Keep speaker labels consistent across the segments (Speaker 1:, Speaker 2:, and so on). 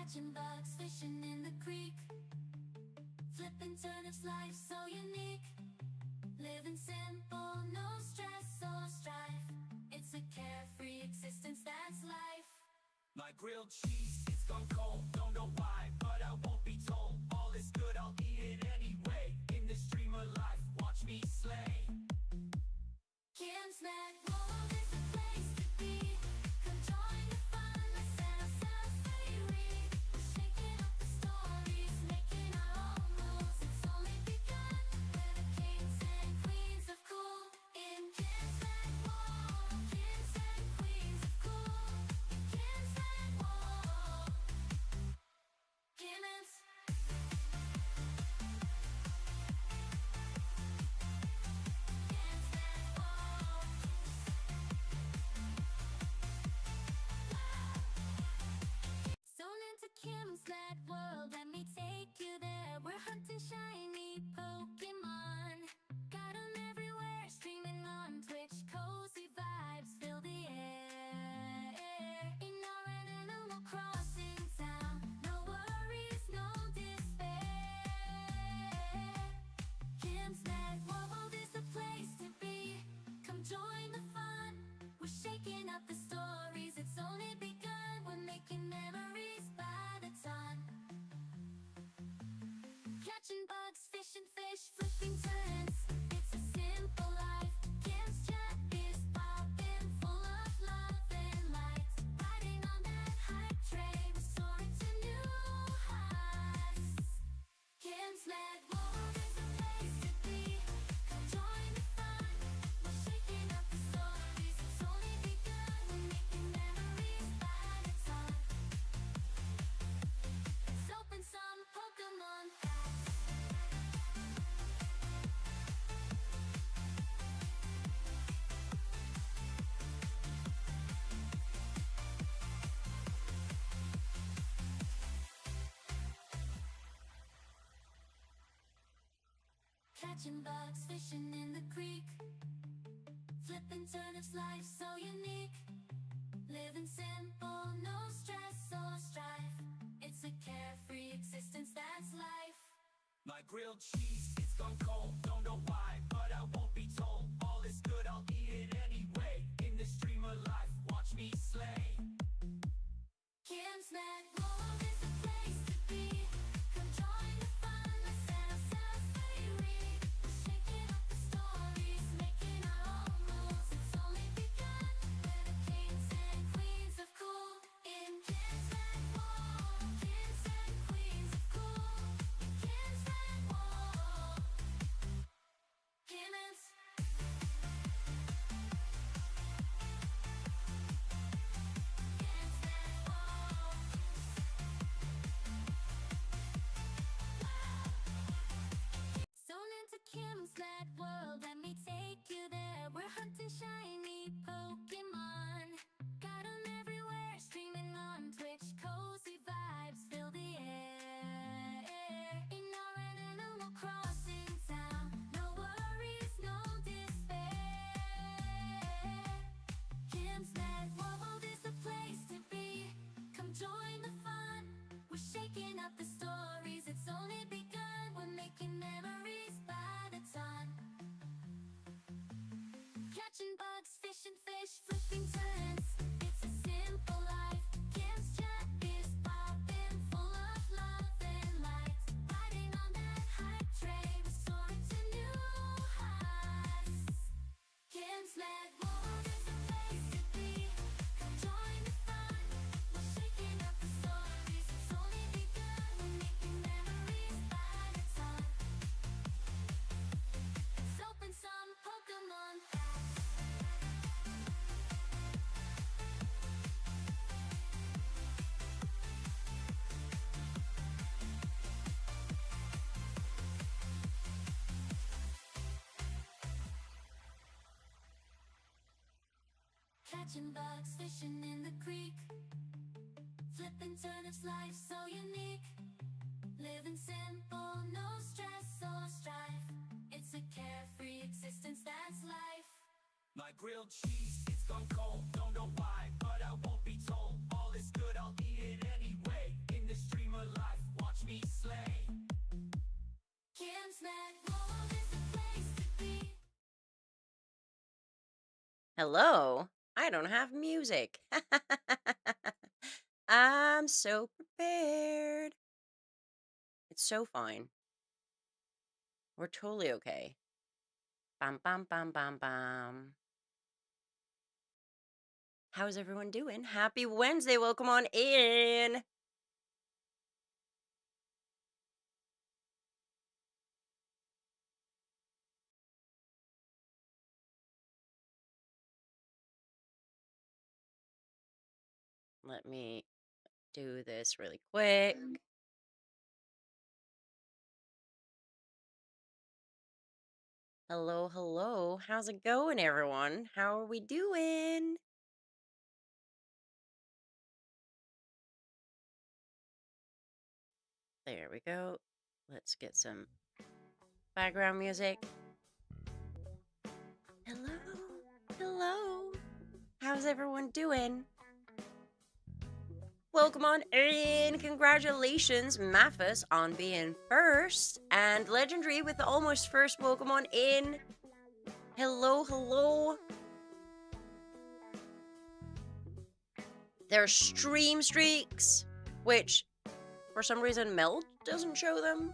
Speaker 1: Catching bugs, fishing in the creek, flipping turnips, life so unique. Living simple, no stress or strife. It's a carefree existence, that's life.
Speaker 2: My grilled cheese, it's gone cold, don't know why, but I won't be told. All is good, I'll eat it anyway. In this dream of life, watch me slay.
Speaker 1: Kim's Mad World is the place to be. Come join the fun, let's set ourselves free. We're shaking up the stories, making our own rules. It's only begun, we're the kings and queens of cool. In Kim's Mad World, kings and queens of cool. In Kim's Mad World, Kim's. Soon into Kim's Mad World, let me take you there. We're hunting shiny Pokemon. Got 'em everywhere, streaming on Twitch. Cozy vibes fill the air. In our Animal Crossing town, no worries, no despair. Kim's Mad World is the place to be. Come join the fun, we're shaking up the stories. It's only begun, we're making memories by the ton. Catching bugs, fishing fish, flipping turns. It's a simple life. Kim's chat is popping, full of love and light. Riding on that hype train, we're soaring to new heights. Kim's Mad World is the place to be. Come join the fun, we're shaking up the stories. It's only begun, we're making memories by the ton. Let's open some Pokemon packs. Catching bugs, fishing in the creek, flipping turnips, life so unique. Living simple, no stress or strife. It's a carefree existence, that's life.
Speaker 2: My grilled cheese, it's gone cold, don't know why, but I won't be told. All is good, I'll eat it anyway. In this dream of life, watch me slay.
Speaker 1: Kim's Mad World is the place to be. Come join the fun, let's set ourselves free. We're shaking up the stories, making our own rules. It's only begun, we're the kings and queens of cool. In Kim's Mad World, kings and queens of cool. In Kim's Mad World, Kim's. Kim's Mad World. Soon into Kim's Mad World, let me take you there. We're hunting shiny Pokemon. Got 'em everywhere, streaming on Twitch. Cozy vibes fill the air. In our Animal Crossing town, no worries, no despair. Kim's Mad World is the place to be. Come join the fun, we're shaking up the stories. It's only begun, we're making memories by the ton. Catching bugs, fishing fish, flipping turns. It's a simple life. Kim's chat is popping, full of love and light. Riding on that hype train, we're soaring to new heights. Kim's Mad World is the place to be. Come join the fun, we're shaking up the stories. It's only begun, we're making memories by the ton. Let's open some Pokemon packs. Catching bugs, fishing in the creek, flipping turnips, life so unique. Living simple, no stress or strife. It's a carefree existence, that's life.
Speaker 2: My grilled cheese, it's gone cold, don't know why, but I won't be told. All is good, I'll eat it anyway. In this
Speaker 3: Hello? I don't have music. I'm so prepared. It's so fine. We're totally okay. Bam, bam, bam, bam, bam. How's everyone doing? Happy Wednesday. Welcome on in. Let me do this really quick. Hello, hello. How's it going, everyone? How are we doing? There we go. Let's get some background music. Hello, hello. How's everyone doing? Welcome on in. Congratulations, Mathis, on being first. And Legendary with the almost first. Welcome on in. Hello, hello. There's stream streaks, which for some reason Meld doesn't show them.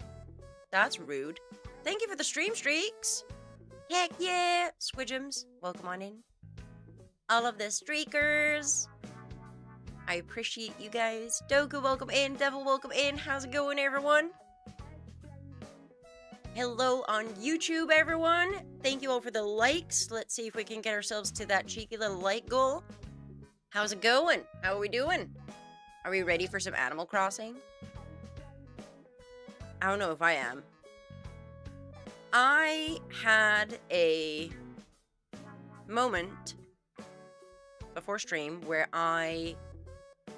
Speaker 3: That's rude. Thank you for the stream streaks. Heck yeah. Squidgems, welcome on in. All of the streakers. I appreciate you guys. Doku, welcome in. Devil, welcome in. How's it going, everyone? Hello on YouTube, everyone. Thank you all for the likes. Let's see if we can get ourselves to that cheeky little like goal. How's it going? How are we doing? Are we ready for some Animal Crossing? I don't know if I am. I had a moment before stream where I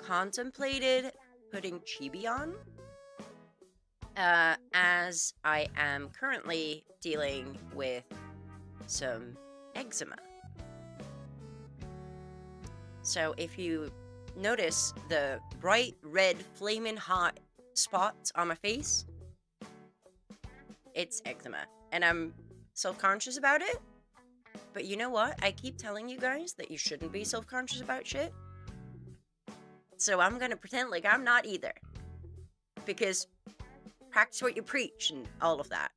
Speaker 3: contemplated putting Chibi on, as I am currently dealing with some eczema. So if you notice the bright red flaming hot spots on my face, it's eczema. And I'm self-conscious about it. But you know what? I keep telling you guys that you shouldn't be self-conscious about shit. So I'm gonna pretend like I'm not either. Because practice what you preach and all of that.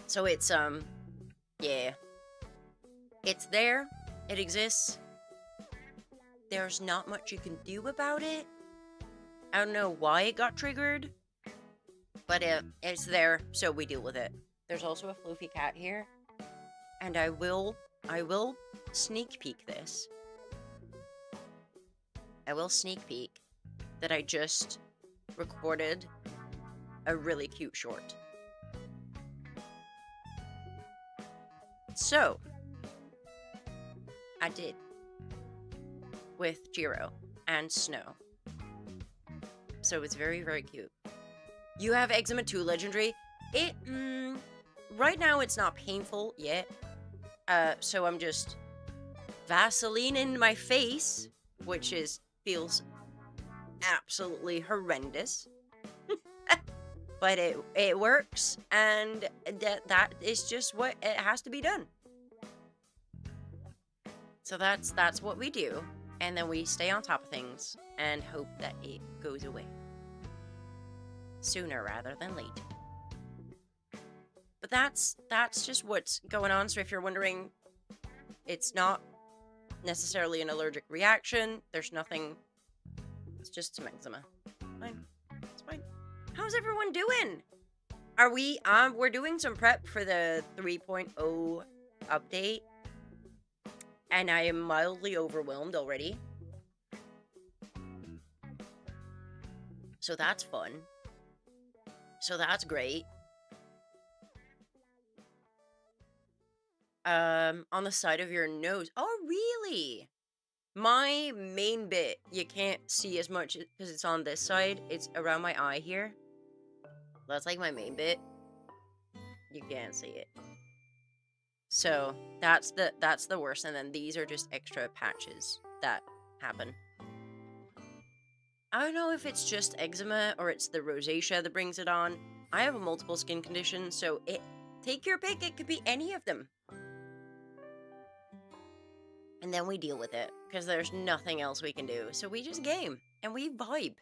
Speaker 3: So it's, yeah. It's there. It exists. There's not much you can do about it. I don't know why it got triggered. But it's there, so we deal with it. There's also a floofy cat here. And I will sneak peek this. I will sneak peek that I just recorded a really cute short. So, I did. With Jiro and Snow. So it's very, very cute. You have eczema too, Legendary. It, right now it's not painful yet. So I'm just Vaseline in my face, which feels absolutely horrendous. But it works, and that is just what it has to be done. So that's what we do, and then we stay on top of things and hope that it goes away. Sooner rather than later. But that's just what's going on. So if you're wondering, it's not necessarily an allergic reaction. There's nothing. It's just some eczema. Fine. It's fine. How's everyone doing? Are we we're doing some prep for the 3.0 update. And I am mildly overwhelmed already. So that's fun. So that's great. On the side of your nose. Oh, really? My main bit, you can't see as much because it's on this side. It's around my eye here. That's like my main bit. You can't see it. So that's the worst. And then these are just extra patches that happen. I don't know if it's just eczema or it's the rosacea that brings it on. I have a multiple skin condition, so Take your pick. It could be any of them. And then we deal with it, because there's nothing else we can do. So we just game, and we vibe.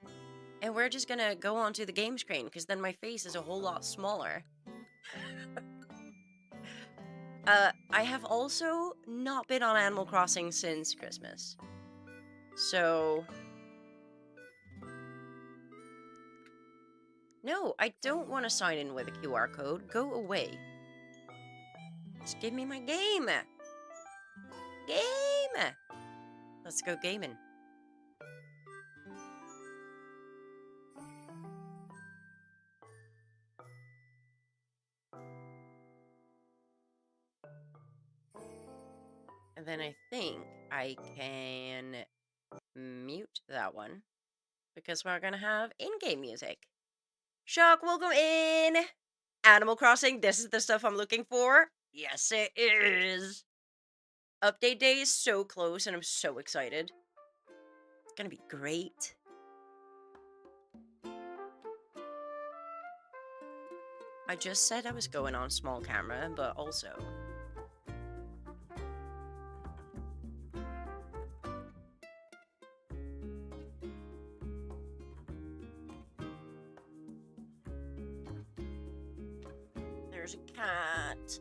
Speaker 3: And we're just gonna go onto the game screen, because then my face is a whole lot smaller. I have also not been on Animal Crossing since Christmas. So... No, I don't want to sign in with a QR code. Go away. Just give me my game. Game! Let's go gaming. And then I think I can mute that one, because we're gonna have in-game music. Shock, welcome in! Animal Crossing, this is the stuff I'm looking for. Yes, it is. Update day is so close, and I'm so excited. It's gonna be great. I just said I was going on small camera, but also... There's a cat.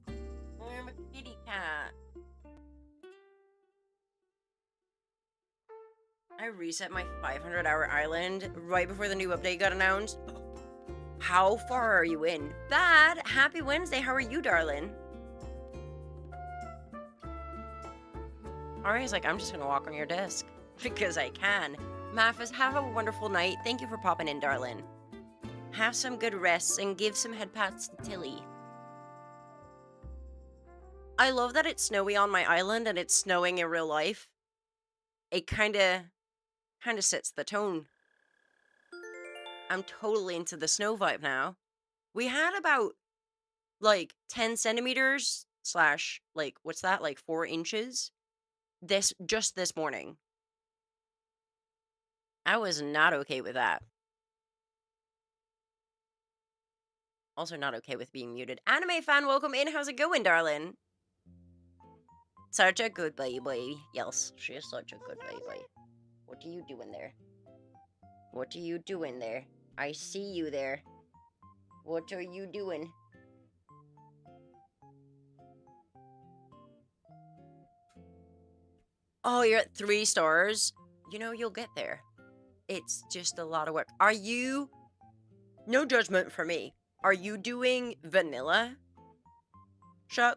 Speaker 3: I'm a kitty cat. I reset my 500-hour island right before the new update got announced. How far are you in? Bad. Happy Wednesday. How are you, darling? Ari's like, I'm just gonna walk on your desk because I can. Mathis, have a wonderful night. Thank you for popping in, darling. Have some good rests and give some head pats to Tilly. I love that it's snowy on my island and it's snowing in real life. It kind of sets the tone. I'm totally into the snow vibe now. We had about, like, 10 centimeters slash, like, what's that, like 4 inches? Just this morning. I was not okay with that. Also not okay with being muted. Anime fan, welcome in. How's it going, darling? Such a good baby. Yes, she is such a good baby. What are you doing there? What are you doing there? I see you there. What are you doing? Oh, you're at 3 stars? You know, you'll get there. It's just a lot of work. Are you... No judgment for me. Are you doing vanilla, Chuck?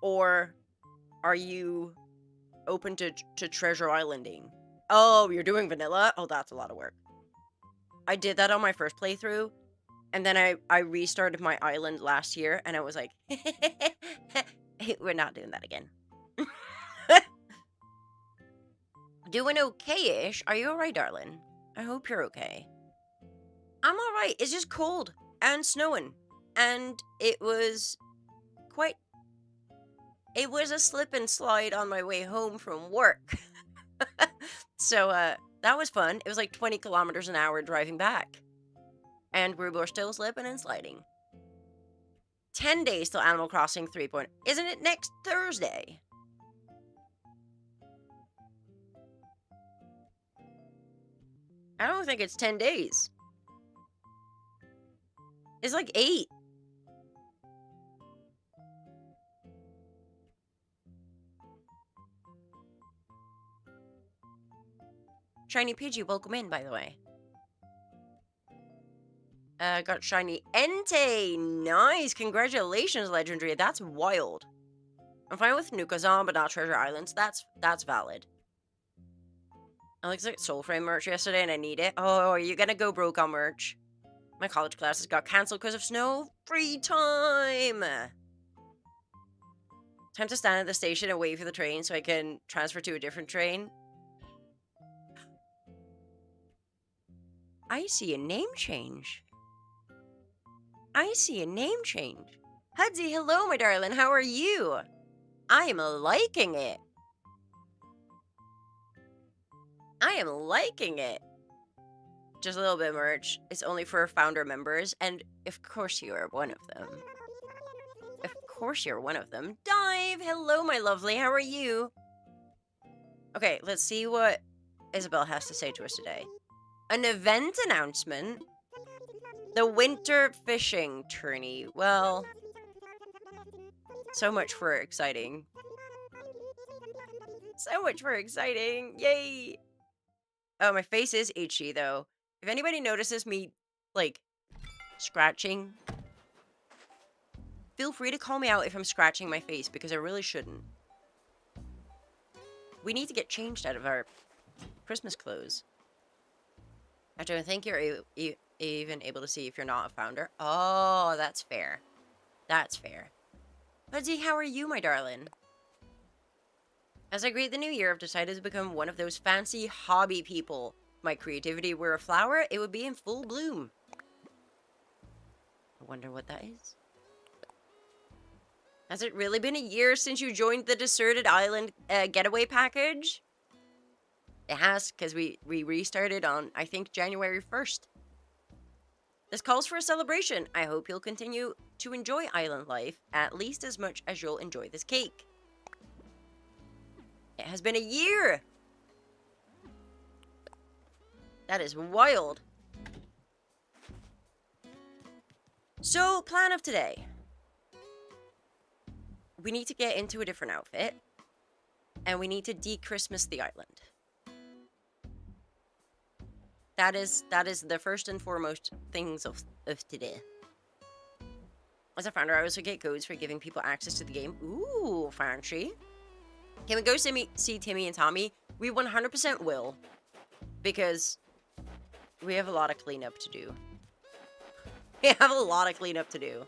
Speaker 3: Or are you open to Treasure Islanding? Oh, you're doing vanilla? Oh, that's a lot of work. I did that on my first playthrough, and then I restarted my island last year, and I was like, we're not doing that again. Doing okay-ish. Are you alright, darling? I hope you're okay. I'm alright. It's just cold and snowing, and it was a slip and slide on my way home from work. So, that was fun. It was like 20 kilometers an hour driving back. And we were still slipping and sliding. 10 days till Animal Crossing 3.0. Isn't it next Thursday? I don't think it's 10 days. It's like 8. Shiny Pidgey, welcome in, by the way. Got Shiny Entei. Nice. Congratulations, Legendary. That's wild. I'm fine with Nukazon, but not Treasure Islands. That's valid. I looked at Soulframe merch yesterday, and I need it. Oh, are you gonna go broke on merch? My college classes got cancelled because of snow. Free time! Time to stand at the station and wait for the train so I can transfer to a different train. I see a name change. I see a name change. Hudsy, hello, my darling. How are you? I am liking it. I am liking it. Just a little bit of merch. It's only for founder members, and of course you are one of them. course you're one of them. Dive! Hello, my lovely. How are you? Okay, let's see what Isabel has to say to us today. An event announcement? The winter fishing tourney. Well, so much for exciting. So much for exciting. Yay! Oh, my face is itchy, though. If anybody notices me, like, scratching, feel free to call me out if I'm scratching my face, because I really shouldn't. We need to get changed out of our Christmas clothes. I don't think you're even able to see if you're not a founder. Oh, that's fair. That's fair. Fuzzy, how are you, my darling? As I greet the new year, I've decided to become one of those fancy hobby people. If my creativity were a flower, it would be in full bloom. I wonder what that is. Has it really been a year since you joined the Deserted Island getaway package? It has, because we restarted on, I think, January 1st. This calls for a celebration. I hope you'll continue to enjoy island life at least as much as you'll enjoy this cake. It has been a year! That is wild. So, plan of today. We need to get into a different outfit. And we need to de-Christmas the island. That is the first and foremost things of today. As a founder, I also get codes for giving people access to the game. Ooh, fancy. Can we go see Timmy and Tommy? We 100% will. Because we have a lot of cleanup to do. We have a lot of cleanup to do.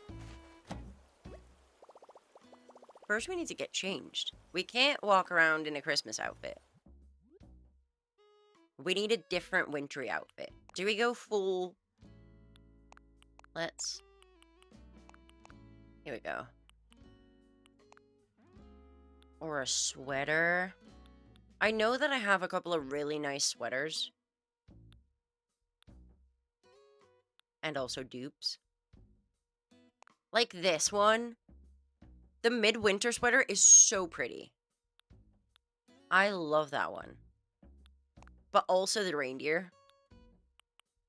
Speaker 3: First, we need to get changed. We can't walk around in a Christmas outfit. We need a different wintry outfit. Do we go full... Let's... Here we go. Or a sweater. I know that I have a couple of really nice sweaters. And also dupes. Like this one. The midwinter sweater is so pretty. I love that one. But also the reindeer.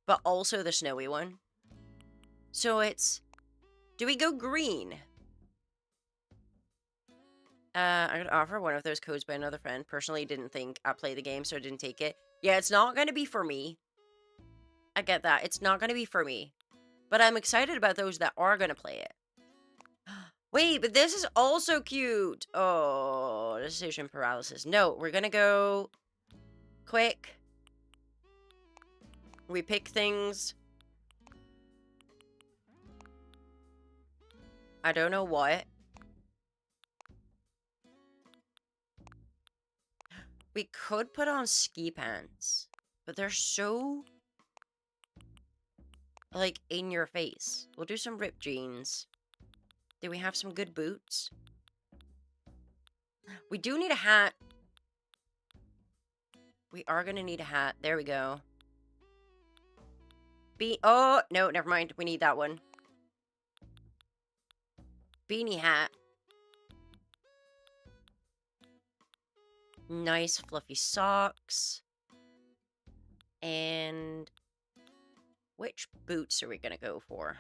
Speaker 3: But also the snowy one. So it's... Do we go green? I got offered one of those codes by another friend. Personally, didn't think I'd play the game, so I didn't take it. Yeah, it's not going to be for me. I get that. It's not going to be for me. But I'm excited about those that are going to play it. Wait, but this is also cute. Oh, decision paralysis. No, we're going to go quick. We pick things. I don't know what. We could put on ski pants, but they're so, like, in your face. We'll do some ripped jeans. Do we have some good boots? We do need a hat. We are gonna need a hat. There we go. Oh, no, never mind. We need that one. Beanie hat. Nice fluffy socks. And which boots are we gonna go for?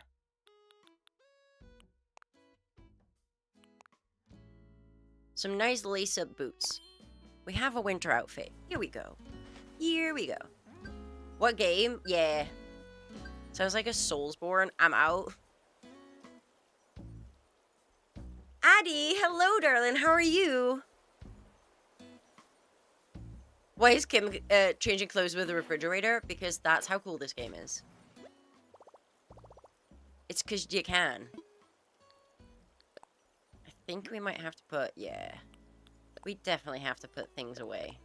Speaker 3: Some nice lace-up boots. We have a winter outfit. Here we go. Here we go. What game? Yeah. Sounds like a Soulsborne. I'm out. Addie, hello, darling. How are you? Why is Kim changing clothes with a refrigerator? Because that's how cool this game is. It's because you can. I think we might have to put... Yeah. We definitely have to put things away.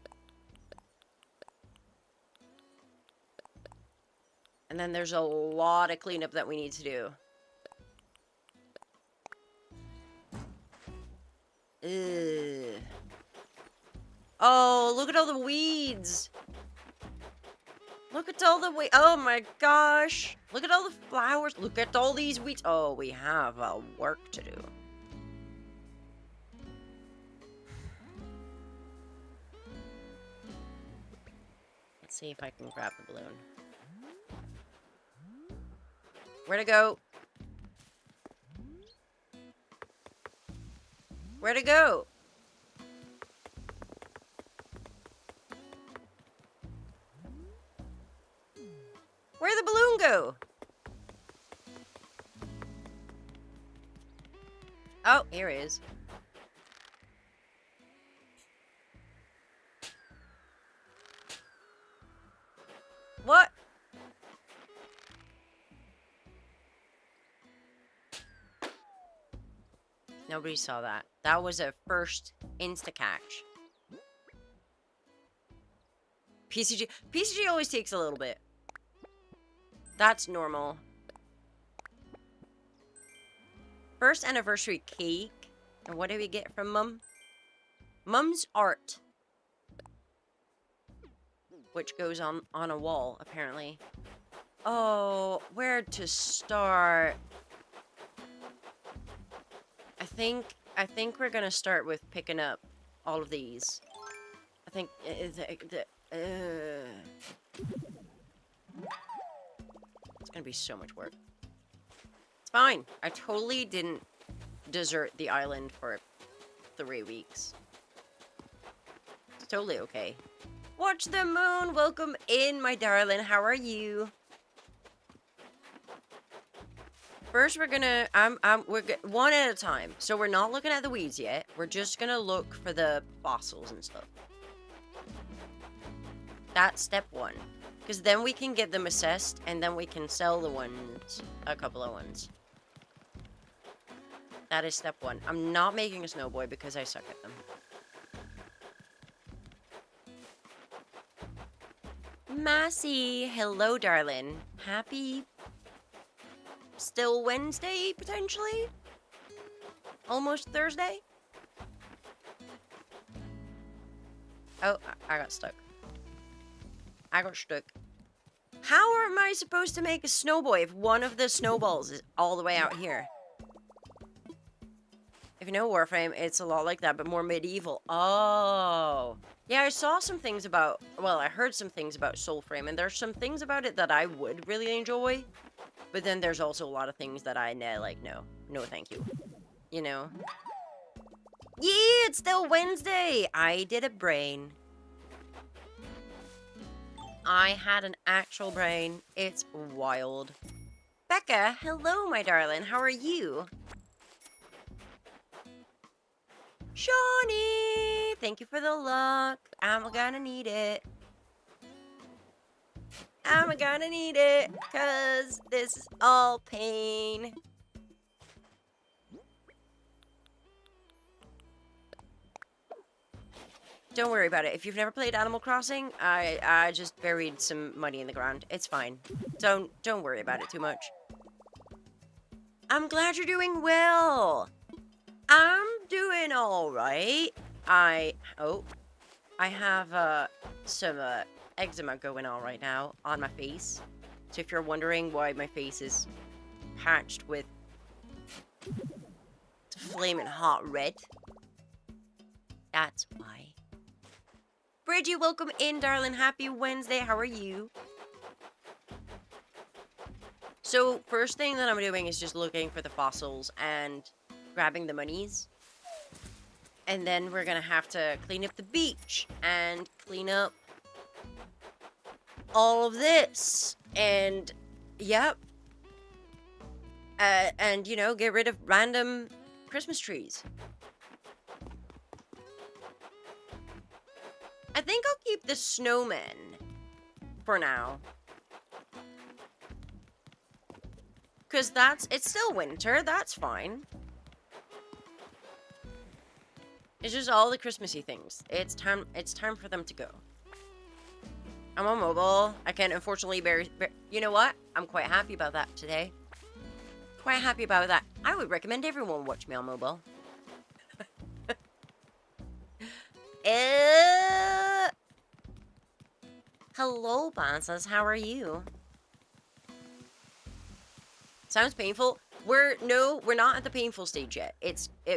Speaker 3: And then there's a lot of cleanup that we need to do. Ugh. Oh, look at all the weeds. Look at all the oh my gosh. Look at all the flowers. Look at all these weeds. Oh, we have work to do. Let's see if I can grab the balloon. Where'd it go? Where'd it go? Where'd the balloon go? Oh, here it is. What? Nobody saw that. That was a first insta-catch. PCG always takes a little bit. That's normal. First anniversary cake. And what do we get from Mum? Mum's art. Which goes on a wall, apparently. Oh, where to start? I think we're gonna start with picking up all of these. I think it's gonna be so much work. It's fine. I totally didn't desert the island for 3 weeks. It's totally okay. Watch the moon. Welcome in, my darling. How are you? First, we're gonna we're one at a time. So we're not looking at the weeds yet. We're just gonna look for the fossils and stuff. That's step 1, because then we can get them assessed, and then we can sell the ones, a couple of ones. That is step 1. I'm not making a snowboy because I suck at them. Massey, hello, darling. Happy. Still Wednesday, potentially? Almost Thursday? Oh, I got stuck. I got stuck. How am I supposed to make a snowboy if one of the snowballs is all the way out here? If you know Warframe, it's a lot like that, but more medieval. Oh. Yeah, I saw some things about... Well, I heard some things about Soulframe, and there's some things about it that I would really enjoy. But then there's also a lot of things that I like, no. No, thank you. You know? Yeah, it's still Wednesday! I did a brain. I had an actual brain. It's wild. Becca, hello, my darling. How are you? Shawnee, thank you for the luck. I'm gonna need it. I'm gonna need it, cause this is all pain. Don't worry about it. If you've never played Animal Crossing, I just buried some money in the ground. It's fine. Don't worry about it too much. I'm glad you're doing well. I'm doing all right. I have some eczema going on right now on my face. So if you're wondering why my face is patched with flaming hot red, that's why. Bridgie, welcome in, darling. Happy Wednesday. How are you? So first thing that I'm doing is just looking for the fossils and grabbing the monies. And then we're gonna have to clean up the beach and clean up all of this. And, yep. And, you know, get rid of random Christmas trees. I think I'll keep the snowmen for now. Because it's still winter, that's fine. It's just all the Christmassy things. It's time for them to go. I'm on mobile. I can unfortunately you know what? I'm quite happy about that today. Quite happy about that. I would recommend everyone watch me on mobile. Hello, Bansas. How are you? Sounds painful. We're not at the painful stage yet.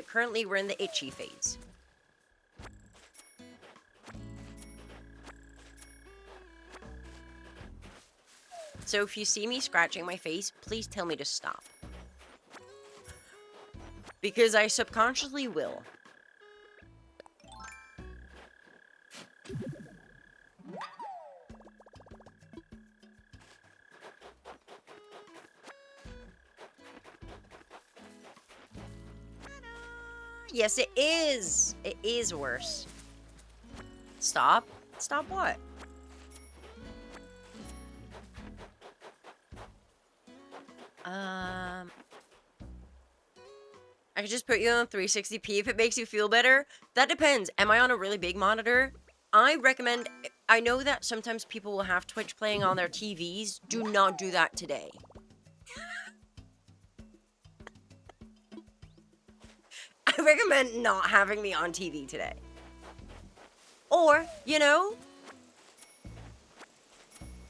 Speaker 3: Currently we're in the itchy phase. So if you see me scratching my face, please tell me to stop. Because I subconsciously will. Yes, it is. It is worse. Stop? Stop what? I could just put you on 360p if it makes you feel better. That depends. Am I on a really big monitor? I recommend... I know that sometimes people will have Twitch playing on their TVs. Do not do that today. I recommend not having me on TV today. Or, you know...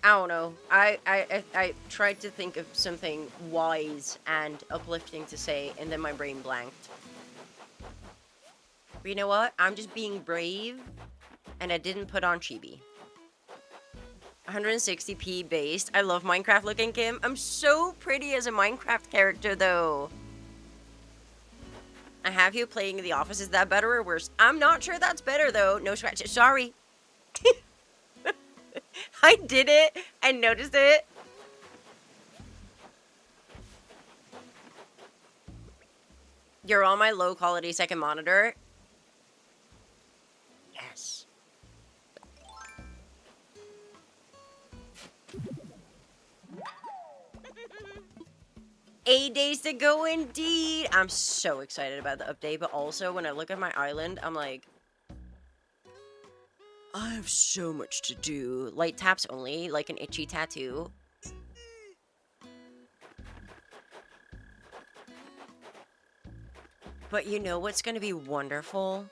Speaker 3: I don't know. I tried to think of something wise and uplifting to say, and then my brain blanked. But you know what? I'm just being brave, and I didn't put on chibi. 160p based. I love Minecraft looking, Kim. I'm so pretty as a Minecraft character, though. I have you playing in the office. Is that better or worse? I'm not sure that's better, though. No scratches. Sorry. I did it. I noticed it. You're on my low quality second monitor. Yes. Eight days to go indeed. I'm so excited about the update, but also when I look at my island, I'm like, I have so much to do. Light taps only, like an itchy tattoo. But you know what's going to be wonderful?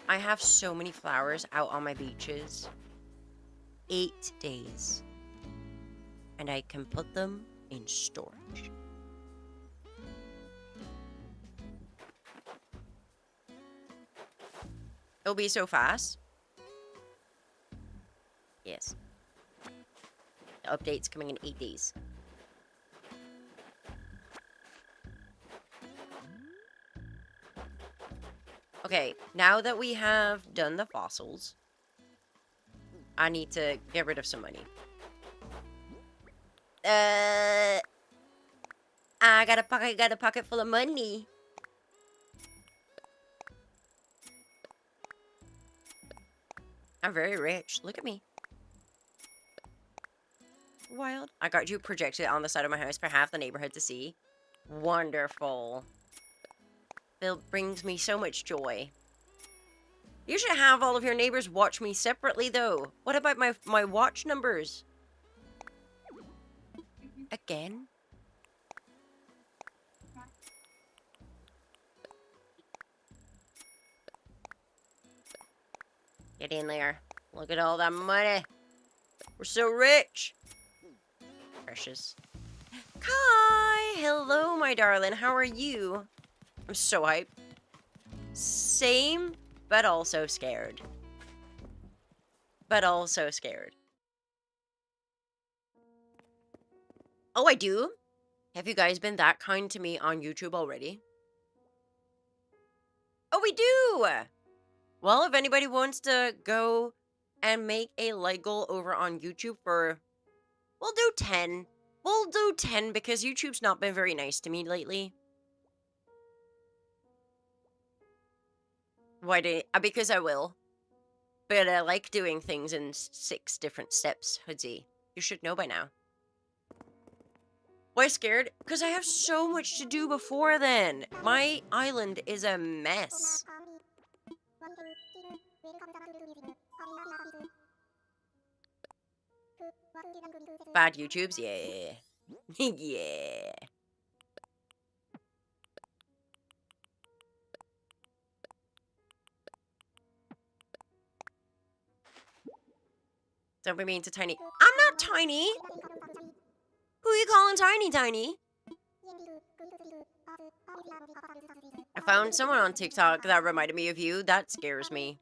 Speaker 3: I have so many flowers out on my beaches. 8 days. And I can put them in storage. It'll be so fast. Yes. The update's coming in 8 days. Okay, now that we have done the fossils, I need to get rid of some money. I got a pocket full of money. I'm very rich. Look at me. Wild. I got you projected on the side of my house for half the neighborhood to see. Wonderful. It brings me so much joy. You should have all of your neighbors watch me separately, though. What about my watch numbers? Again? Get in there. Look at all that money. We're so rich. Precious. Kai! Hello, my darling. How are you? I'm so hyped. Same, but also scared. But also scared. Oh, I do? Have you guys been that kind to me on YouTube already? Oh, we do! Well, if anybody wants to go and make a like goal over on YouTube for... We'll do 10. We'll do 10 because YouTube's not been very nice to me lately. Why did... because I will. But I like doing things in 6 different steps, Hoodsie. You should know by now. Why scared? Because I have so much to do before then. My island is a mess. Bad YouTubes? Yeah. Yeah. Don't be mean to Tiny. I'm not tiny! Who are you calling tiny, Tiny? I found someone on TikTok that reminded me of you. That scares me.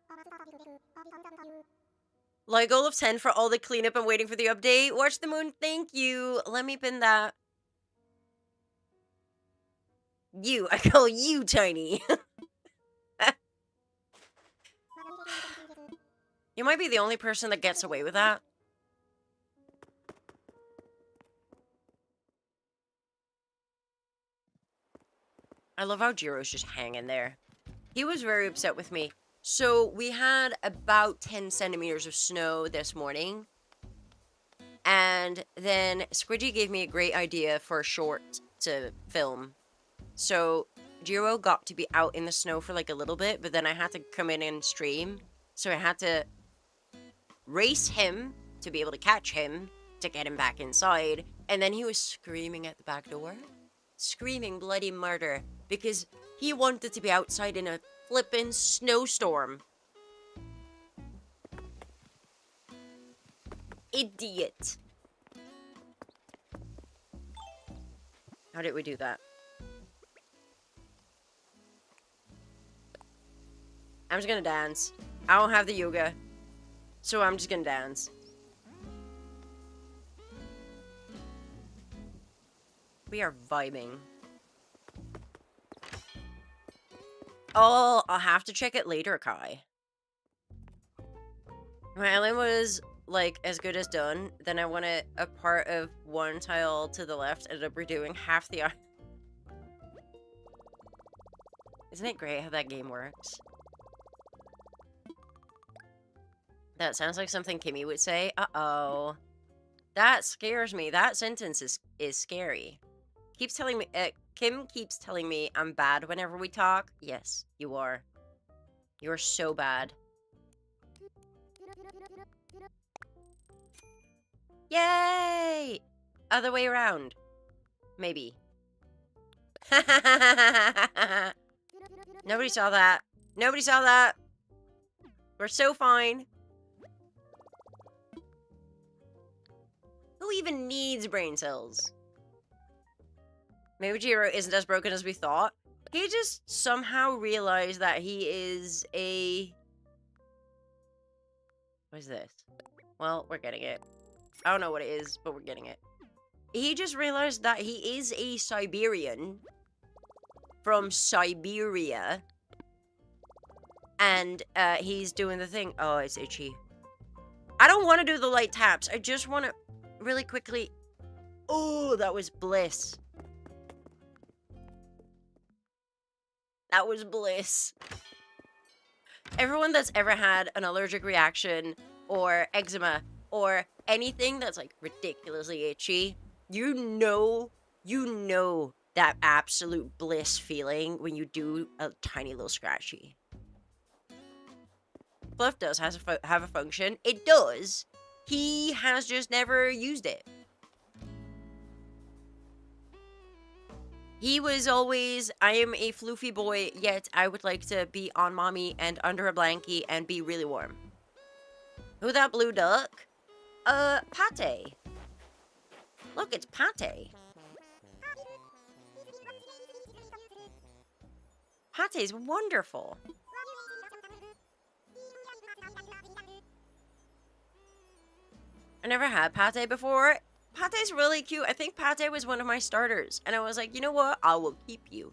Speaker 3: Like goal of 10 for all the cleanup and waiting for the update. Watch the moon. Thank you. Let me pin that. You. I call you tiny. You might be the only person that gets away with that. I love how Jiro's just hanging there. He was very upset with me. So we had about 10 centimeters of snow this morning. And then Squidgy gave me a great idea for a short to film. So Jiro got to be out in the snow for like a little bit, but then I had to come in and stream. So I had to race him to be able to catch him to get him back inside. And then he was screaming at the back door. Screaming bloody murder because he wanted to be outside in a flippin' snowstorm. Idiot. How did we do that? I'm just gonna dance. I don't have the yoga, so I'm just gonna dance. We are vibing. Oh, I'll have to check it later, Kai. My island was, like, as good as done. Then I wanted a part of one tile to the left, ended up redoing half the island. Isn't it great how that game works? That sounds like something Kimmy would say. Uh-oh. That scares me. That sentence is scary. Keeps telling me, Kim keeps telling me I'm bad whenever we talk. Yes, you are. You are so bad. Yay! Other way around. Maybe. Nobody saw that. Nobody saw that. We're so fine. Who even needs brain cells? Maybe Jiro isn't as broken as we thought. He just somehow realized that he is a... What is this? Well, we're getting it. I don't know what it is, but we're getting it. He just realized that he is a Siberian from Siberia. And he's doing the thing. Oh, it's itchy. I don't want to do the light taps. I just want to really quickly... Oh, that was bliss. That was bliss. Everyone that's ever had an allergic reaction or eczema or anything that's like ridiculously itchy, you know that absolute bliss feeling when you do a tiny little scratchy. Fluff does have a function. It does. He has just never used it. He was always, I am a floofy boy, yet I would like to be on mommy and under a blankie and be really warm. Who that blue duck? Pate. Look, it's Pate. Pate's wonderful. I never had Pate before. Pate's really cute. I think Pate was one of my starters. And I was like, you know what? I will keep you.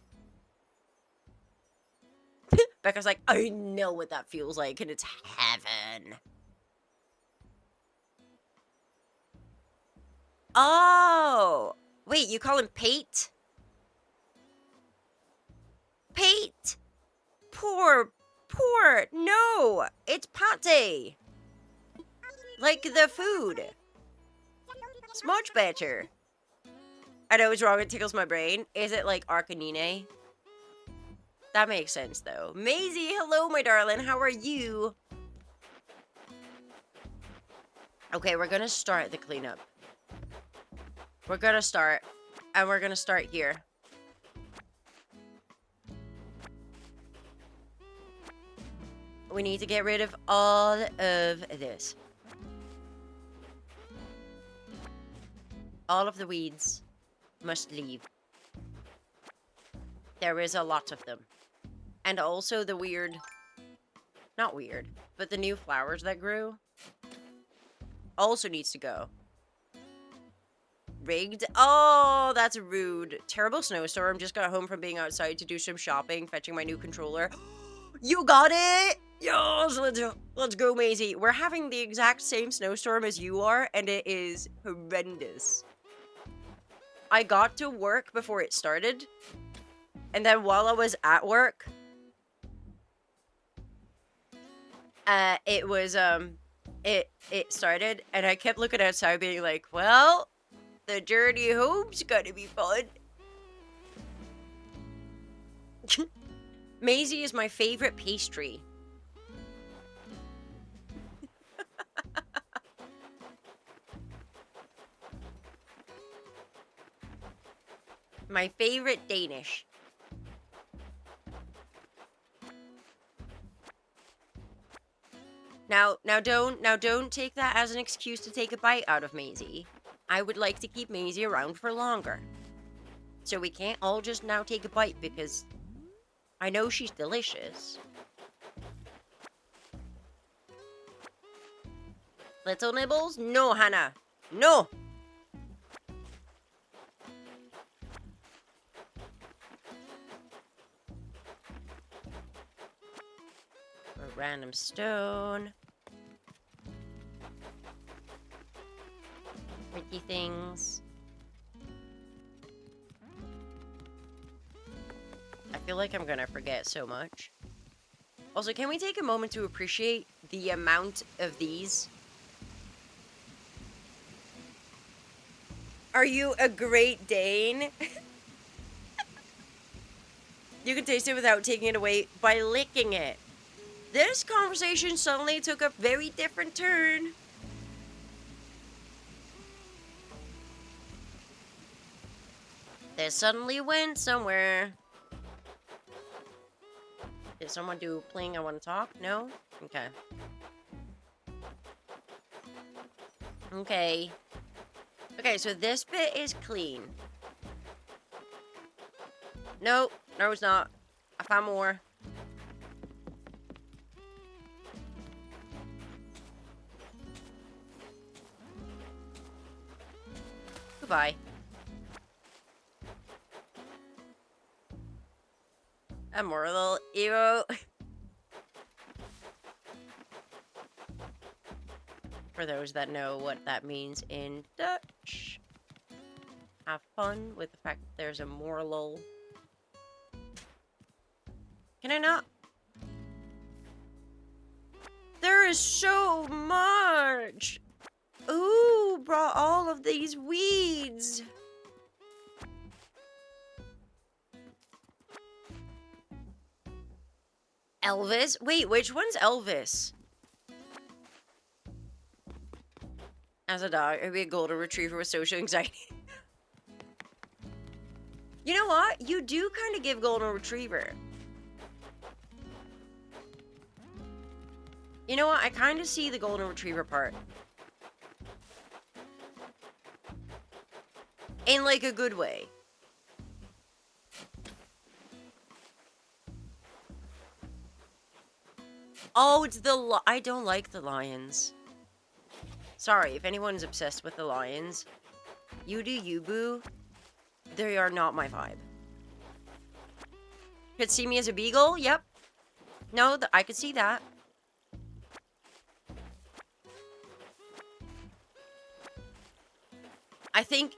Speaker 3: Becca's like, I know what that feels like, and it's heaven. Oh! Wait, you call him Pate? Pate! Poor. No! It's Pate! Like the food. It's much better. I know it's wrong, it tickles my brain. Is it like Arcanine? That makes sense, though. Maisie, hello, my darling. How are you? Okay, we're gonna start the cleanup. We're gonna start. And we're gonna start here. We need to get rid of all of this. All of the weeds must leave. There is a lot of them. And also the weird... Not weird, but the new flowers that grew. also needs to go. Rigged? Oh, that's rude. Terrible snowstorm. Just got home from being outside to do some shopping, fetching my new controller. You got it! Yes, let's go, Maisie. We're having the exact same snowstorm as you are, and it is horrendous. I got to work before it started, and then while I was at work, it started, and I kept looking outside being like, well, the journey home's gonna be fun. Maisie is my favorite pastry. My favorite Danish. Now don't take that as an excuse to take a bite out of Maisie. I would like to keep Maisie around for longer. So we can't all just now take a bite because I know she's delicious. Little nibbles? No, Hannah. No! A random stone. Pretty things. I feel like I'm gonna forget so much. Also, can we take a moment to appreciate the amount of these? Are you a Great Dane? You can taste it without taking it away by licking it. This conversation suddenly took a very different turn. This suddenly went somewhere. Did someone do pling? I want to talk? No? Okay. Okay. Okay, so this bit is clean. No, no it's not. I found more. Goodbye. A more little Evo. For those that know what that means in Dutch. Have fun with the fact that there's a moral. Can I not? There is so much. Ooh, brought all of these weeds. Elvis? Wait, which one's Elvis? As a dog, I'd be a golden retriever with social anxiety. You know what? You do kind of give golden retriever. You know what? I kind of see the golden retriever part. In like a good way. Oh, it's the I don't like the lions. Sorry, if anyone's obsessed with the lions. You do you, boo. They are not my vibe. Could see me as a beagle? Yep. No, I could see that. I think...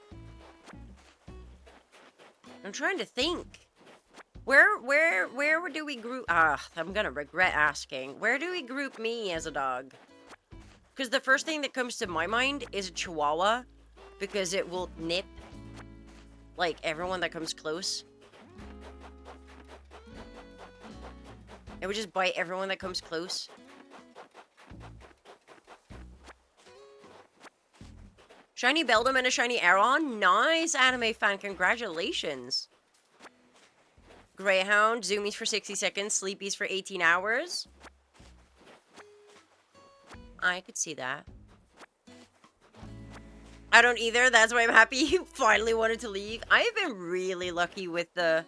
Speaker 3: I'm trying to think. Where do we group... I'm gonna regret asking. Where do we group me as a dog? Because the first thing that comes to my mind is a chihuahua. Because it will nip, like, everyone that comes close. It would just bite everyone that comes close. Shiny Beldum and a shiny Aeron. Nice, anime fan. Congratulations. Greyhound. Zoomies for 60 seconds. Sleepies for 18 hours. I could see that. I don't either. That's why I'm happy you finally wanted to leave. I've been really lucky with the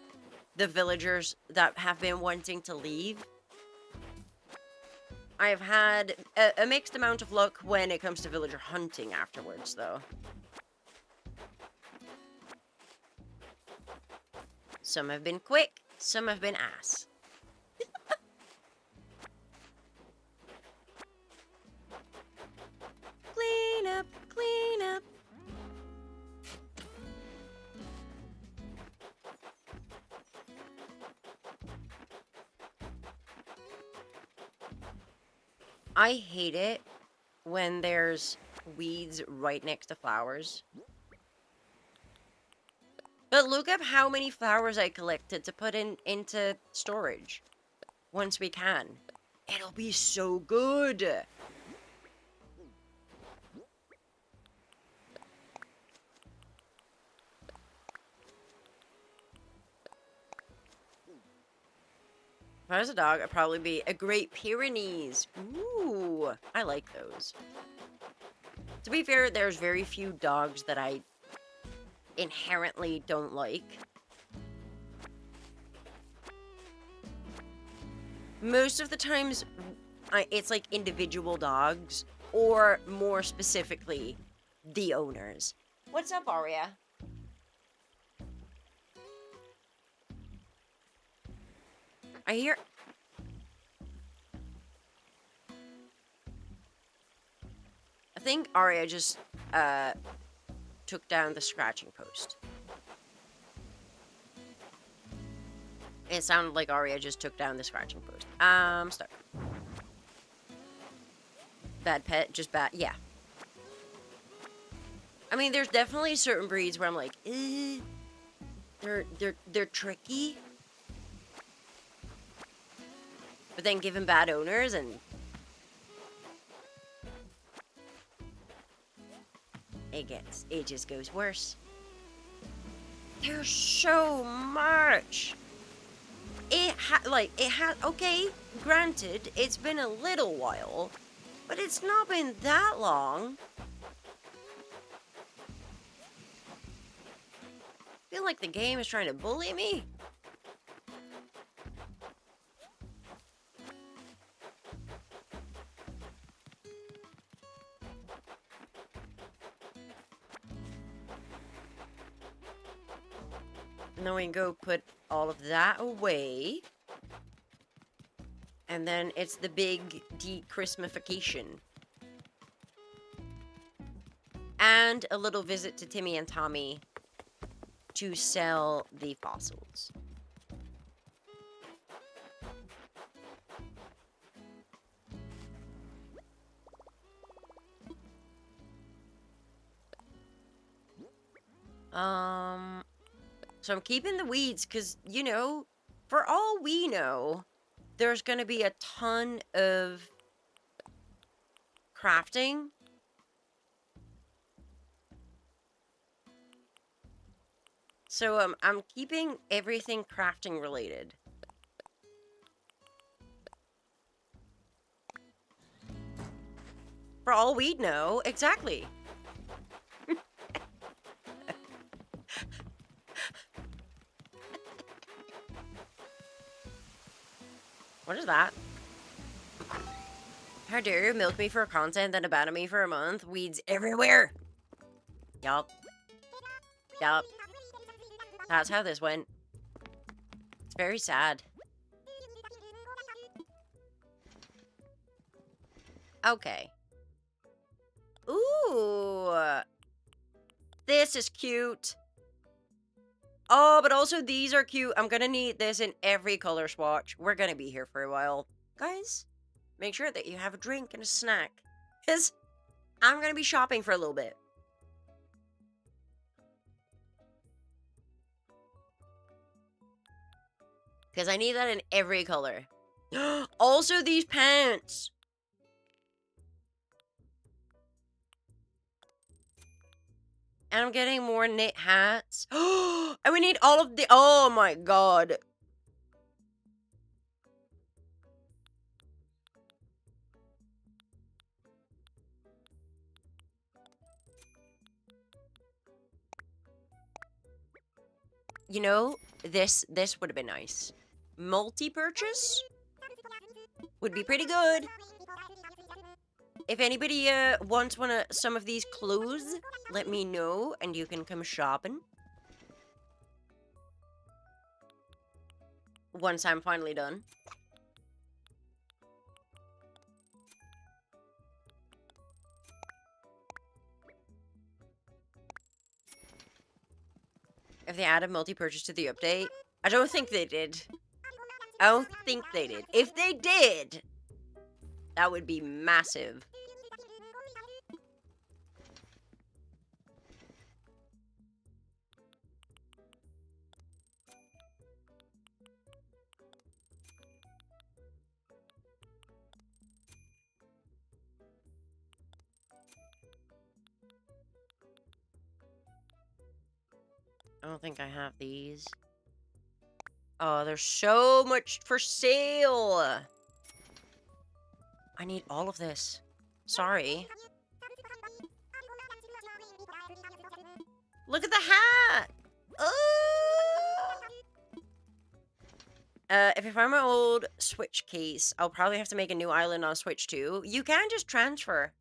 Speaker 3: villagers that have been wanting to leave. I've had a mixed amount of luck when it comes to villager hunting afterwards, though. Some have been quick, some have been ass. Clean up, clean up. I hate it when there's weeds right next to flowers. But look up how many flowers I collected to put into storage once we can. It'll be so good. If I was a dog, I'd probably be a Great Pyrenees. Ooh, I like those. To be fair, there's very few dogs that I inherently don't like. Most of the times, it's like individual dogs, or more specifically, the owners. What's up, Aria? I hear... I think Aria just, took down the scratching post. It sounded like Aria just took down the scratching post. I'm stuck. Bad pet, just bad, yeah. I mean, there's definitely certain breeds where I'm like, they're tricky. But then given bad owners and it just goes worse. There's so much. Okay, granted, it's been a little while, but it's not been that long. I feel like the game is trying to bully me. And then we can go put all of that away. And then it's the big de-Christmification. And a little visit to Timmy and Tommy to sell the fossils. So I'm keeping the weeds because, you know, for all we know, there's going to be a ton of crafting. So I'm keeping everything crafting related. For all we know, exactly. What is that? How dare you milk me for content and abandon me for a month? Weeds everywhere! Yup. Yup. That's how this went. It's very sad. Okay. Ooh. This is cute. Oh, but also these are cute. I'm gonna need this in every color swatch. We're gonna be here for a while. Guys, make sure that you have a drink and a snack. Because I'm gonna be shopping for a little bit. Because I need that in every color. Also these pants. And I'm getting more knit hats. And we need all of the... Oh my god. You know, this would have been nice. Multi-purchase would be pretty good. if anybody wants some of these clothes, let me know and you can come shopping. Once I'm finally done. If they added multi-purchase to the update, I don't think they did. I don't think they did. If they did, that would be massive. I don't think I have these. Oh, there's so much for sale. I need all of this. Sorry. Look at the hat. Oh! If I find my old Switch case, I'll probably have to make a new island on Switch too. You can just transfer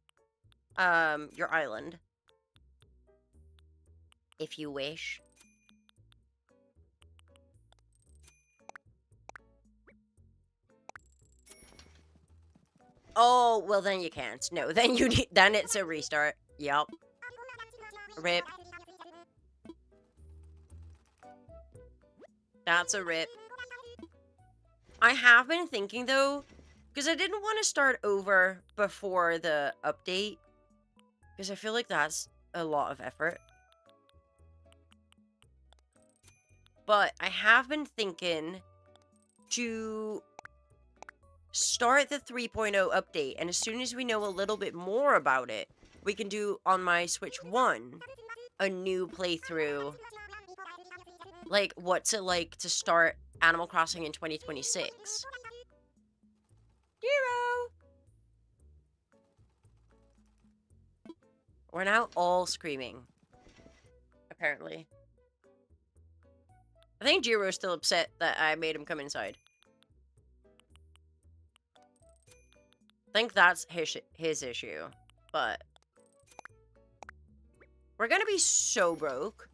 Speaker 3: your island if you wish. Oh, well then you can't. No, then you need, then it's a restart. Yup. Rip. That's a rip. I have been thinking though, because I didn't want to start over before the update, because I feel like that's a lot of effort. But I have been thinking to start the 3.0 update, and as soon as we know a little bit more about it, we can do on my Switch 1 a new playthrough. Like, what's it like to start Animal Crossing in 2026? Hero! We're now all screaming. Apparently. I think Jiro's still upset that I made him come inside. I think that's his issue, but we're gonna be so broke.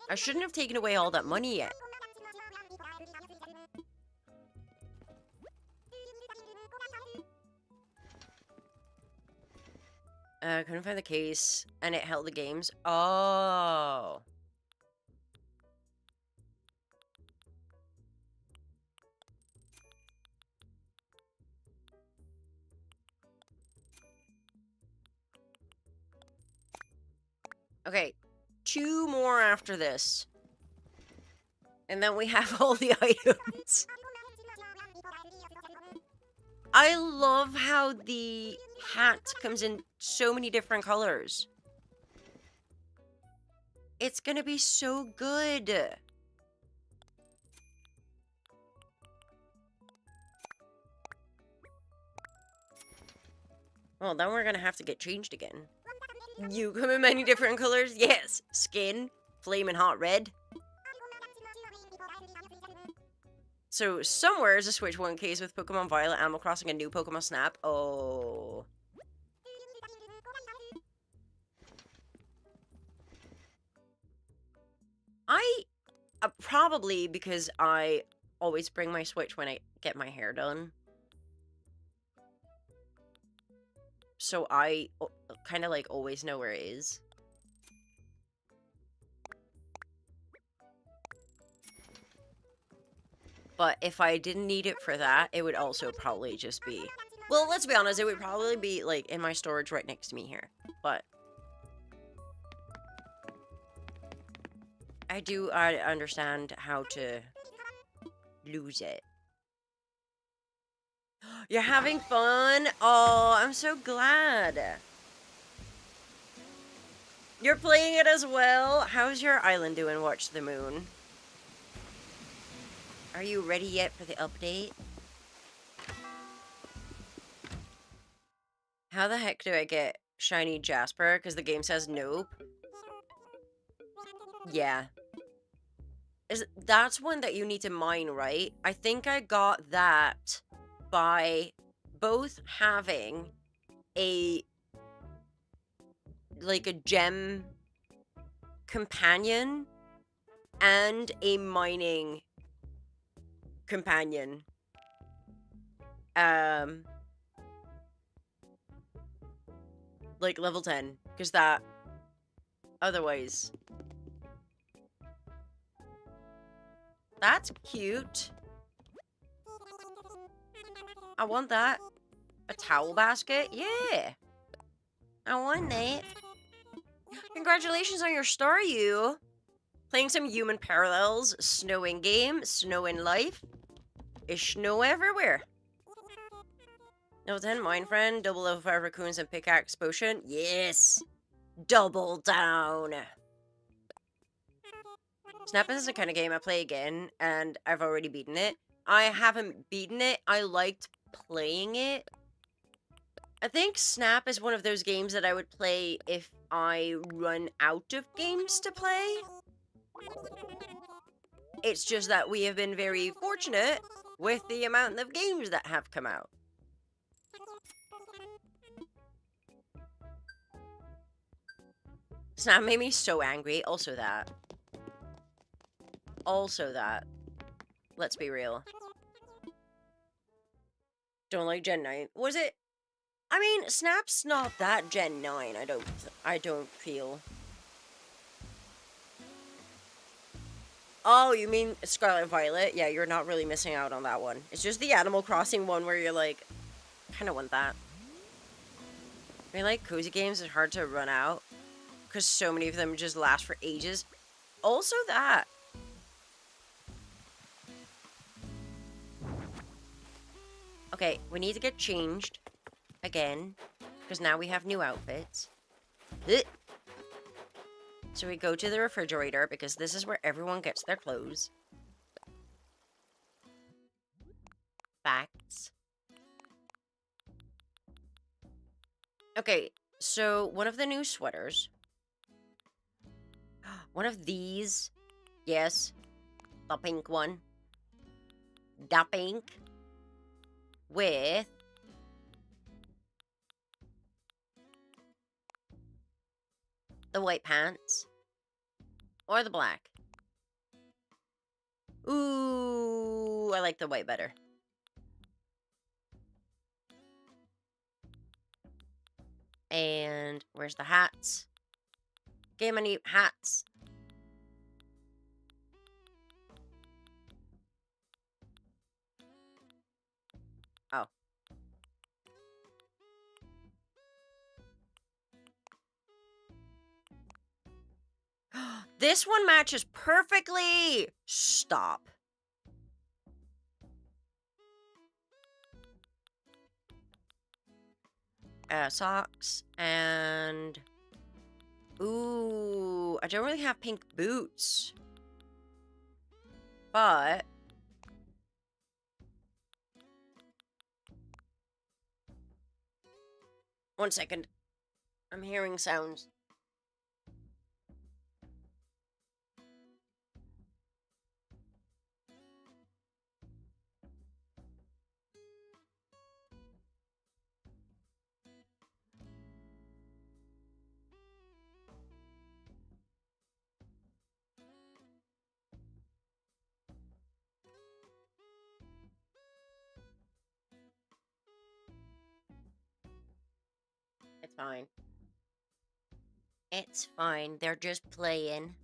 Speaker 3: I shouldn't have taken away all that money yet. Couldn't find the case, and it held the games. Oh. Okay, 2 more after this. And then we have all the items. I love how the hat comes in so many different colors. It's gonna be so good. Well, then we're gonna have to get changed again. You come in many different colors? Yes. Skin, flaming hot red. So somewhere is a Switch 1 case with Pokemon Violet, Animal Crossing, and new Pokemon Snap. Oh. Probably because I always bring my Switch when I get my hair done. So I kind of like always know where it is. But if I didn't need it for that, it would also probably just be... Well, let's be honest, it would probably be like in my storage right next to me here. But I understand how to lose it. You're having fun? Oh, I'm so glad. You're playing it as well? How's your island doing, Watch the Moon? Are you ready yet for the update? How the heck do I get shiny Jasper? Because the game says nope. Yeah. That's one that you need to mine, right? I think I got that by both having a gem companion and a mining companion. Like level 10, because that otherwise. That's cute. I want that. A towel basket? Yeah. I want that. Congratulations on your star, you. Playing some Human Parallels, snow in game, snow in life. Is snow everywhere. Level 10, mine friend, double level 5 raccoons and pickaxe potion. Yes. Double down. Snap is the kind of game I play again, and I've already beaten it. I haven't beaten it. I liked playing it. I think Snap is one of those games that I would play if I run out of games to play. It's just that we have been very fortunate with the amount of games that have come out. Snap made me so angry. Also that. Let's be real. Don't like Gen 9. Was it? I mean, Snap's not that Gen 9, I don't feel. Oh, you mean Scarlet Violet? Yeah, you're not really missing out on that one. It's just the Animal Crossing one where you're like, kind of want that. I mean, like, cozy games is hard to run out because so many of them just last for ages. Also that. Okay, we need to get changed again because now we have new outfits. So we go to the refrigerator because this is where everyone gets their clothes. Facts. Okay, so one of the new sweaters. One of these. Yes. The pink one. The pink. With the white pants. Or the black. Ooh, I like the white better. And where's the hats? Game, I need hats. Oh. This one matches perfectly. Stop. Socks and... Ooh, I don't really have pink boots. But... One second. I'm hearing sounds. It's fine. It's fine. They're just playing.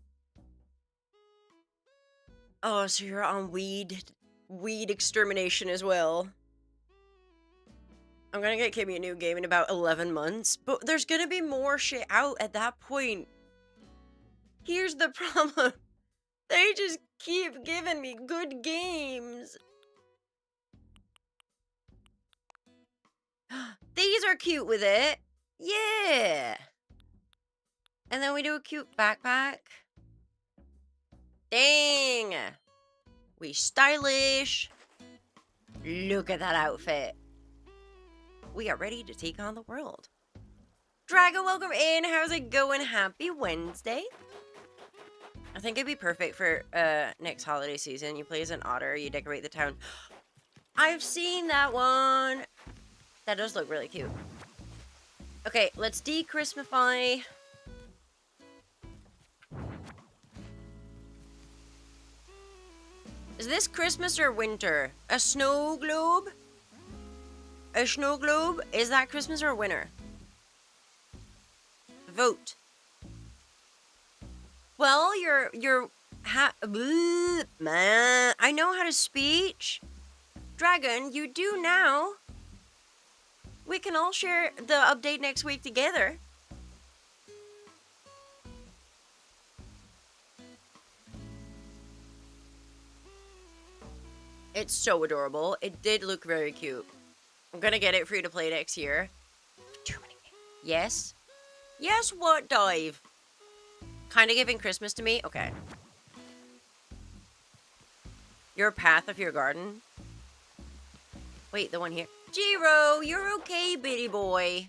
Speaker 3: Oh, so you're on weed extermination as well. I'm gonna get Kimmy a new game in about 11 months, but there's gonna be more shit out at that point. Here's the problem. They just keep giving me good games. These are cute with it. Yeah. And then we do a cute backpack. Dang. We stylish. Look at that outfit. We are ready to take on the world. Drago, welcome in. How's it going? Happy Wednesday. I think it'd be perfect for next holiday season. You play as an otter. You decorate the town. I've seen that one. That does look really cute. Okay, let's de-Christmify. Is this Christmas or winter? A snow globe? A snow globe? Is that Christmas or winter? Vote. Well, man, I know how to speech. Dragon, you do now. We can all share the update next week together. It's so adorable. It did look very cute. I'm gonna get it free to play next year. Yes? Yes, what, Dive? Kind of giving Christmas to me? Okay. Your path of your garden? Wait, the one here. Jiro, you're okay, bitty boy.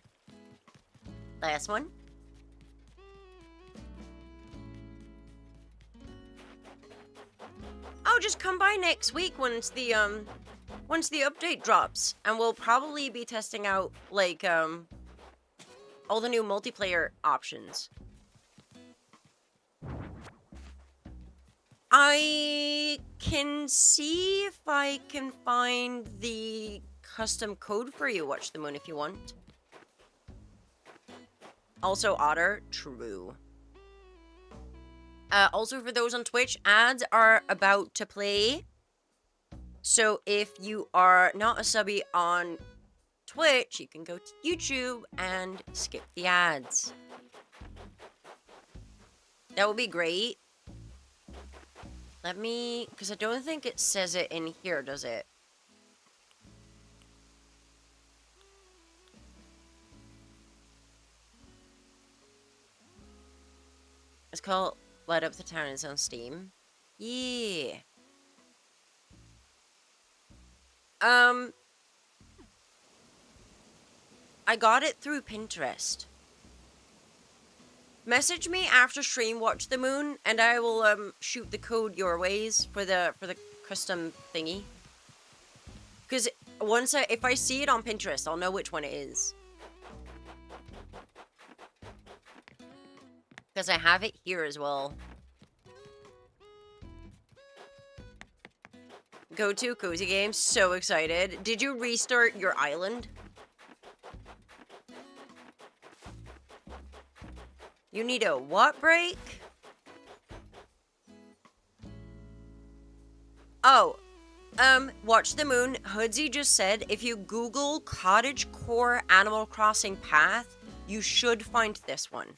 Speaker 3: Last one. Oh, just come by next week once the update drops, and we'll probably be testing out like all the new multiplayer options. I can see if I can find the custom code for you, Watch the Moon, if you want. Also, Otter, true. Also, for those on Twitch, ads are about to play. So if you are not a subby on Twitch, you can go to YouTube and skip the ads. That would be great. Let me, because I don't think it says it in here, does it? It's called Light Up the Town. It's on Steam. Yeah. I got it through Pinterest. Message me after stream, Watch the Moon, and I will shoot the code your ways for the custom thingy. Because if I see it on Pinterest, I'll know which one it is. Because I have it here as well. Go to Cozy Games, so excited. Did you restart your island? You need a what break? Oh, Watch the Moon. Hoodsy just said if you Google Cottage Core Animal Crossing path, you should find this one.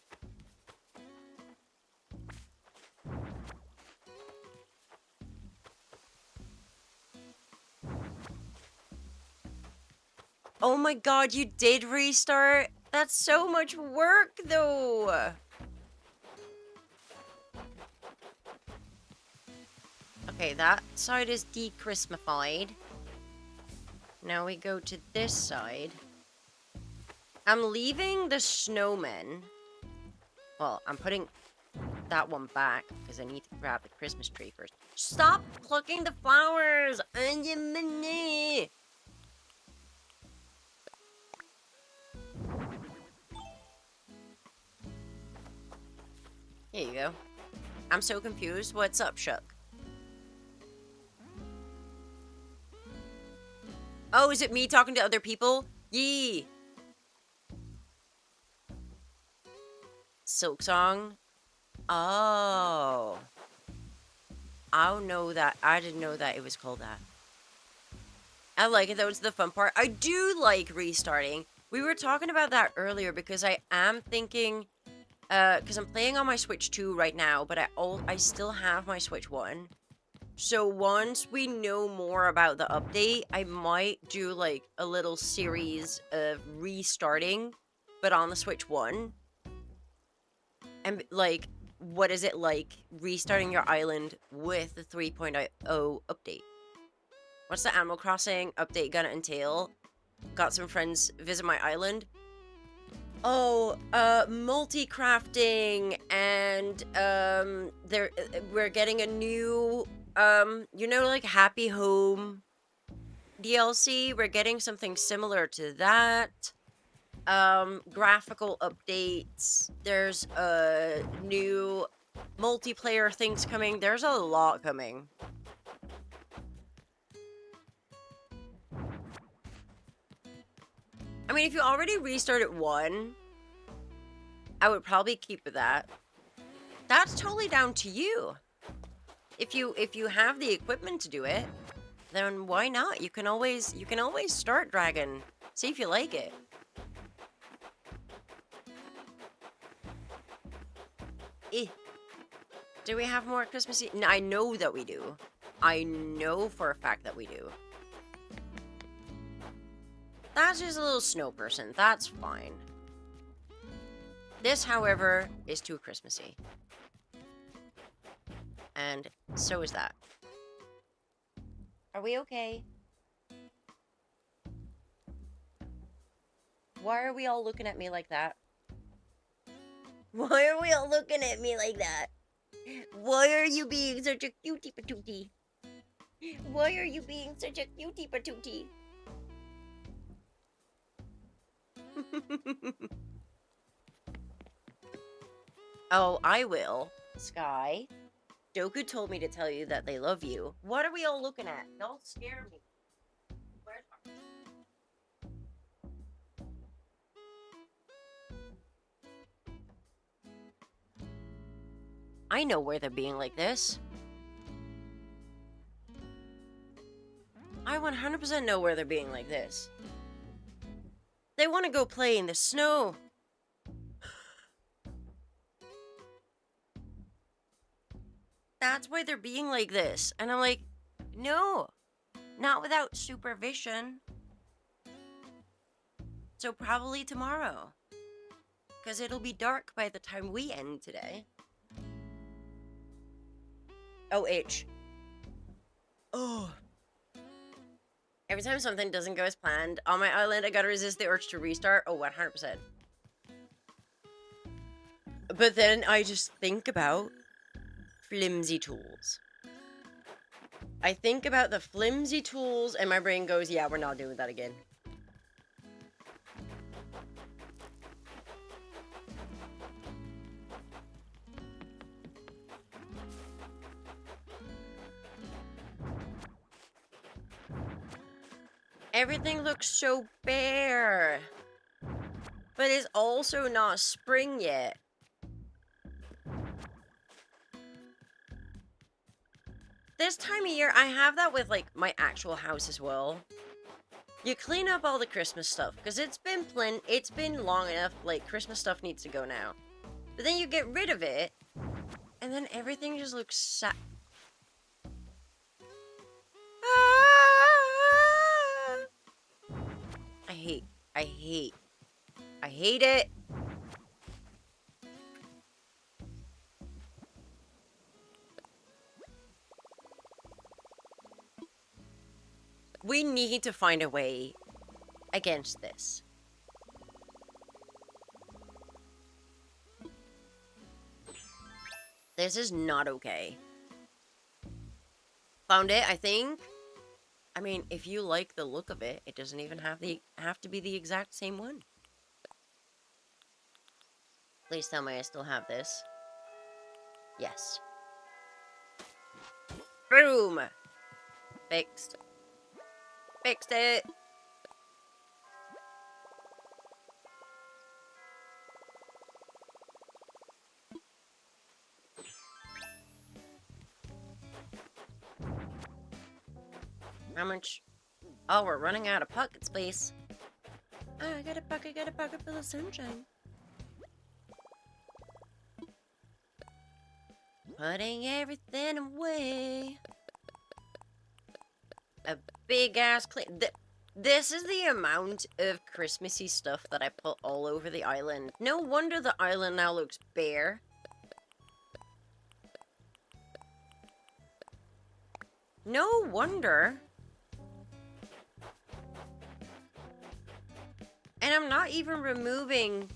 Speaker 3: Oh my god, you did restart? That's so much work, though. Okay, that side is de-Christmified. Now we go to this side. I'm leaving the snowmen. Well, I'm putting that one back because I need to grab the Christmas tree first. Stop plucking the flowers! Here you go. I'm so confused. What's up, Shook? Oh, is it me talking to other people? Yee! Silk Song? Oh. I don't know that. I didn't know that it was called that. I like it. That was the fun part. I do like restarting. We were talking about that earlier because I am thinking... because I'm playing on my Switch 2 right now, but I still have my Switch 1. So once we know more about the update, I might do like a little series of restarting, but on the Switch 1. And like, what is it like restarting your island with the 3.0 update? What's the Animal Crossing update gonna entail? Got some friends visit my island. Oh, multi-crafting, and we're getting a new, you know, like Happy Home, DLC, we're getting something similar to that. Graphical updates. There's new multiplayer things coming. There's a lot coming. I mean, if you already restarted one, I would probably keep with that. That's totally down to you. If you have the equipment to do it, then why not? You can always start Dragon. See if you like it. Eh. Do we have more Christmassy? No, I know that we do. I know for a fact that we do. That's just a little snow person. That's fine. This, however, is too Christmassy. And so is that. Are we okay? Why are we all looking at me like that? Why are we all looking at me like that? Why are you being such a cutie patootie? Why are you being such a cutie patootie? Oh, I will. Sky. Doku told me to tell you that they love you. What are we all looking at? Don't scare me. Where's our... I know where they're being like this. I 100% know where they're being like this. They want to go play in the snow. That's why they're being like this. And I'm like, no, not without supervision. So probably tomorrow. Because it'll be dark by the time we end today. OH. Oh. Every time something doesn't go as planned, on my island, I gotta resist the urge to restart. Oh, 100%. But then I just think about flimsy tools. I think about the flimsy tools, and my brain goes, yeah, we're not doing that again. Everything looks so bare. But it's also not spring yet. This time of year, I have that with, like, my actual house as well. You clean up all the Christmas stuff, because it's been long enough, like, Christmas stuff needs to go now. But then you get rid of it, and then everything just looks sad. I hate it. We need to find a way against this. This is not okay. Found it, I think. I mean, if you like the look of it, it doesn't even have to be the exact same one. Please tell me I still have this. Yes. Boom! Fixed. Fixed it! How much? Oh, we're running out of pocket space. Oh, I got a pocket full of sunshine. Putting everything away. A big ass clean. This is the amount of Christmassy stuff that I put all over the island. No wonder the island now looks bare. No wonder. And I'm not even removing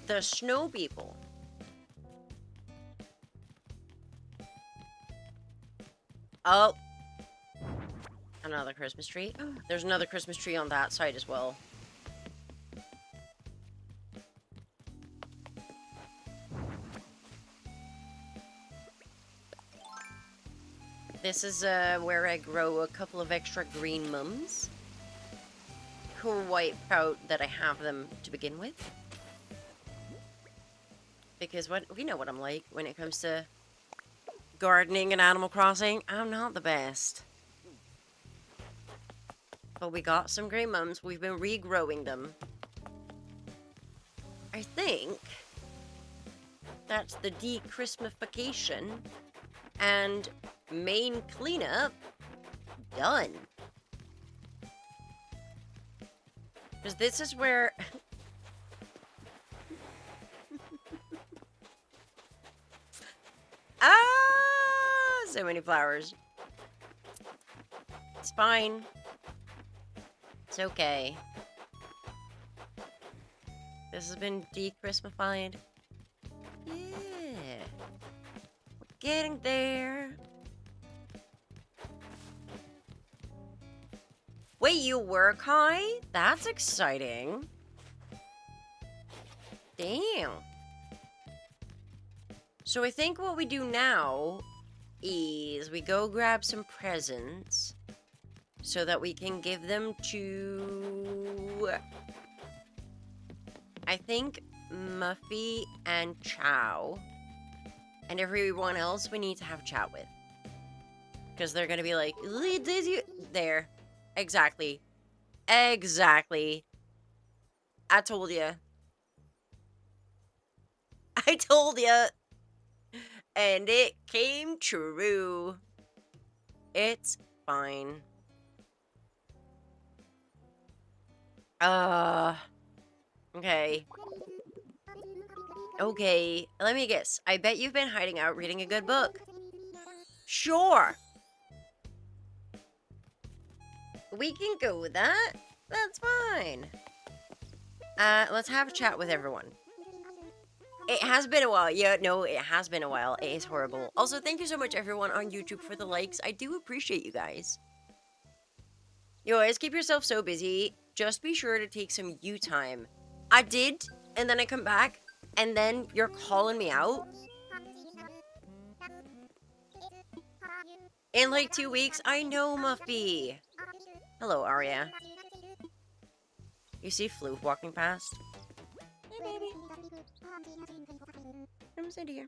Speaker 3: the snow people. Oh. Another Christmas tree. There's another Christmas tree on that side as well. This is where I grow a couple of extra green mums. Quite proud that I have them to begin with. Because we know what I'm like when it comes to gardening and Animal Crossing. I'm not the best. But we got some green mums. We've been regrowing them. I think that's the de-Christmification and main cleanup done. Because this is where... ah! So many flowers. It's fine. It's okay. This has been de-Christmified. Yeah. We're getting there. Wait, you work high? That's exciting. Damn. So I think what we do now is we go grab some presents so that we can give them to, I think, Muffy and Chow. And everyone else we need to have chat with. Because they're going to be like, there. Exactly. Exactly. I told you. I told you. And it came true. It's fine. Okay. Okay, let me guess. I bet you've been hiding out reading a good book. Sure. We can go with that. That's fine. Let's have a chat with everyone. It has been a while. Yeah, no, it has been a while. It is horrible. Also, thank you so much, everyone, on YouTube for the likes. I do appreciate you guys. You always keep yourself so busy. Just be sure to take some you time. I did, and then I come back, and then you're calling me out. In like 2 weeks, I know, Muffy. Hello, Arya. You see Floof walking past? Hey, baby. Come sit here.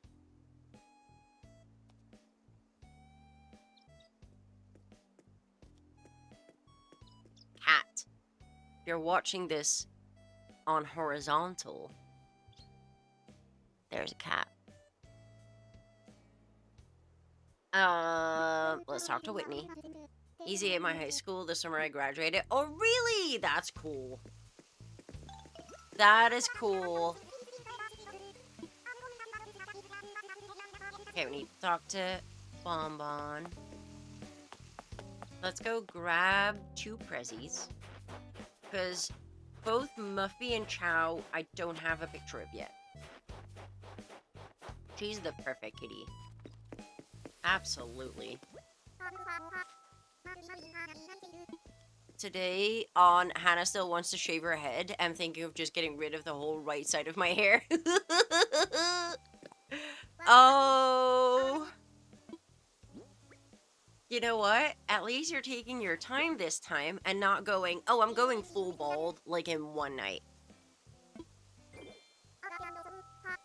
Speaker 3: Cat. If you're watching this on horizontal, there's a cat. Let's talk to Whitney. Easy at my high school the summer I graduated. Oh, really? That's cool. That is cool. Okay, we need to talk to Bonbon. Let's go grab 2 prezzies. Because both Muffy and Chow, I don't have a picture of yet. She's the perfect kitty. Absolutely. Today on Hannah Still Wants to Shave Her Head, I'm thinking of just getting rid of the whole right side of my hair. Oh. You know what? At least you're taking your time this time and not going, oh, I'm going full bald, like in one night.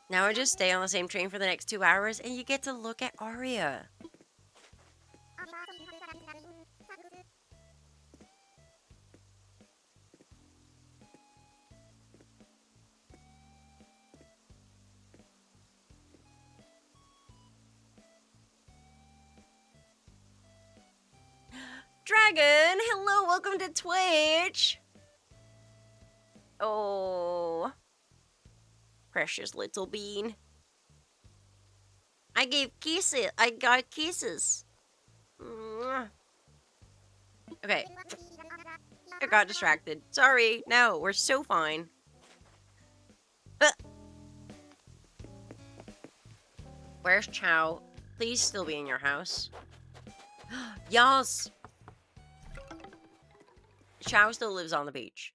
Speaker 3: Now I just stay on the same train for the next 2 hours and you get to look at Arya. Dragon, hello, welcome to Twitch. Oh, precious little bean. I gave kisses. I got kisses. Okay. I got distracted. Sorry. No, we're so fine. Where's Chow? Please still be in your house. Yas. Chow still lives on the beach.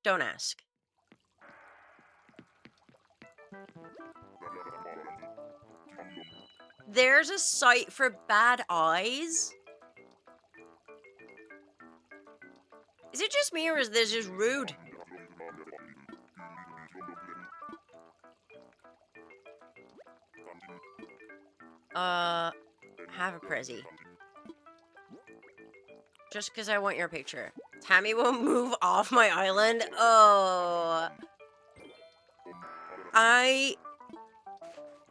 Speaker 3: Don't ask. There's a site for bad eyes? Is it just me or is this just rude? Have a prezzy. Just because I want your picture. Tammy won't move off my island? Oh.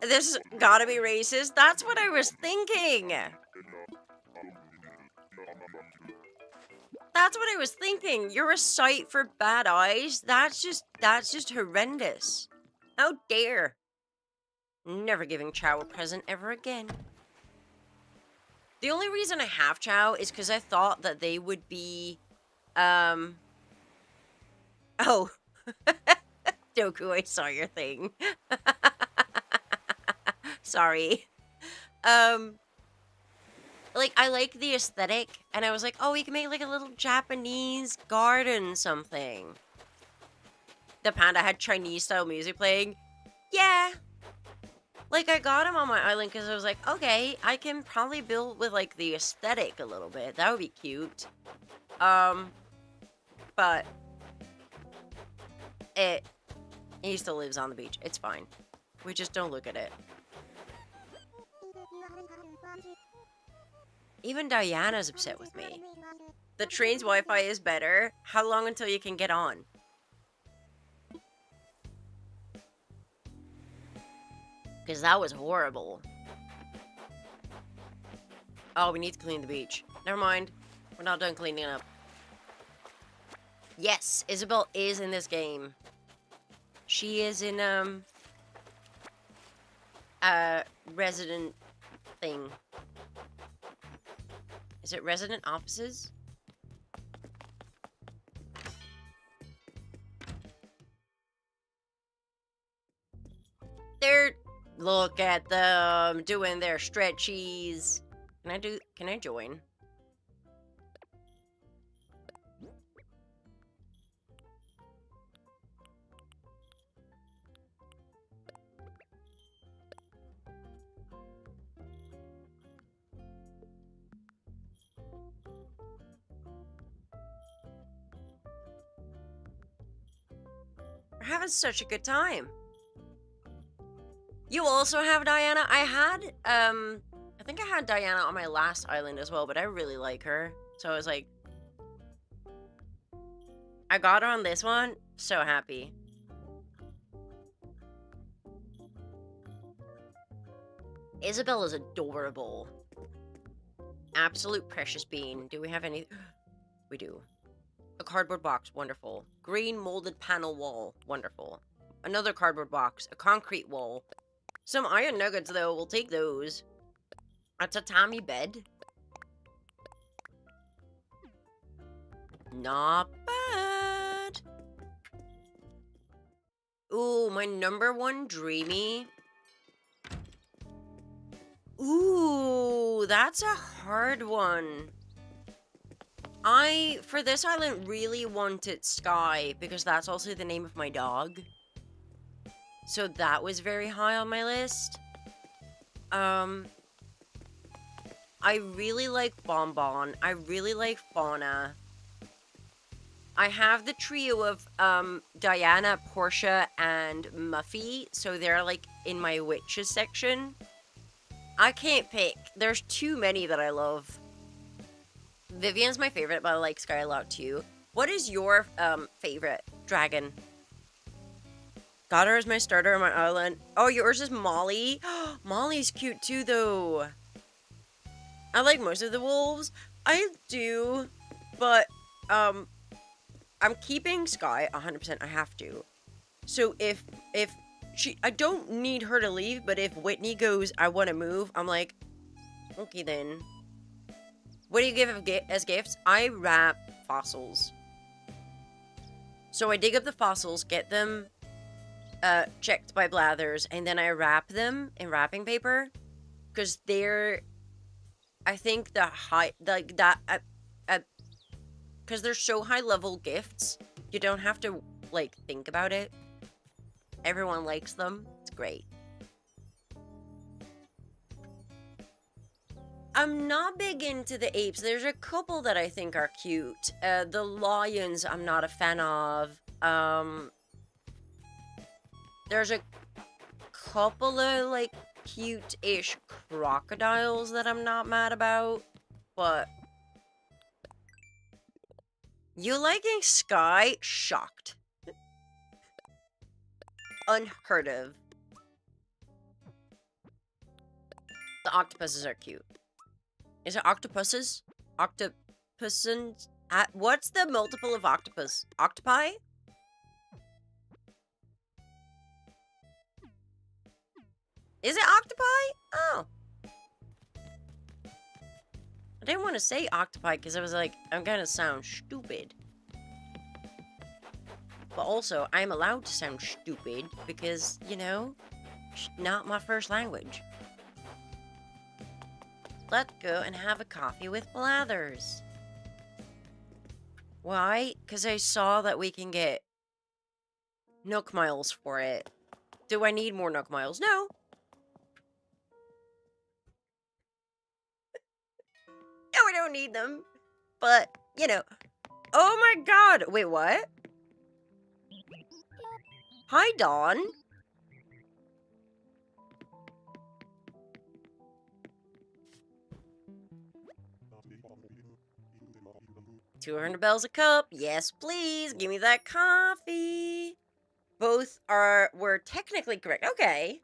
Speaker 3: This gotta be racist. That's what I was thinking. That's what I was thinking. You're a site for bad eyes? That's just horrendous. How dare. Never giving Chow a present ever again. The only reason I have Chow is because I thought that they would be, oh. Doku, I saw your thing. Sorry. Like, I like the aesthetic, and I was like, oh, we can make, like, a little Japanese garden something. The panda had Chinese-style music playing. Yeah. Like, I got him on my island because I was like, okay, I can probably build with, like, the aesthetic a little bit. That would be cute. But he still lives on the beach. It's fine. We just don't look at it. Even Diana's upset with me. The train's Wi-Fi is better. How long until you can get on? Because that was horrible. Oh, we need to clean the beach. Never mind. We're not done cleaning up. Yes, Isabel is in this game. She is in, resident thing. Is it resident offices? Look at them doing their stretchies. Can I join? We're having such a good time. You also have Diana? I think I had Diana on my last island as well, but I really like her. So I was like, I got her on this one. So happy. Isabel is adorable. Absolute precious bean. Do we have any? We do. A cardboard box. Wonderful. Green molded panel wall. Wonderful. Another cardboard box. A concrete wall. Some iron nuggets, though. We'll take those. A tatami bed. Not bad. Ooh, my number one dreamy. Ooh, that's a hard one. For this island, really wanted Sky, because that's also the name of my dog. So that was very high on my list. I really like Bonbon. I really like Fauna. I have the trio of Diana, Portia, and Muffy, so they're like in my witches section. I can't pick. There's too many that I love. Vivian's my favorite, but I like Sky a lot too. What is your favorite dragon? Got her as my starter on my island. Oh, yours is Molly? Molly's cute too, though. I like most of the wolves. I do, but I'm keeping Sky 100%. I have to. So if I don't need her to leave, but if Whitney goes, I want to move, I'm like, okay then. What do you give as gifts? I wrap fossils. So I dig up the fossils, get them checked by Blathers, and then I wrap them in wrapping paper, because they're, I think because because they're so high-level gifts. You don't have to, like, think about it. Everyone likes them. It's great. I'm not big into the apes. There's a couple that I think are cute. The lions I'm not a fan of. There's a couple of, like, cute-ish crocodiles that I'm not mad about. But you liking Sky? Shocked. Unheard of. The octopuses are cute. Is it octopuses? Octopusins? What's the multiple of octopus? Octopi? Is it octopi? Oh. I didn't want to say octopi because I was like, I'm gonna sound stupid. But also, I'm allowed to sound stupid because, you know, it's not my first language. Let's go and have a coffee with Blathers. Why? Because I saw that we can get Nook Miles for it. Do I need more Nook Miles? No. No, I don't need them. But, you know. Oh my god. Wait, what? Hi, Dawn. $200 a cup. Yes, please. Give me that coffee. Both were technically correct. Okay.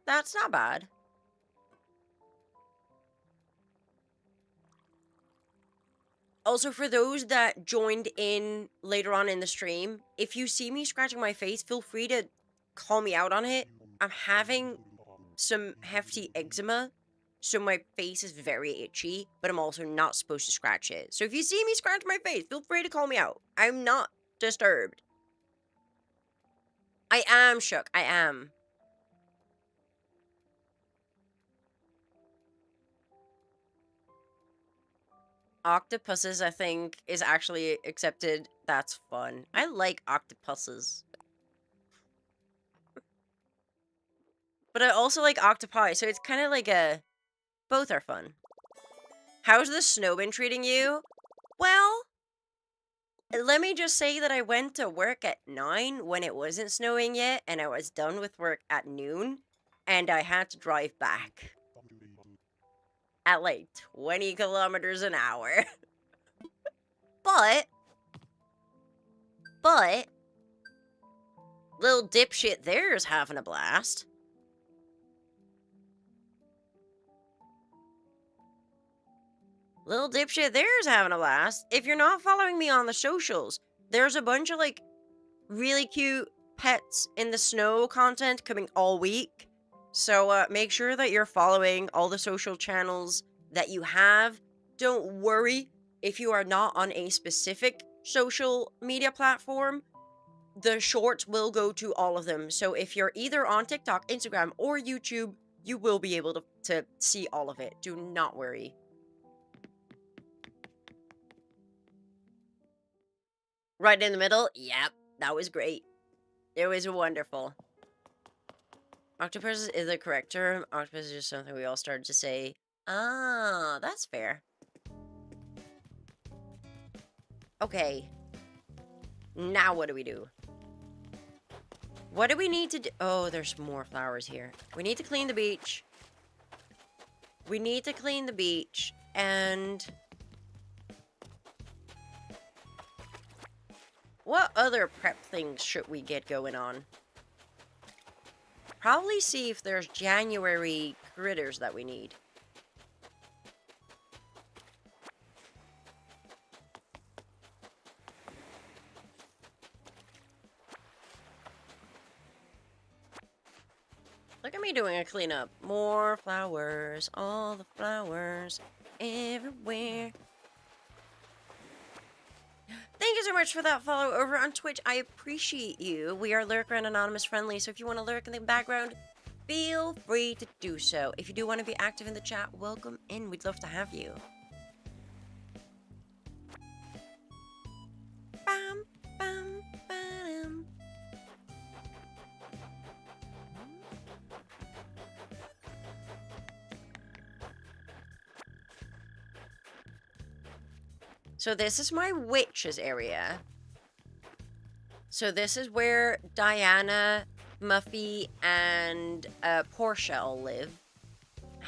Speaker 3: That's not bad. Also, for those that joined in later on in the stream, if you see me scratching my face, feel free to call me out on it. I'm having some hefty eczema, so my face is very itchy, but I'm also not supposed to scratch it. So if you see me scratch my face, feel free to call me out. I'm not disturbed. I am shook. I am. Octopuses, I think, is actually accepted. That's fun. I like octopuses. But I also like octopi, so it's kind of like a... Both are fun. How's the snow been treating you? Well, let me just say that I went to work at 9 when it wasn't snowing yet, and I was done with work at noon, and I had to drive back. At like 20 kilometers an hour. But, little dipshit there's having a blast. Little dipshit there's having a blast. If you're not following me on the socials, there's a bunch of, like, really cute pets in the snow content coming all week. So, make sure that you're following all the social channels that you have. Don't worry if you are not on a specific social media platform. The shorts will go to all of them. So if you're either on TikTok, Instagram, or YouTube, you will be able to see all of it. Do not worry. Right in the middle? Yep, that was great. It was wonderful. Octopus is the correct term. Octopus is just something we all started to say. Ah, that's fair. Okay. Now what do we do? What do we need to do? Oh, there's more flowers here. We need to clean the beach. We need to clean the beach. And... what other prep things should we get going on? Probably see if there's January critters that we need. Look at me doing a cleanup. More flowers, all the flowers, everywhere. Thank you so much for that follow over on Twitch. I appreciate you. We are Lurker and Anonymous friendly, so if you want to lurk in the background, feel free to do so. If you do want to be active in the chat, welcome in. We'd love to have you. So this is my witch's area. So this is where Diana, Muffy, and Portia all live.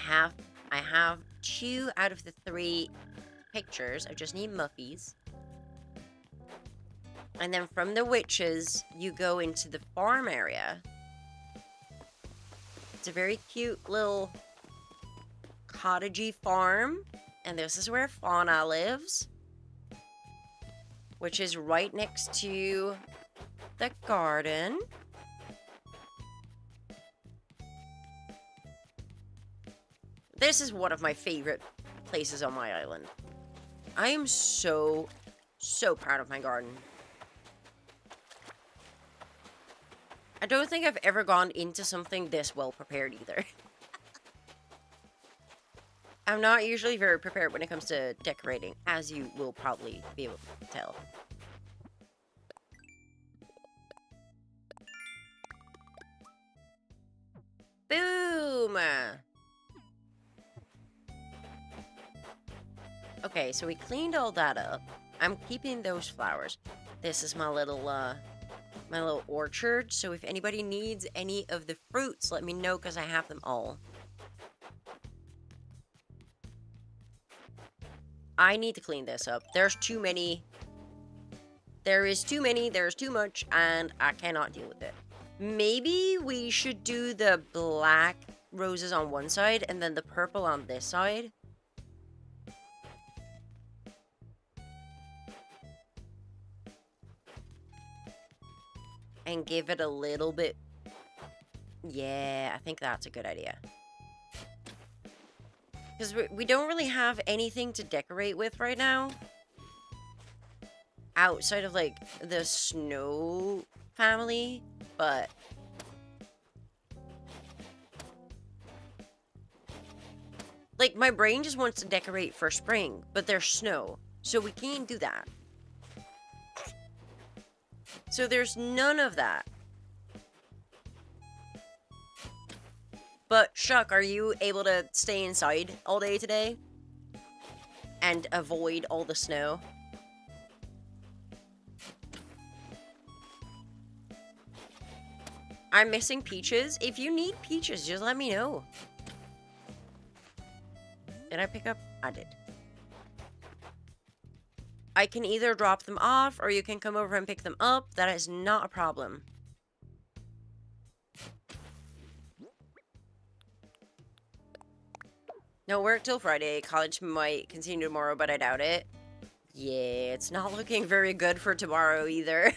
Speaker 3: I have 2 out of the 3 pictures. I just need Muffy's. And then from the witches, you go into the farm area. It's a very cute little cottagey farm. And this is where Fauna lives. Which is right next to the garden. This is one of my favorite places on my island. I am so proud of my garden. I don't think I've ever gone into something this well prepared either. I'm not usually very prepared when it comes to decorating, as you will probably be able to tell. Boom! Okay, so we cleaned all that up. I'm keeping those flowers. This is my little orchard. So if anybody needs any of the fruits, let me know because I have them all. I need to clean this up. There's too many. There is too many. There's too much, and I cannot deal with it. Maybe we should do the black roses on one side and then the purple on this side. And give it a little bit. Yeah, I think that's a good idea. Because we don't really have anything to decorate with right now. Outside of, like, the snow family. But like, my brain just wants to decorate for spring. But there's snow. So we can't do that. So there's none of that. But, Shuck, are you able to stay inside all day today? And avoid all the snow? I'm missing peaches. If you need peaches, just let me know. Did I pick up? I did. I can either drop them off or you can come over and pick them up. That is not a problem. No work till Friday. College might continue tomorrow, but I doubt it. Yeah, it's not looking very good for tomorrow either.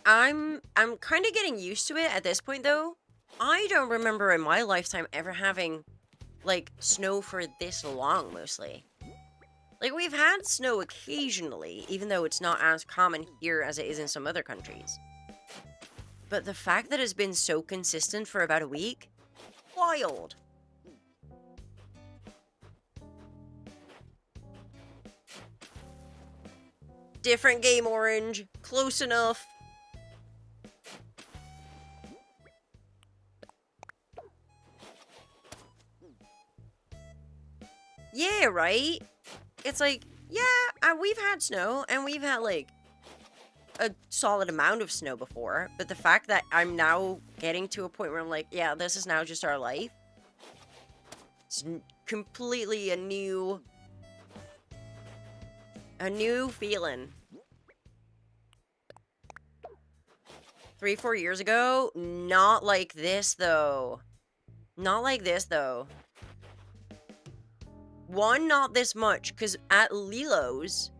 Speaker 3: I'm kind of getting used to it at this point, though. I don't remember in my lifetime ever having, like, snow for this long, mostly. Like, we've had snow occasionally, even though it's not as common here as it is in some other countries. But the fact that it's been so consistent for about a week? Wild! Different game, Orange. Close enough. Yeah, right? It's like, yeah, we've had snow, and we've had, like, a solid amount of snow before, but the fact that I'm now getting to a point where I'm like, yeah, this is now just our life. It's completely a new feeling. 3-4 years ago, not like this, though. Not like this, though. One, not this much, because at Lilo's,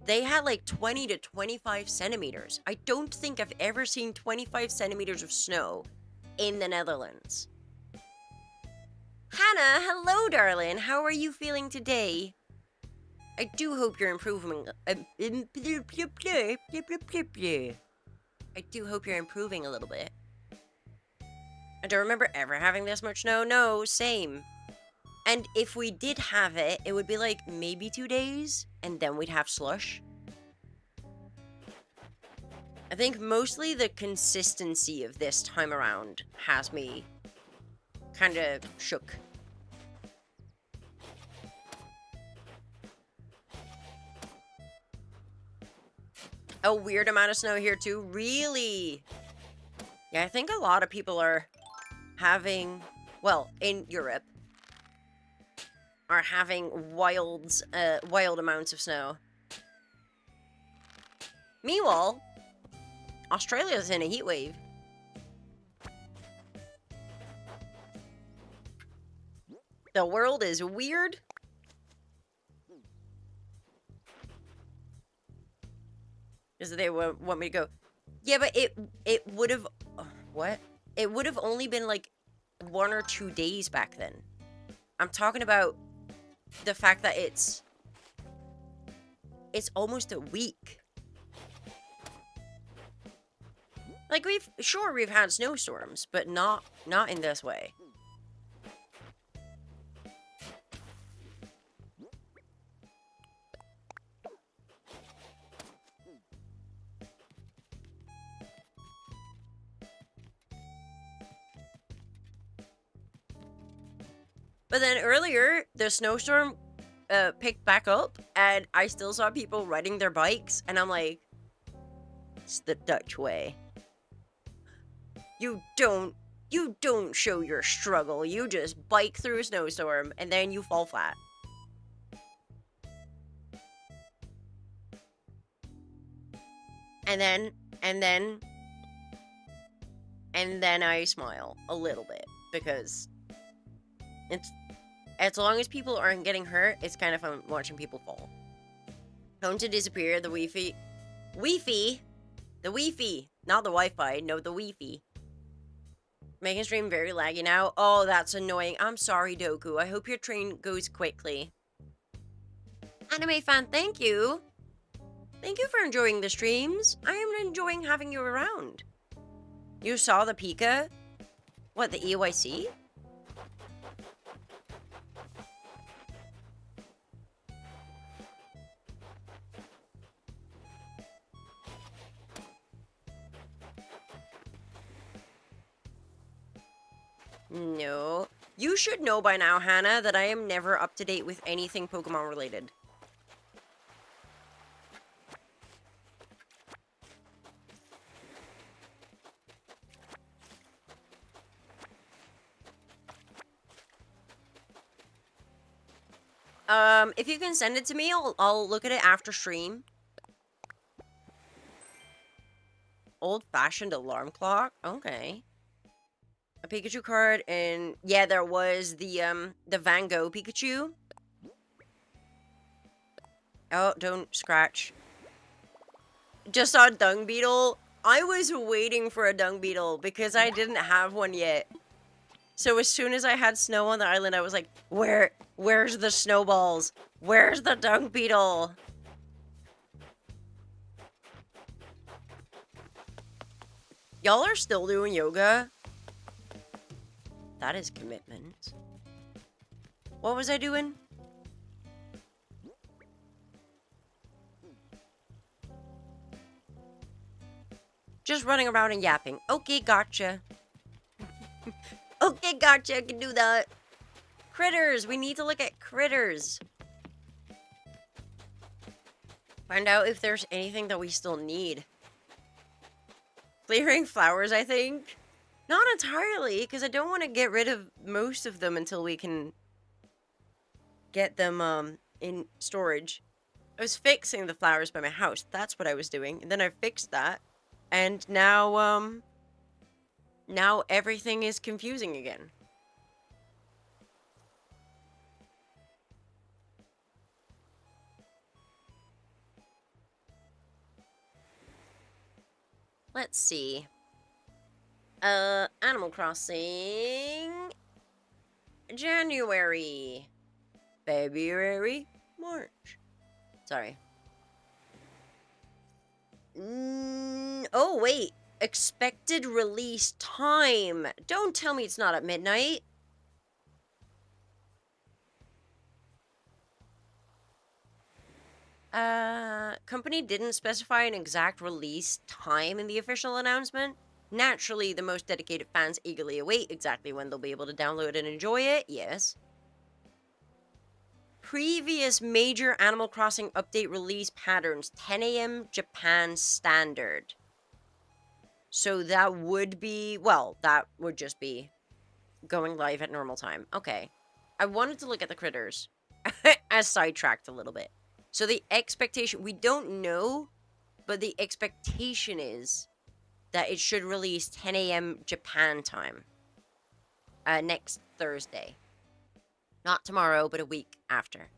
Speaker 3: they had like 20 to 25 centimeters. I don't think I've ever seen 25 centimeters of snow in the Netherlands. Hannah, hello, darling. How are you feeling today? I do hope you're improving. I do hope you're improving a little bit. I don't remember ever having this much snow. No, same. And if we did have it, it would be like maybe 2 days, and then we'd have slush. I think mostly the consistency of this time around has me kind of shook. A weird amount of snow here too. Really? Yeah, I think a lot of people are having, well, in Europe, are having wild amounts of snow. Meanwhile, Australia's in a heat wave. The world is weird. Because they want me to go. Yeah, but it would have, what? It would have only been like 1 or 2 days back then. I'm talking about the fact that it's almost a week. Like we've had snowstorms, but not in this way. But then earlier, the snowstorm picked back up, and I still saw people riding their bikes, and I'm like, it's the Dutch way. You don't show your struggle. You just bike through a snowstorm, and then you fall flat. And then I smile a little bit, because it's, as long as people aren't getting hurt, it's kind of fun watching people fall. Home to disappear, the Wi-Fi, not the Wi-Fi, no, the Wi-Fi. Making stream very laggy now. Oh, that's annoying. I'm sorry, Doku. I hope your train goes quickly. Anime fan, thank you. Thank you for enjoying the streams. I am enjoying having you around. You saw the Pika? What, the EYC? No. You should know by now, Hannah, that I am never up to date with anything Pokemon related. If you can send it to me, I'll look at it after stream. Old-fashioned alarm clock? Okay. A Pikachu card, and yeah, there was the Van Gogh Pikachu. Oh, don't scratch. Just saw a dung beetle. I was waiting for a dung beetle because I didn't have one yet. So as soon as I had snow on the island, I was like, where's the snowballs? Where's the dung beetle? Y'all are still doing yoga? That is commitment. What was I doing? Just running around and yapping. Okay, gotcha. Okay, gotcha. I can do that. Critters. We need to look at critters. Find out if there's anything that we still need. Clearing flowers, I think. Not entirely, because I don't want to get rid of most of them until we can get them in storage. I was fixing the flowers by my house. That's what I was doing. And then I fixed that. And now, now everything is confusing again. Let's see. Animal Crossing. January. February. March. Sorry. Oh, wait. Expected release time. Don't tell me it's not at midnight. Company didn't specify an exact release time in the official announcement. Naturally, the most dedicated fans eagerly await exactly when they'll be able to download and enjoy it. Yes. Previous major Animal Crossing update release patterns, 10 a.m. Japan standard. So that would be, well, that would just be going live at normal time. Okay. I wanted to look at the critters. I sidetracked a little bit. So the expectation, we don't know, but the expectation is that it should release 10 a.m. Japan time. Next Thursday. Not tomorrow, but a week after.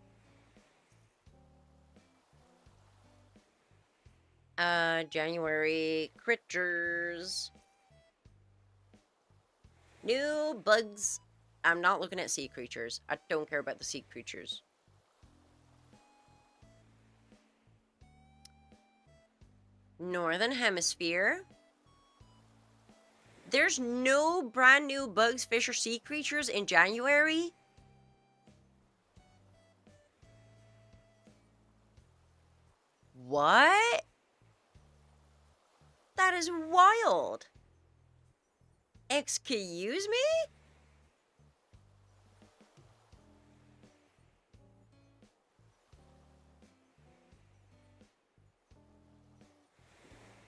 Speaker 3: January critters. New bugs. I'm not looking at sea creatures. I don't care about the sea creatures. Northern Hemisphere. There's no brand new bugs, fish, or sea creatures in January? What? That is wild. Excuse me?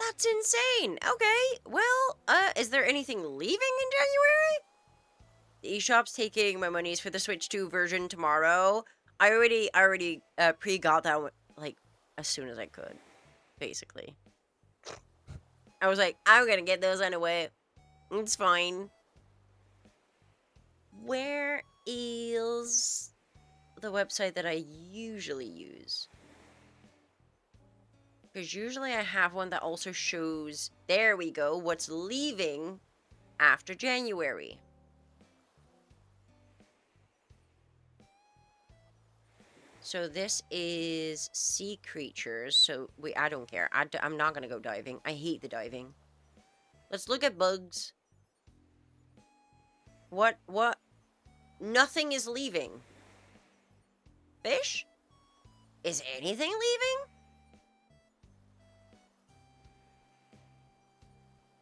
Speaker 3: That's insane. Okay, well, is there anything leaving in January? The eShop's taking my monies for the Switch 2 version tomorrow. I already pre-got that one, like, as soon as I could, basically. I was like, I'm gonna get those anyway. It's fine. Where is the website that I usually use? Because usually I have one that also shows, there we go, what's leaving after January. So this is sea creatures, so I don't care. I'm not gonna go diving. I hate the diving. Let's look at bugs. What? Nothing is leaving. Fish? Is anything leaving?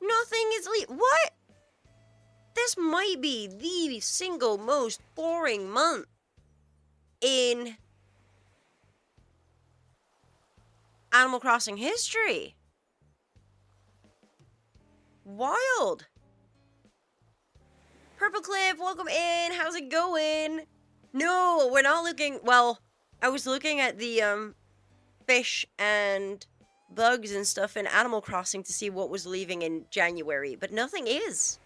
Speaker 3: Nothing is leaving. What? This might be the single most boring month in Animal Crossing history. Wild. Purple Cliff, welcome in. How's it going? No, we're not looking. Well, I was looking at the fish and bugs and stuff in Animal Crossing to see what was leaving in January, but nothing is.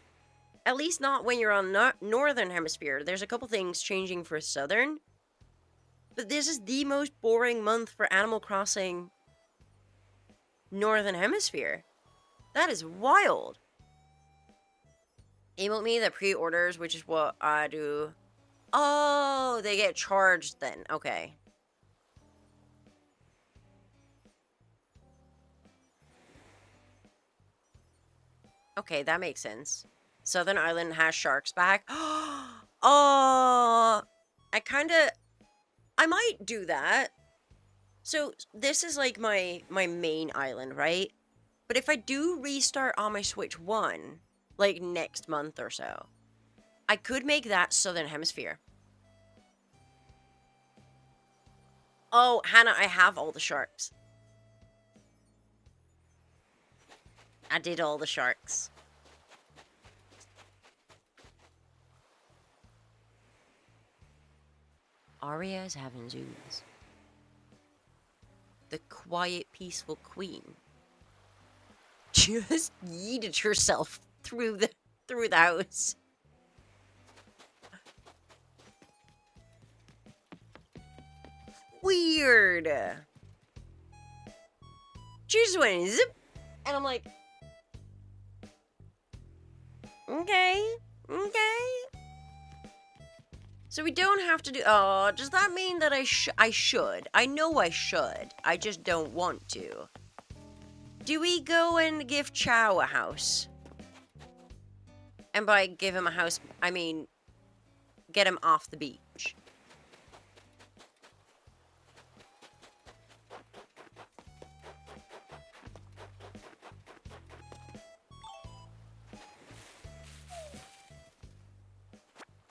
Speaker 3: At least not when you're on Northern Hemisphere. There's a couple things changing for Southern, but this is the most boring month for Animal Crossing Northern Hemisphere. That is wild. Emote me the pre-orders, which is what I do. Oh, they get charged then. Okay. Okay, that makes sense. Southern Island has sharks back. Oh, I might do that. So this is like my main island, right? But if I do restart on my Switch 1, like next month or so, I could make that Southern Hemisphere. Oh, Hannah, I have all the sharks. I did all the sharks. Aria's having zooms. The quiet, peaceful queen just yeeted herself through the house. Weird. She just went zip, and I'm like, okay. So we don't have to do. Oh, does that mean that I should? I know I should. I just don't want to. Do we go and give Chow a house? And by give him a house, I mean get him off the beach.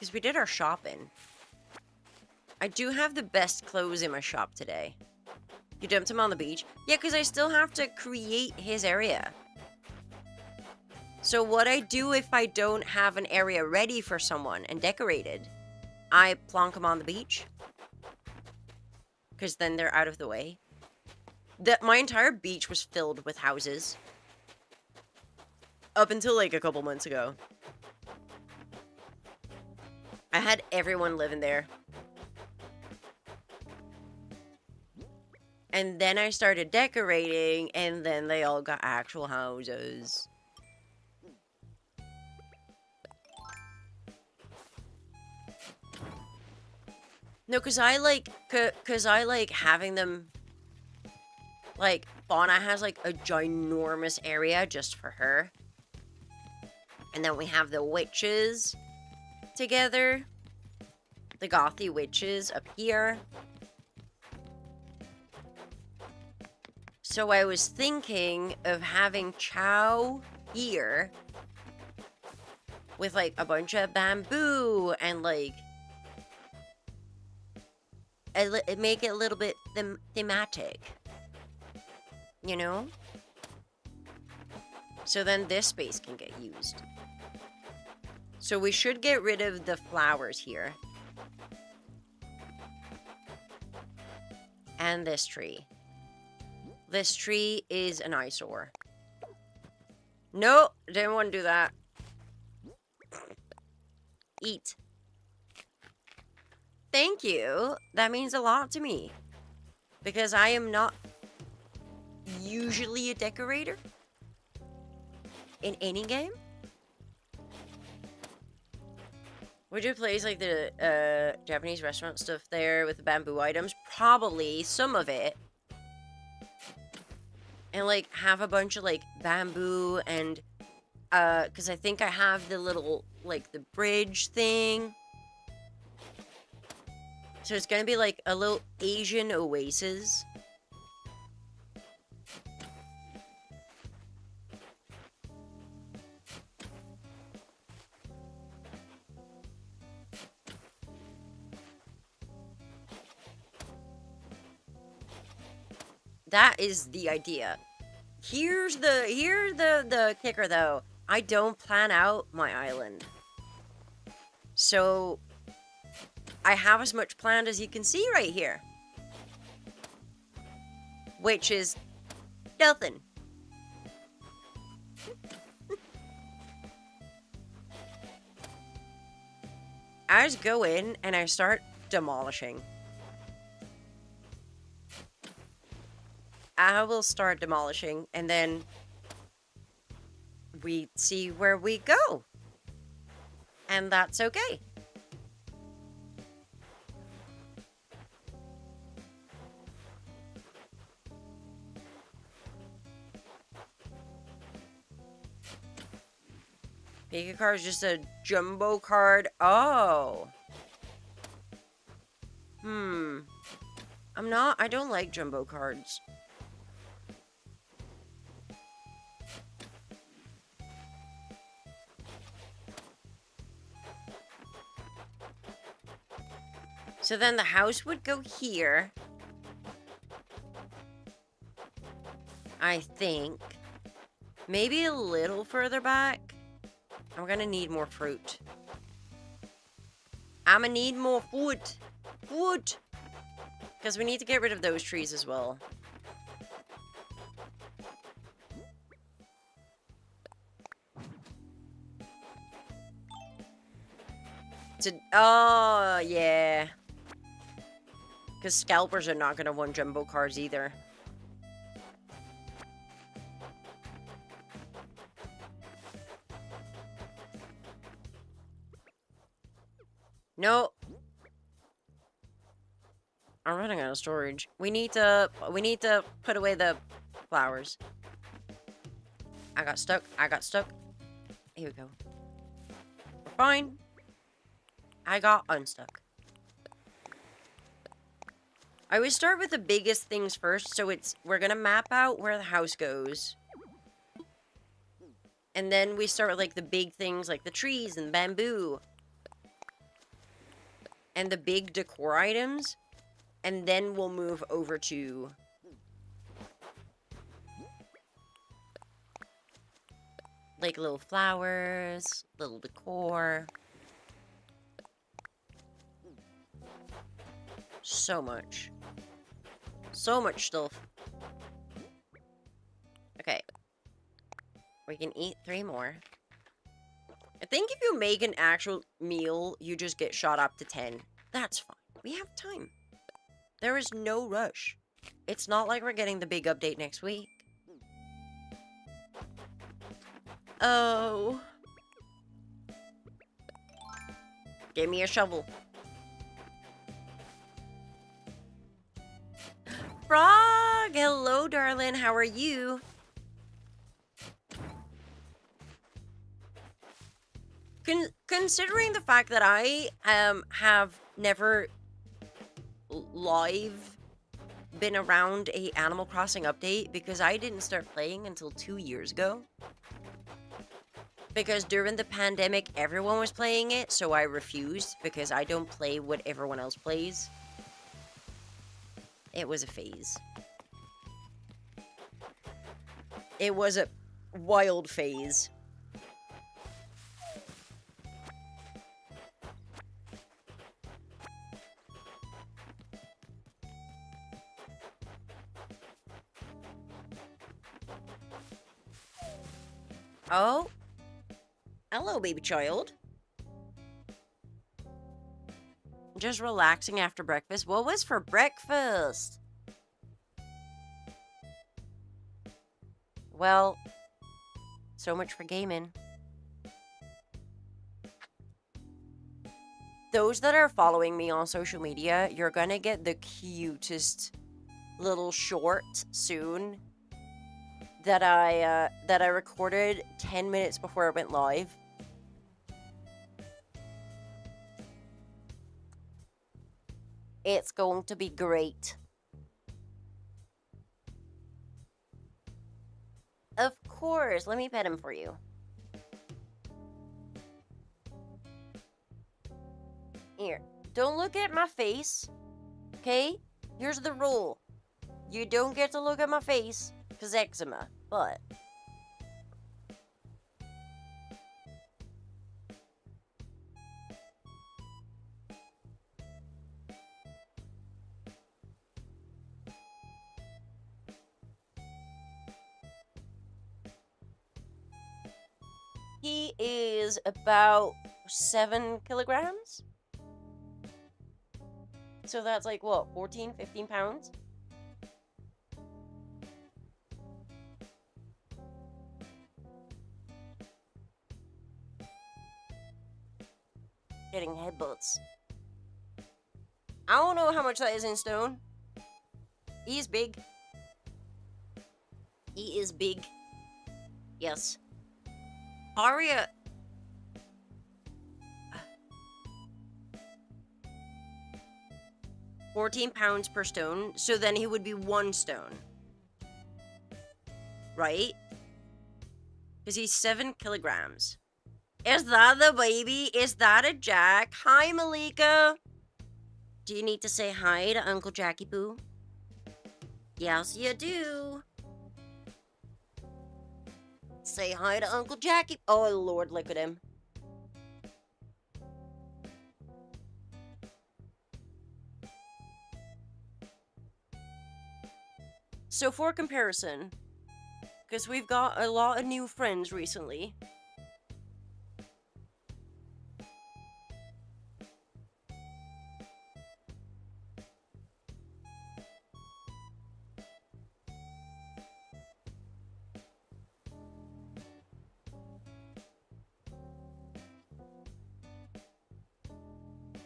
Speaker 3: Because we did our shopping. I do have the best clothes in my shop today. You dumped him on the beach? Yeah, because I still have to create his area. So what I do if I don't have an area ready for someone and decorated, I plonk them on the beach. Because then they're out of the way. My entire beach was filled with houses. Up until like a couple months ago. I had everyone living there. And then I started decorating, and then they all got actual houses. No, cause I like having them. Like, Fauna has like a ginormous area just for her. And then we have the witches together. The gothy witches up here. So I was thinking of having Chow here with like a bunch of bamboo and like make it a little bit thematic, you know? So then this space can get used. So we should get rid of the flowers here. And this tree. This tree is an eyesore. No, didn't want to do that. Eat. Thank you. That means a lot to me. Because I am not usually a decorator in any game. Would you place like the Japanese restaurant stuff there with the bamboo items? Probably some of it. And like have a bunch of like bamboo and because I think I have the little like the bridge thing. So it's gonna be like a little Asian oasis. That is the idea. Here's the kicker though. I don't plan out my island. So I have as much planned as you can see right here. Which is nothing. I just go in and I start demolishing. I will start demolishing, and then we see where we go. And that's okay. Pika card is just a jumbo card. Oh. I don't like jumbo cards. So then the house would go here. I think. Maybe a little further back. I'm gonna need more fruit. I'm gonna need more food. Food! Because we need to get rid of those trees as well. Oh, yeah. Because scalpers are not going to want jumbo cards either. No. I'm running out of storage. We need to put away the flowers. I got stuck. Here we go. We're fine. I got unstuck. I always start with the biggest things first, so we're gonna map out where the house goes. And then we start with like the big things like the trees and bamboo. and the big decor items, and then we'll move over to like little flowers, little decor. So much. So much stuff. Okay. We can eat 3 more. I think if you make an actual meal, you just get shot up to 10. That's fine. We have time. There is no rush. It's not like we're getting the big update next week. Oh. Give me a shovel. Frog! Hello, darling. How are you? Considering the fact that I have never live been around a Animal Crossing update, because I didn't start playing until 2 years ago. Because during the pandemic, everyone was playing it, so I refused, because I don't play what everyone else plays. It was a phase. It was a wild phase. Oh. Hello, baby child. Just relaxing after breakfast. What was for breakfast? Well, so much for gaming. Those that are following me on social media, you're gonna get the cutest little short soon that I recorded 10 minutes before I went live. It's going to be great. Of course. Let me pet him for you. Here. Don't look at my face. Okay? Here's the rule. You don't get to look at my face, because eczema. But he is about 7 kilograms. So that's like, what, 14, 15 pounds? Getting headbutts. I don't know how much that is in stone. He's big. He is big. Yes. Aria. 14 pounds per stone, so then he would be 1 stone. Right? Because he's 7 kilograms. Is that the baby? Is that a Jack? Hi, Malika. Do you need to say hi to Uncle Jackie Poo? Yes, you do. Say hi to Uncle Jackie. Oh, Lord, look at him. So for comparison, because we've got a lot of new friends recently.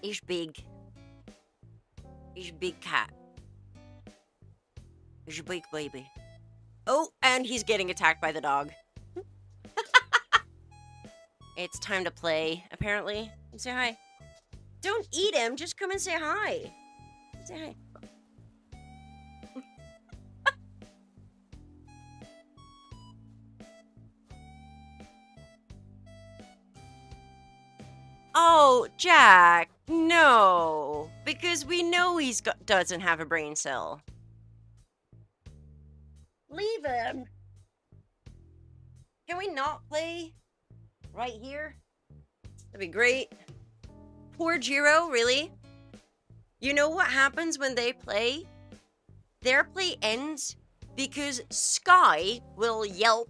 Speaker 3: He's big. He's a big cat. He's a big baby. Oh, and he's getting attacked by the dog. It's time to play, apparently. Say hi. Don't eat him, just come and say hi. Say hi. Oh, Jack. No, because we know doesn't have a brain cell. Leave him. Can we not play right here? That'd be great. Poor Jiro, really? You know what happens when they play? Their play ends because Sky will yelp.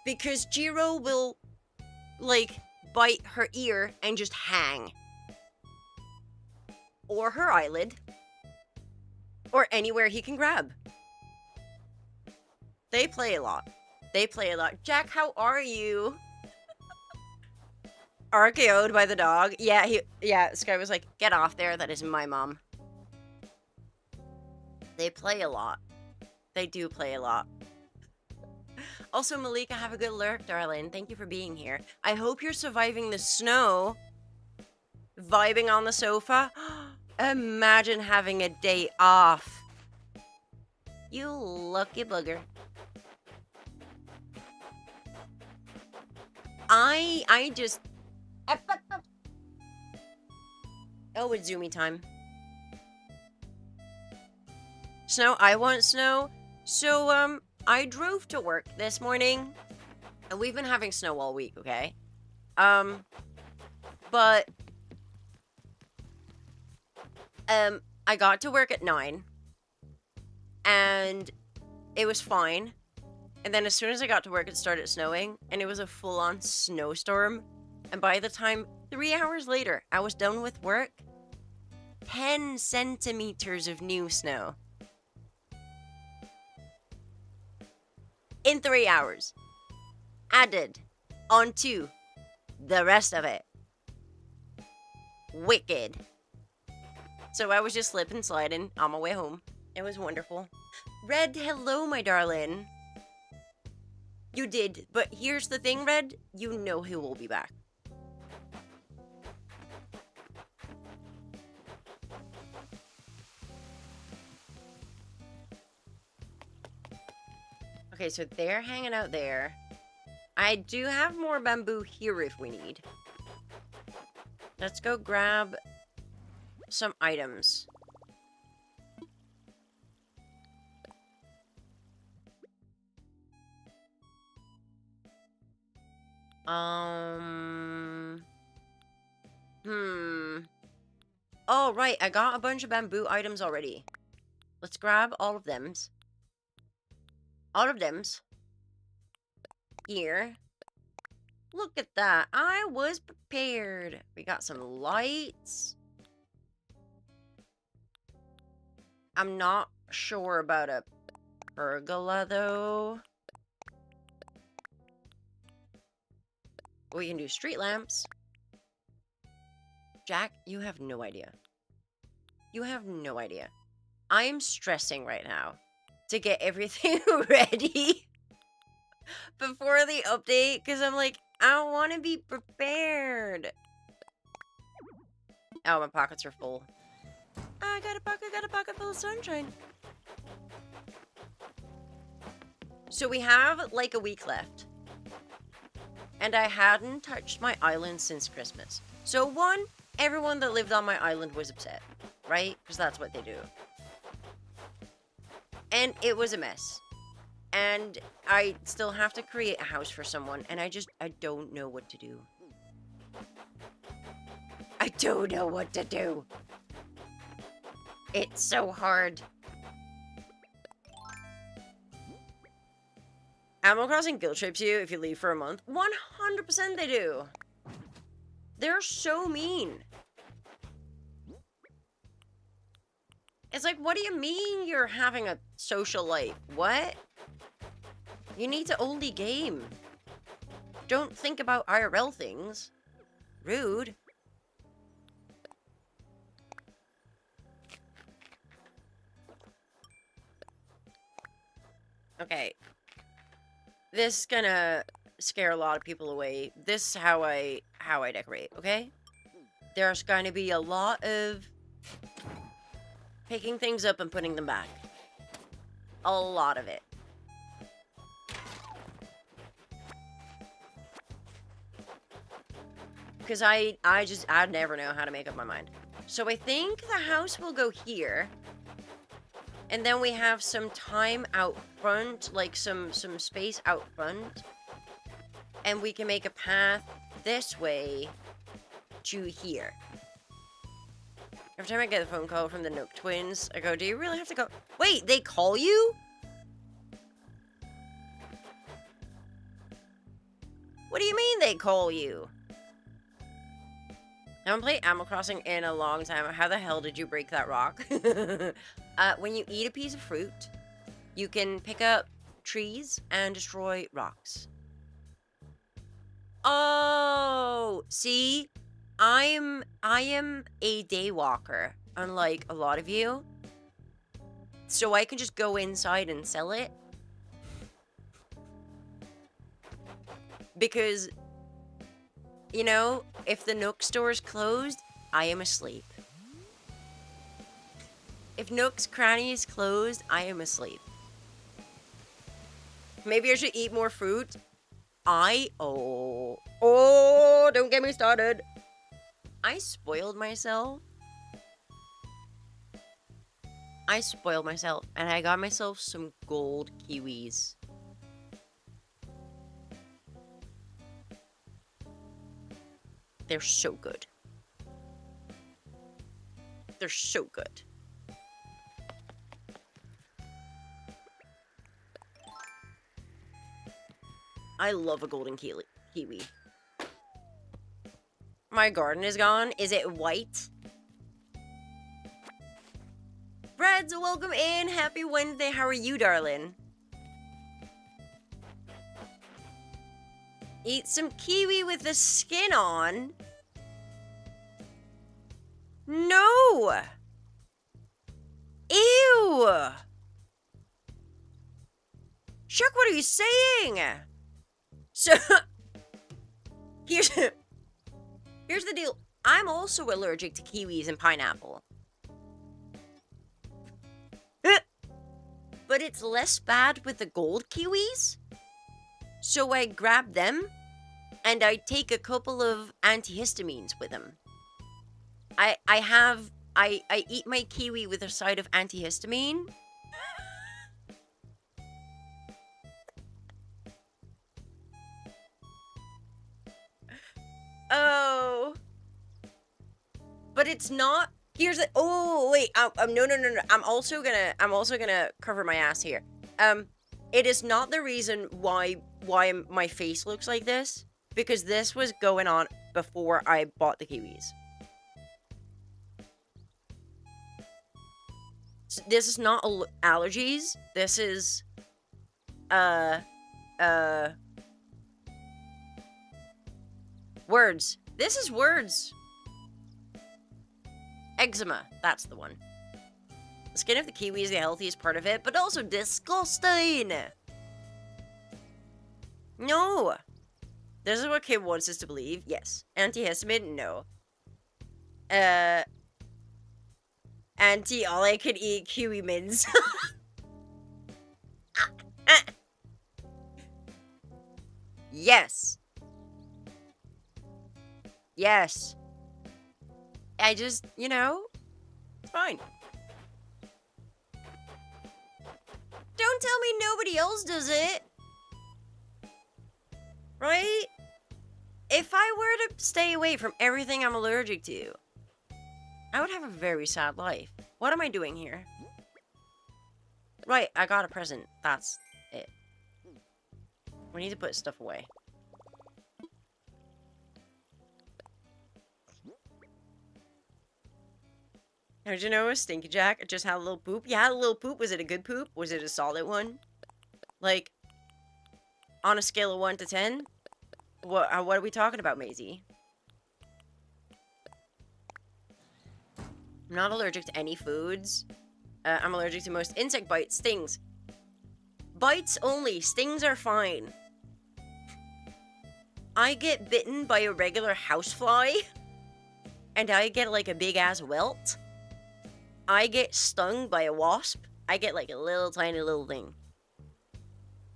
Speaker 3: Because Jiro will, like, bite her ear and just hang. Or her eyelid. Or anywhere he can grab. They play a lot. They play a lot. Jack, how are you? RKO'd by the dog. Yeah, Sky was like, get off there, that is my mom. They play a lot. They do play a lot. Also, Malika, have a good lurk, darling. Thank you for being here. I hope you're surviving the snow. Vibing on the sofa. Imagine having a day off. You lucky bugger. I just... Oh, it's Zoomy time. Snow, I want snow. So, I drove to work this morning. And we've been having snow all week, okay? But... I got to work at 9. And it was fine. And then as soon as I got to work, it started snowing. And it was a full-on snowstorm. And by the time, 3 hours later, I was done with work, 10 centimeters of new snow. In 3 hours. Added onto the rest of it. Wicked. So I was just slipping, sliding on my way home. It was wonderful. Red, hello, my darling. You did, but here's the thing, Red. You know he will be back. Okay, so they're hanging out there. I do have more bamboo here if we need. Let's go grab some items. Oh, right. I got a bunch of bamboo items already. Let's grab all of them. All of them. Here. Look at that. I was prepared. We got some lights. I'm not sure about a pergola, though. We can do street lamps. Jack, you have no idea. You have no idea. I'm stressing right now to get everything ready before the update because I'm like, I want to be prepared. Oh, my pockets are full. I got a pocket full of sunshine. So we have like a week left. And I hadn't touched my island since Christmas. So one, everyone that lived on my island was upset, right? Because that's what they do. And it was a mess. And I still have to create a house for someone. And I don't know what to do. I don't know what to do. It's so hard. Animal Crossing guilt trips you if you leave for a month. 100% they do. They're so mean. It's like, what do you mean you're having a social life? What? You need to only game. Don't think about IRL things. Rude. Okay. This is gonna scare a lot of people away. This is how I decorate, okay? There's gonna be a lot of picking things up and putting them back. A lot of it. Because I'd never know how to make up my mind. So I think the house will go here. And then we have some time out front, like some space out front. And we can make a path this way to here. Every time I get a phone call from the Nook twins, I go, do you really have to go? Wait, they call you? What do you mean they call you? I haven't played Animal Crossing in a long time. How the hell did you break that rock? When you eat a piece of fruit, you can pick up trees and destroy rocks. Oh, see? I am a day walker, unlike a lot of you. So I can just go inside and sell it. Because, you know, if the Nook store is closed, I am asleep. If Nook's Cranny is closed, I am asleep. Maybe I should eat more fruit. Oh, don't get me started. I spoiled myself. And I got myself some gold kiwis. They're so good. They're so good. I love a golden kiwi. My garden is gone. Is it white? Reds, welcome in. Happy Wednesday. How are you, darling? Eat some kiwi with the skin on? No! Ew! Chuck, what are you saying? So, here's the deal. I'm also allergic to kiwis and pineapple. But it's less bad with the gold kiwis. So I grab them, and I take a couple of antihistamines with them. I eat my kiwi with a side of antihistamine. Oh. But it's not. Here's the. Oh wait. No. I'm also gonna cover my ass here. It is not the reason why my face looks like this, because this was going on before I bought the kiwis. So this is not allergies. This is words. This is words. Eczema. That's the one. The skin of the kiwi is the healthiest part of it, but also disgusting. No. This is what Kim wants us to believe. Yes. Antihistamine? No. All I can eat kiwi mints. Yes. Yes. I just, you know, it's fine. Don't tell me nobody else does it. Right? If I were to stay away from everything I'm allergic to, I would have a very sad life. What am I doing here? Right, I got a present. That's it. We need to put stuff away. Did you know a Stinky Jack just had a little poop? You had a little poop. Was it a good poop? Was it a solid one? Like, on a scale of 1 to 10? What are we talking about, Maisie? I'm not allergic to any foods. I'm allergic to most insect bites, stings. Bites only. Stings are fine. I get bitten by a regular housefly, and I get like a big-ass welt. I get stung by a wasp. I get like a little tiny little thing.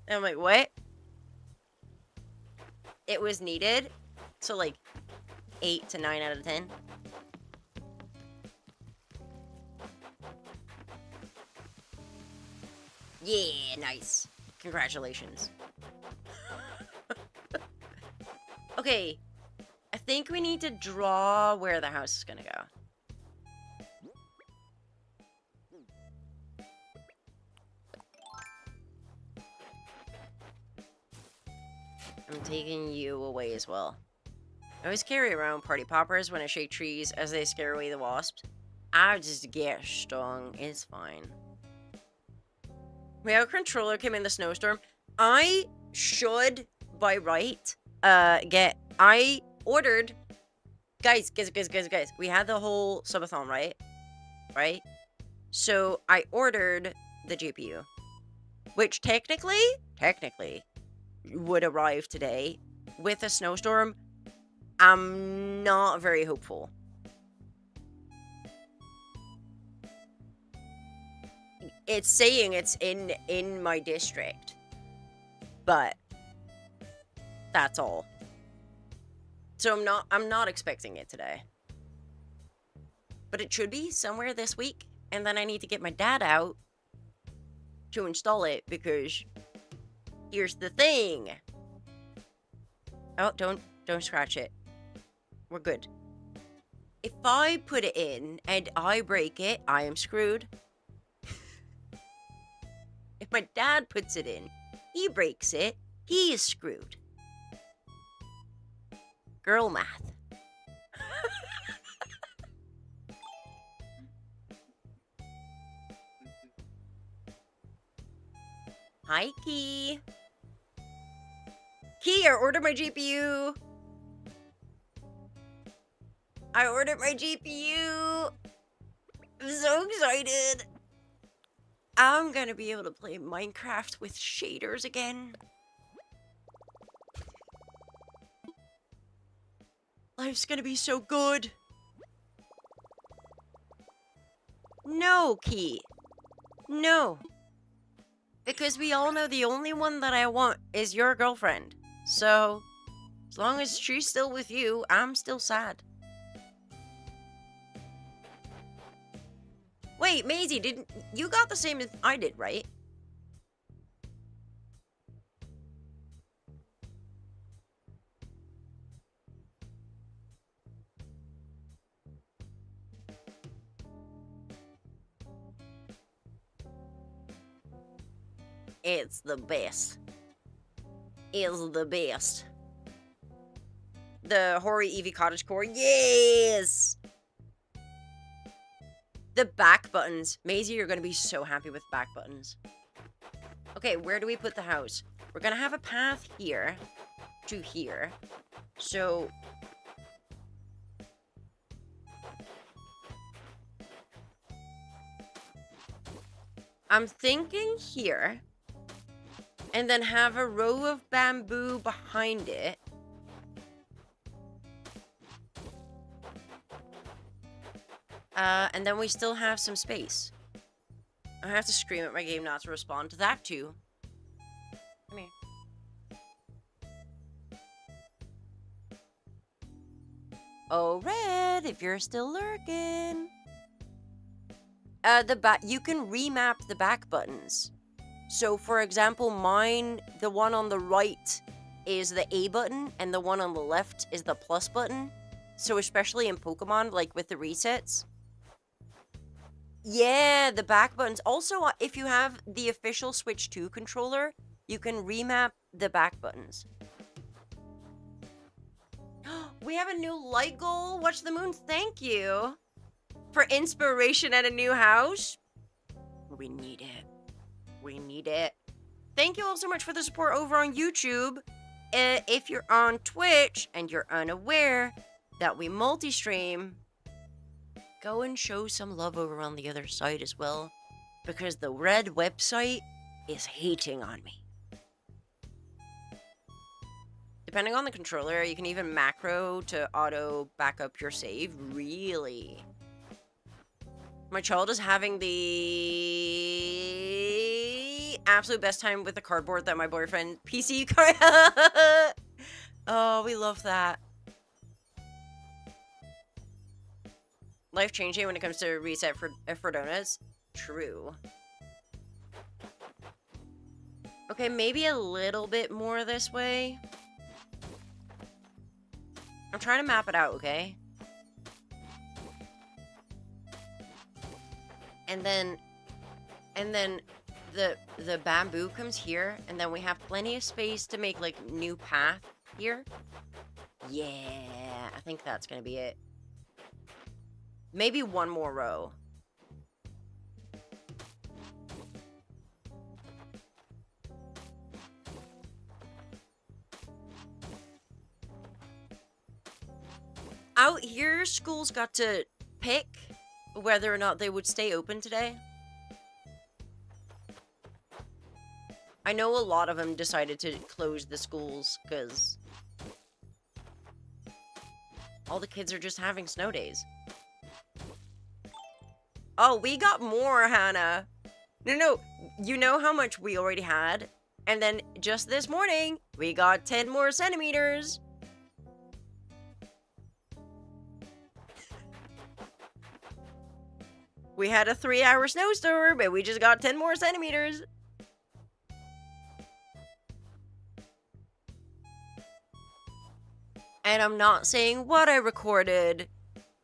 Speaker 3: And I'm like, what? It was needed. So like, 8 to 9 out of 10. Yeah, nice. Congratulations. Okay, I think we need to draw where the house is gonna go. I'm taking you away as well. I always carry around party poppers when I shake trees as they scare away the wasps. I just get stung. It's fine. My controller came in the snowstorm. I should, by right, I ordered... Guys. We had the whole subathon, right? Right? So I ordered the GPU. Which technically would arrive today. With a snowstorm, I'm not very hopeful. It's saying it's in my district. But that's all. So I'm not expecting it today. But it should be somewhere this week, and then I need to get my dad out to install it because here's the thing. Oh, don't scratch it. We're good. If I put it in and I break it, I am screwed. If my dad puts it in, he breaks it, he is screwed. Girl math. Hi, Key. Key, I ordered my GPU. I ordered my GPU. I'm so excited. I'm gonna be able to play Minecraft with shaders again. Life's gonna be so good. No, Key. No. Because we all know the only one that I want is your girlfriend. So, as long as she's still with you, I'm still sad. Wait, Maisie, didn't you got the same as I did, right? It's the best. It's the best. The Hori Eevee Cottagecore, yes! The back buttons. Maisie, you're gonna be so happy with back buttons. Okay, where do we put the house? We're gonna have a path here to here. So... I'm thinking here. And then have a row of bamboo behind it. And then we still have some space. I have to scream at my game not to respond to that too. Come here. Oh, Red, if you're still lurking. You can remap the back buttons. So, for example, mine, the one on the right is the A button, and the one on the left is the plus button. So, especially in Pokemon, like with the resets. Yeah, the back buttons. Also, if you have the official Switch 2 controller, you can remap the back buttons. We have a new light goal. Watch the moon. Thank you for inspiration at a new house. We need it. We need it. Thank you all so much for the support over on YouTube. If you're on Twitch and you're unaware that we multi-stream, go and show some love over on the other side as well, because the Red website is hating on me. Depending on the controller, you can even macro to auto backup your save. Really? My child is having the absolute best time with the cardboard that my boyfriend PC card. Oh, we love that. life-changing when it comes to reset for donuts. True. Okay, maybe a little bit more this way. I'm trying to map it out, okay? And then the bamboo comes here, and then we have plenty of space to make like new path here. Yeah, I think that's gonna be it. Maybe one more row. Out here, schools got to pick whether or not they would stay open today. I know a lot of them decided to close the schools because all the kids are just having snow days. Oh, we got more, Hannah. No, you know how much we already had? And then just this morning, we got 10 more centimeters. We had a 3-hour snowstorm, but we just got 10 more centimeters. And I'm not saying what I recorded,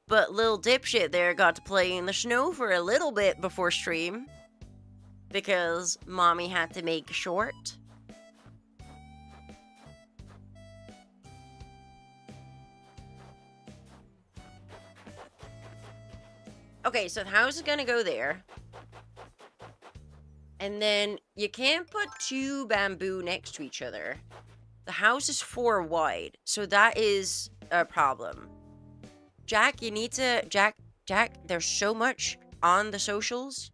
Speaker 3: but little dipshit there got to play in the snow for a little bit before stream. Because mommy had to make short. Okay, so the house is gonna go there. And then you can't put 2 bamboo next to each other. The house is 4 wide, so that is a problem. Jack, you need to... Jack, there's so much on the socials.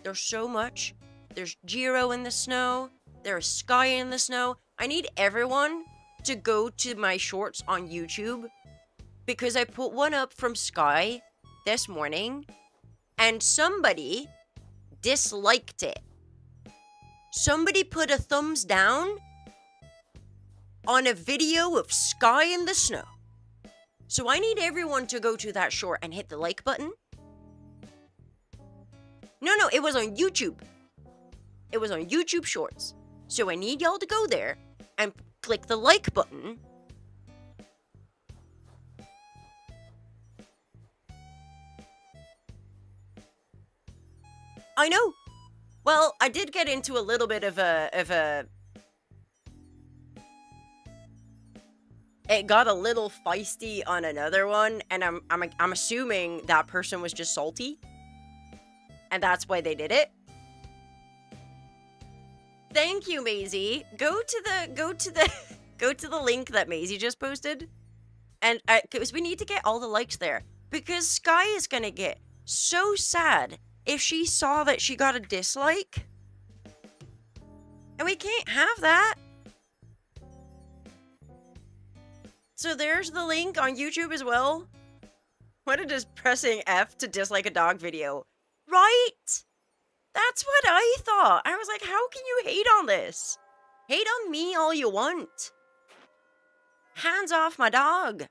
Speaker 3: There's so much. There's Jiro in the snow. There's Sky in the snow. I need everyone to go to my shorts on YouTube. Because I put one up from Sky this morning. And somebody disliked it. Somebody put a thumbs down on a video of Sky in the snow. So I need everyone to go to that short and hit the like button. No, it was on YouTube. It was on YouTube Shorts. So I need y'all to go there and click the like button. I know. Well, I did get into a little bit of a it got a little feisty on another one, and I'm assuming that person was just salty, and that's why they did it. Thank you, Maisie. Go to the link that Maisie just posted, and because we need to get all the likes there, because Sky is gonna get so sad if she saw that she got a dislike, and we can't have that. So there's the link on YouTube as well. What is just pressing F to dislike a dog video? Right? That's what I thought. I was like, how can you hate on this? Hate on me all you want. Hands off my dog.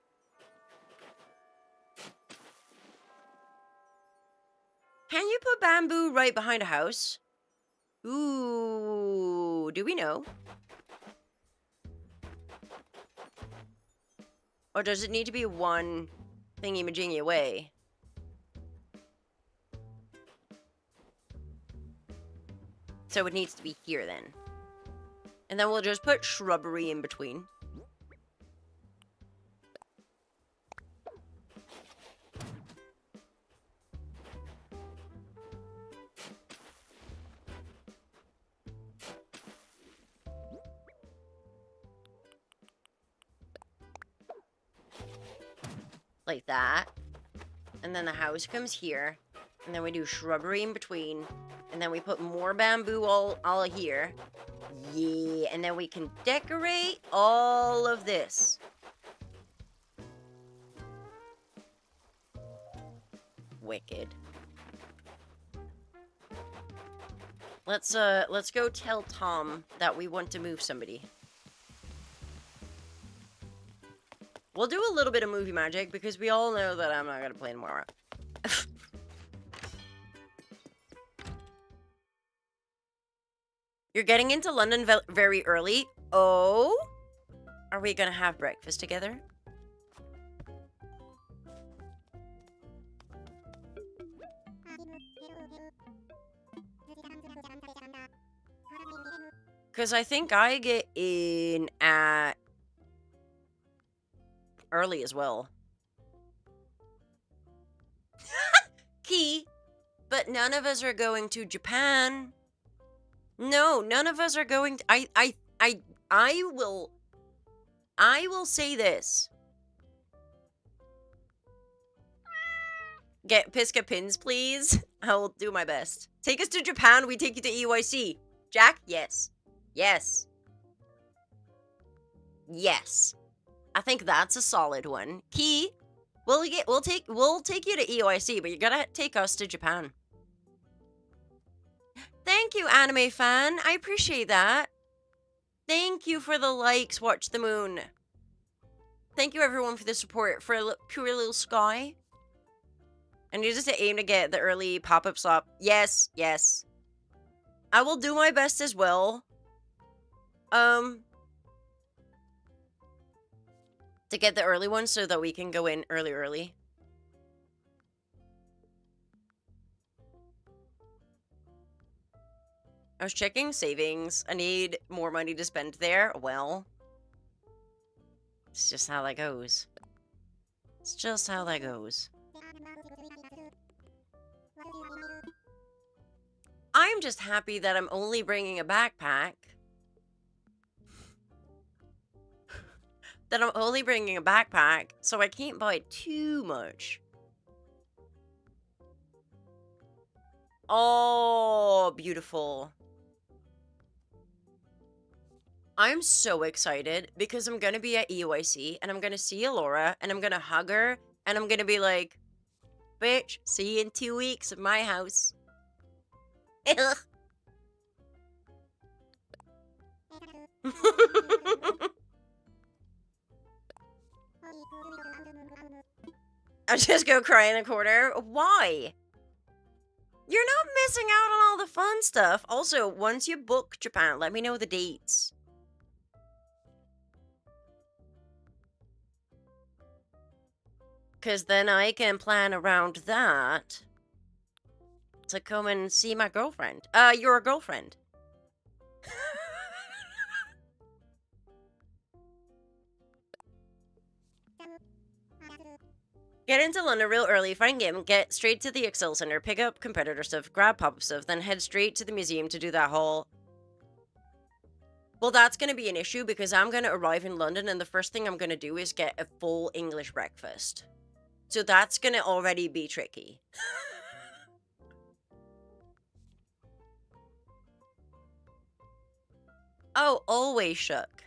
Speaker 3: Can you put bamboo right behind a house? Ooh, do we know? Or does it need to be one thingy-majingy away? So it needs to be here then. And then we'll just put shrubbery in between. Like that. And then the house comes here. And then we do shrubbery in between. And then we put more bamboo all here. Yeah, and then we can decorate all of this. Wicked. Let's go tell Tom that we want to move somebody. We'll do a little bit of movie magic because we all know that I'm not gonna play tomorrow. You're getting into London very early. Oh? Are we gonna have breakfast together? Because I think I get in at early as well. Key, but none of us are going to Japan. No, none of us are going to, I will say this. Get Pisca pins, please. I'll do my best. Take us to Japan, we take you to EYC. Jack? Yes. Yes. Yes. I think that's a solid one. Key, we'll take you to EYC, but you gotta take us to Japan. Thank you, anime fan. I appreciate that. Thank you for the likes, Watch the Moon. Thank you, everyone, for the support for a pure little sky. And you just aim to get the early pop-up stop. Yes, yes. I will do my best as well. To get the early ones so that we can go in early. I was checking savings. I need more money to spend there. Well, it's just how that goes. It's just how that goes. I'm just happy that I'm only bringing a backpack. That I'm only bringing a backpack, so I can't buy too much. Oh, beautiful. I'm so excited because I'm gonna be at EYC and I'm gonna see Alora and I'm gonna hug her and I'm gonna be like, bitch, see you in 2 weeks at my house. I'll just go cry in a corner. Why? You're not missing out on all the fun stuff. Also, once you book Japan, let me know the dates. Because then I can plan around that to come and see my girlfriend. Your girlfriend. Get into London real early, find game, get straight to the Excel Center, pick up competitor stuff, grab pop-up stuff, then head straight to the museum to do that whole... Well, that's going to be an issue because I'm going to arrive in London and the first thing I'm going to do is get a full English breakfast. So that's going to already be tricky. Oh, always shook.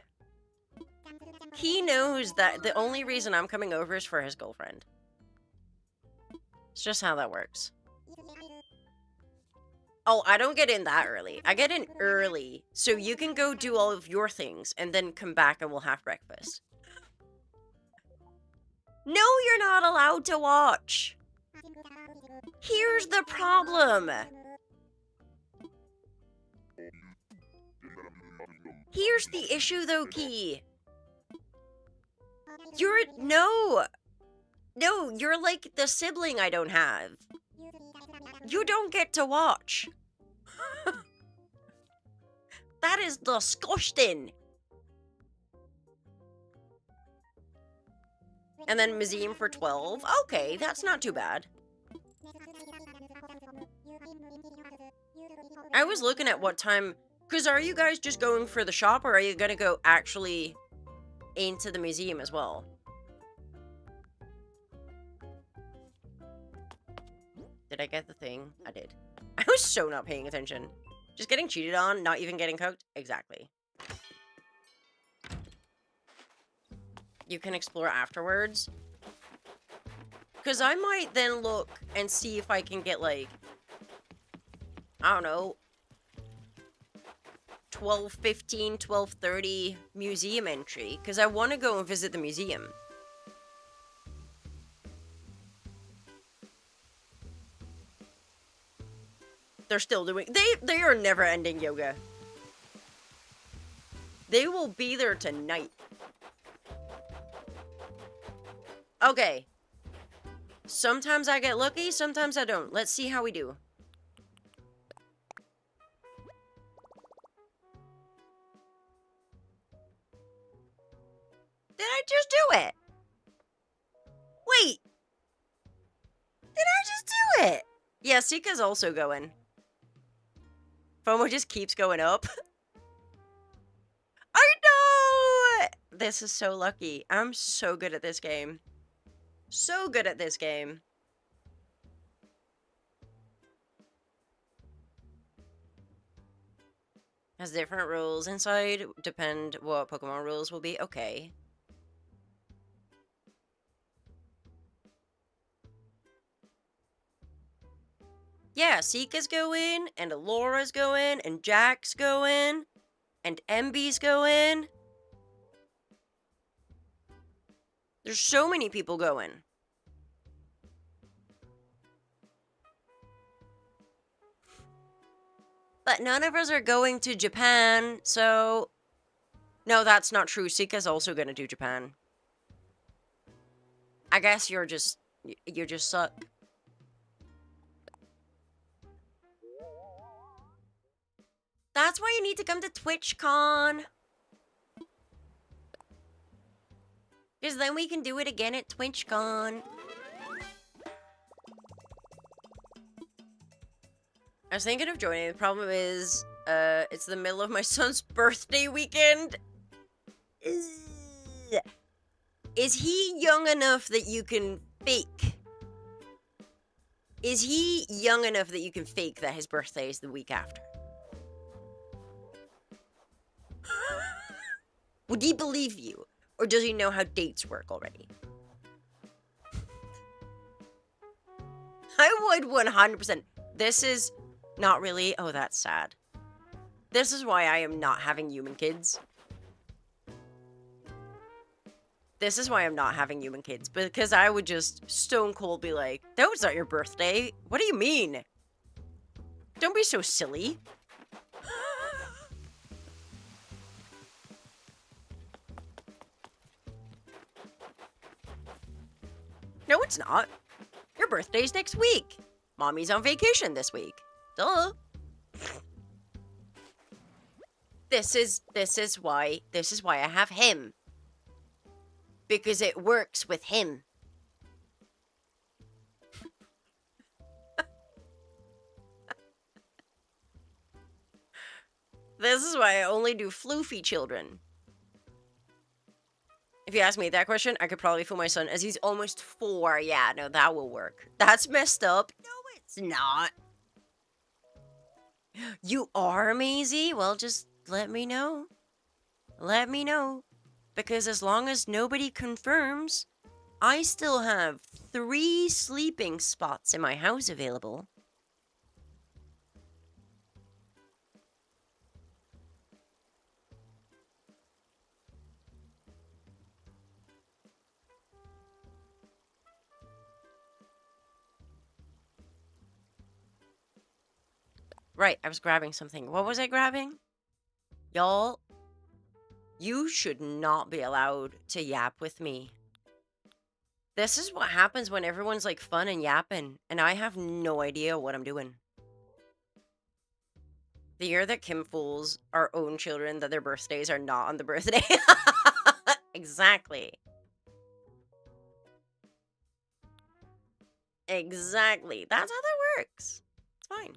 Speaker 3: He knows that the only reason I'm coming over is for his girlfriend. It's just how that works. Oh, I don't get in that early. I get in early, so you can go do all of your things and then come back and we'll have breakfast. No, you're not allowed to watch. Here's the problem. Here's the issue, though, Key. No, you're like the sibling I don't have. You don't get to watch. That is disgusting. And then museum for 12. Okay, that's not too bad. I was looking at what time... Because are you guys just going for the shop, or are you going to go actually into the museum as well? Did I get the thing? I did. I was so not paying attention. Just getting cheated on, not even getting cooked? Exactly. You can explore afterwards. Because I might then look and see if I can get, like, I don't know, 12:15, 12:30 museum entry. Because I want to go and visit the museum. they're still doing... They are never ending yoga. They will be there tonight. Okay. Sometimes I get lucky, sometimes I don't. Let's see how we do. Did I just do it? Wait. Did I just do it? Yeah, Sika's also going. FOMO just keeps going up. I know! This is so lucky. I'm so good at this game. So good at this game. Has different rules inside. Depend what Pokemon rules will be. Okay. Yeah, Sika's going, and Alora's going, and Jack's going, and Emby's going. There's so many people going. But none of us are going to Japan, so... No, that's not true. Sika's also gonna do Japan. I guess you're just... You just suck. That's why you need to come to TwitchCon. Because then we can do it again at TwitchCon. I was thinking of joining. The problem is, it's the middle of my son's birthday weekend. Is he young enough that you can fake? Is he young enough that you can fake that his birthday is the week after? Would he believe you? Or does he know how dates work already? I would 100%. This is not really... Oh, that's sad. This is why I am not having human kids. This is why I'm not having human kids. Because I would just stone cold be like, that was not your birthday. What do you mean? Don't be so silly. No, it's not. Your birthday's next week. Mommy's on vacation this week. Duh. This is why I have him. Because it works with him. This is why I only do floofy children. If you ask me that question, I could probably fool my son as he's almost 4. Yeah, no, that will work. That's messed up. No, it's not. You are, Maisie? Well, just let me know. Let me know. Because as long as nobody confirms, I still have 3 sleeping spots in my house available. Right, I was grabbing something. What was I grabbing? Y'all, you should not be allowed to yap with me. This is what happens when everyone's like fun and yapping, and I have no idea what I'm doing. The year that Kim fools our own children that their birthdays are not on the birthday. Exactly. Exactly. That's how that works. It's fine.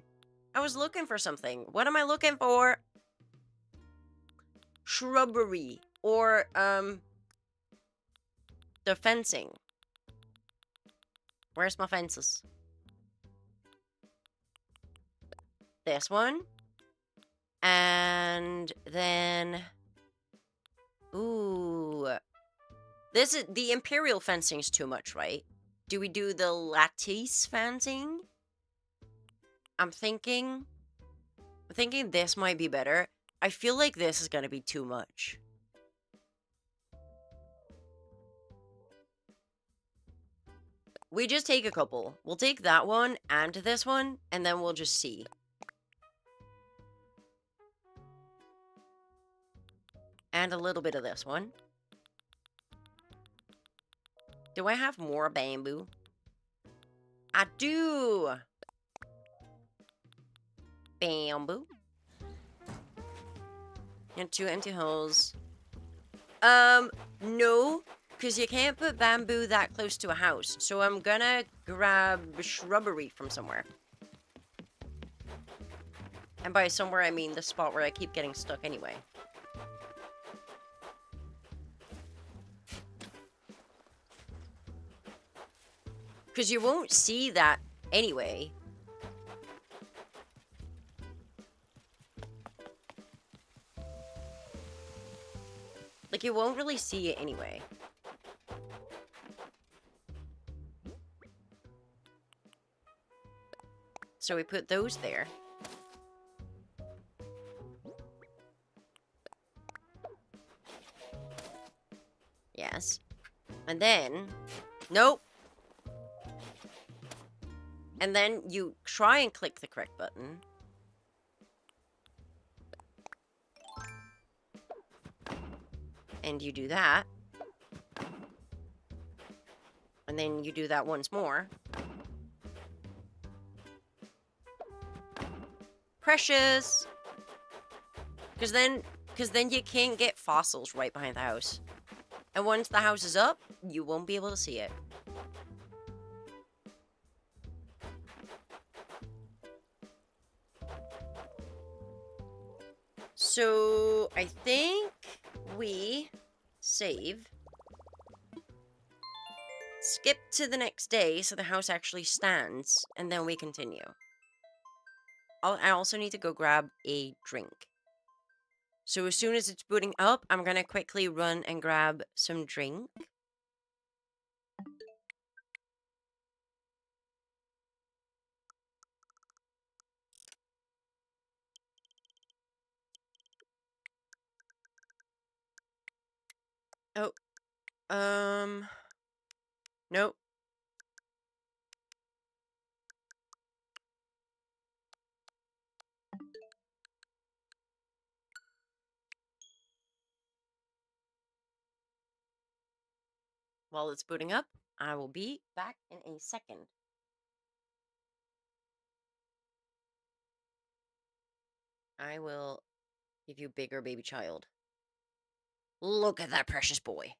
Speaker 3: I was looking for something. What am I looking for? Shrubbery. Or, the fencing. Where's my fences? This one. And then... Ooh. This is... The Imperial fencing's too much, right? Do we do the lattice fencing? I'm thinking this might be better. I feel like this is gonna be too much. We just take a couple. We'll take that one and this one, and then we'll just see. And a little bit of this one. Do I have more bamboo? I do! Bamboo. And 2 empty holes. No. Because you can't put bamboo that close to a house. So I'm gonna grab shrubbery from somewhere. And by somewhere, I mean the spot where I keep getting stuck anyway. Because you won't see that anyway. Like, you won't really see it anyway. So we put those there. Yes. And then... Nope. And then you try and click the correct button. And you do that. And then you do that once more. Precious! Because then you can't get fossils right behind the house. And once the house is up, you won't be able to see it. So, I think we save. Skip to the next day so the house actually stands, and then we continue. I also need to go grab a drink. So as soon as it's booting up, I'm gonna quickly run and grab some drink. Oh, nope. While it's booting up, I will be back in a second. I will give you bigger baby child. Look at that precious boy.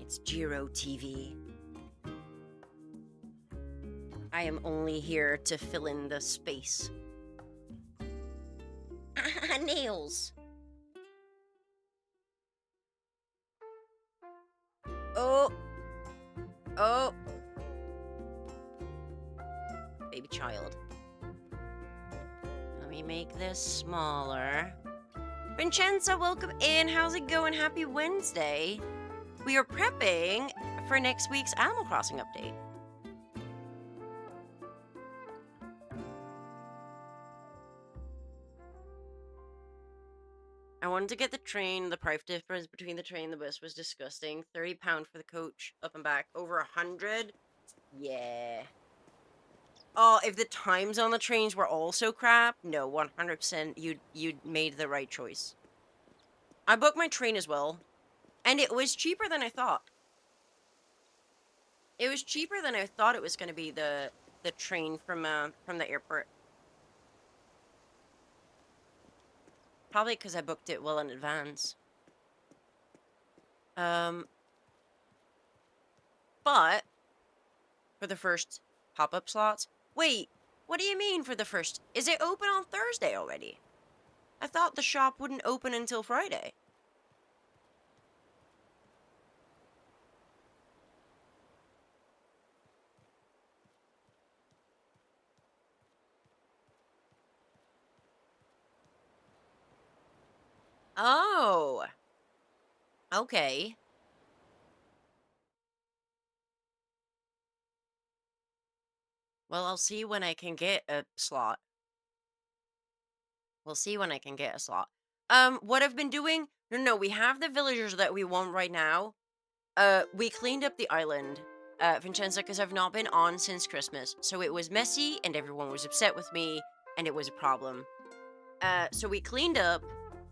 Speaker 3: It's Jiro TV. I am only here to fill in the space. Nails! Oh! Oh! Baby child. Let me make this smaller. Vincenza, welcome in. How's it going? Happy Wednesday. We are prepping for next week's Animal Crossing update. I wanted to get the train. The price difference between the train and the bus was disgusting. £30 for the coach, up and back. Over 100. Yeah. Oh, if the times on the trains were also crap, no, 100% you'd made the right choice. I booked my train as well, and it was cheaper than I thought. It was cheaper than I thought it was going to be, the train from the airport. Probably because I booked it well in advance. But for the first pop-up slots... Wait, what do you mean for the first? Is it open on Thursday already? I thought the shop wouldn't open until Friday. Oh. Okay. Well, I'll see when I can get a slot. We'll see when I can get a slot. What I've been doing? No, we have the villagers that we want right now. We cleaned up the island, Vincenza, because I've not been on since Christmas. So it was messy and everyone was upset with me and it was a problem. So we cleaned up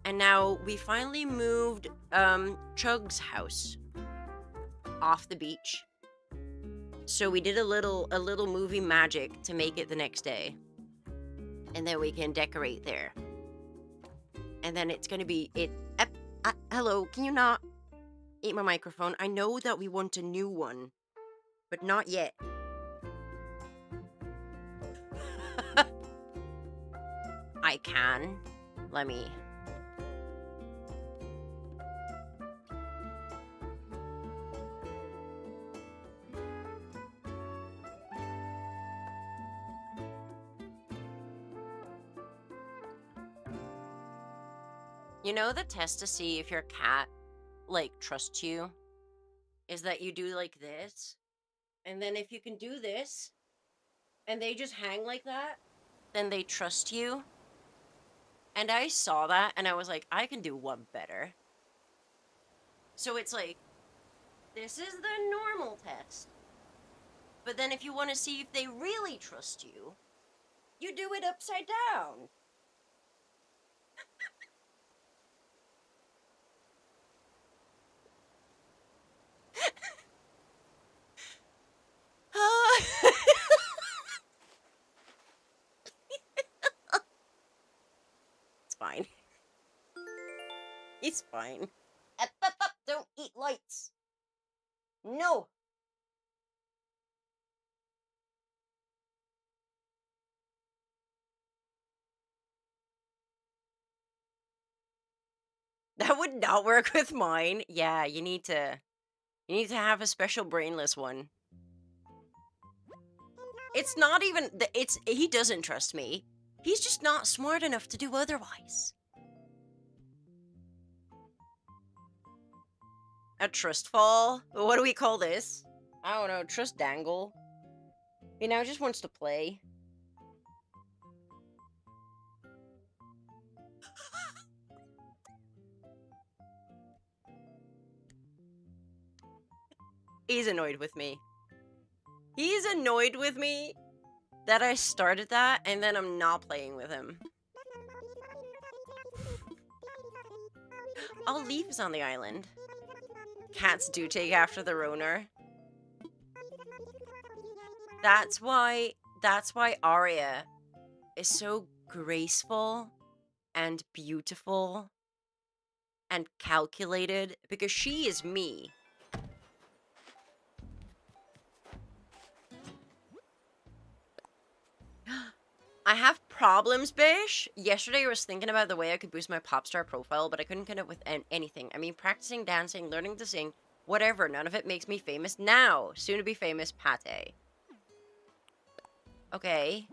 Speaker 3: and now we finally moved, Chug's house off the beach. So we did a little movie magic to make it the next day. And then we can decorate there. And then it's gonna be hello, can you not eat my microphone? I know that we want a new one, but not yet. I can. Let me. You know the test to see if your cat, like, trusts you is that you do like this. And then if you can do this, and they just hang like that, then they trust you. And I saw that, and I was like, I can do one better. So it's like, this is the normal test. But then if you want to see if they really trust you, you do it upside down. It's fine. It's fine. Up, don't eat lights. No. That would not work with mine. Yeah, you need to have a special brainless one. It's not even he doesn't trust me. He's just not smart enough to do otherwise. A trust fall? What do we call this? I don't know, trust dangle. He now just wants to play. He's annoyed with me. He's annoyed with me that I started that and then I'm not playing with him. All leaves on the island. Cats do take after their owner. That's why Arya is so graceful and beautiful and calculated, because she is me. I have problems, Bish. Yesterday I was thinking about the way I could boost my pop star profile, but I couldn't come up with anything. I mean, practicing dancing, learning to sing, whatever. None of it makes me famous now. Soon to be famous, Pate. Okay.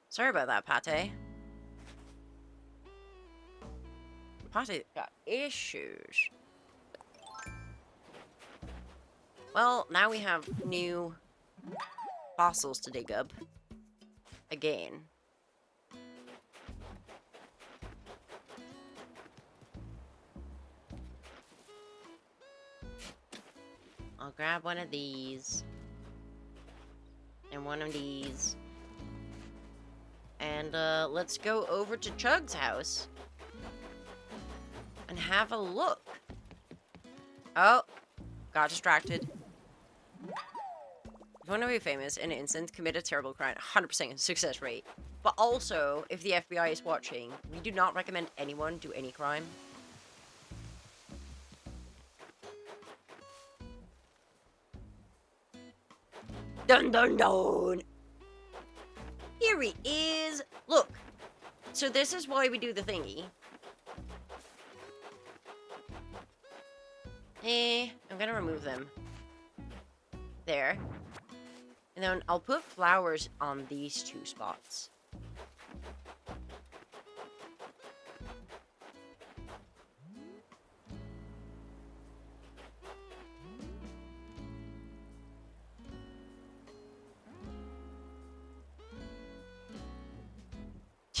Speaker 3: Sorry about that, Pate. Pate got issues. Well, now we have new fossils to dig up. Again. I'll grab one of these. And one of these. And let's go over to Chug's house. And have a look. Oh, got distracted. If you want to be famous in an instant, commit a terrible crime. 100% success rate. But also, if the FBI is watching, we do not recommend anyone do any crime. Dun dun dun! Here he is! Look! So this is why we do the thingy. I'm gonna remove them. There. And then I'll put flowers on these two spots.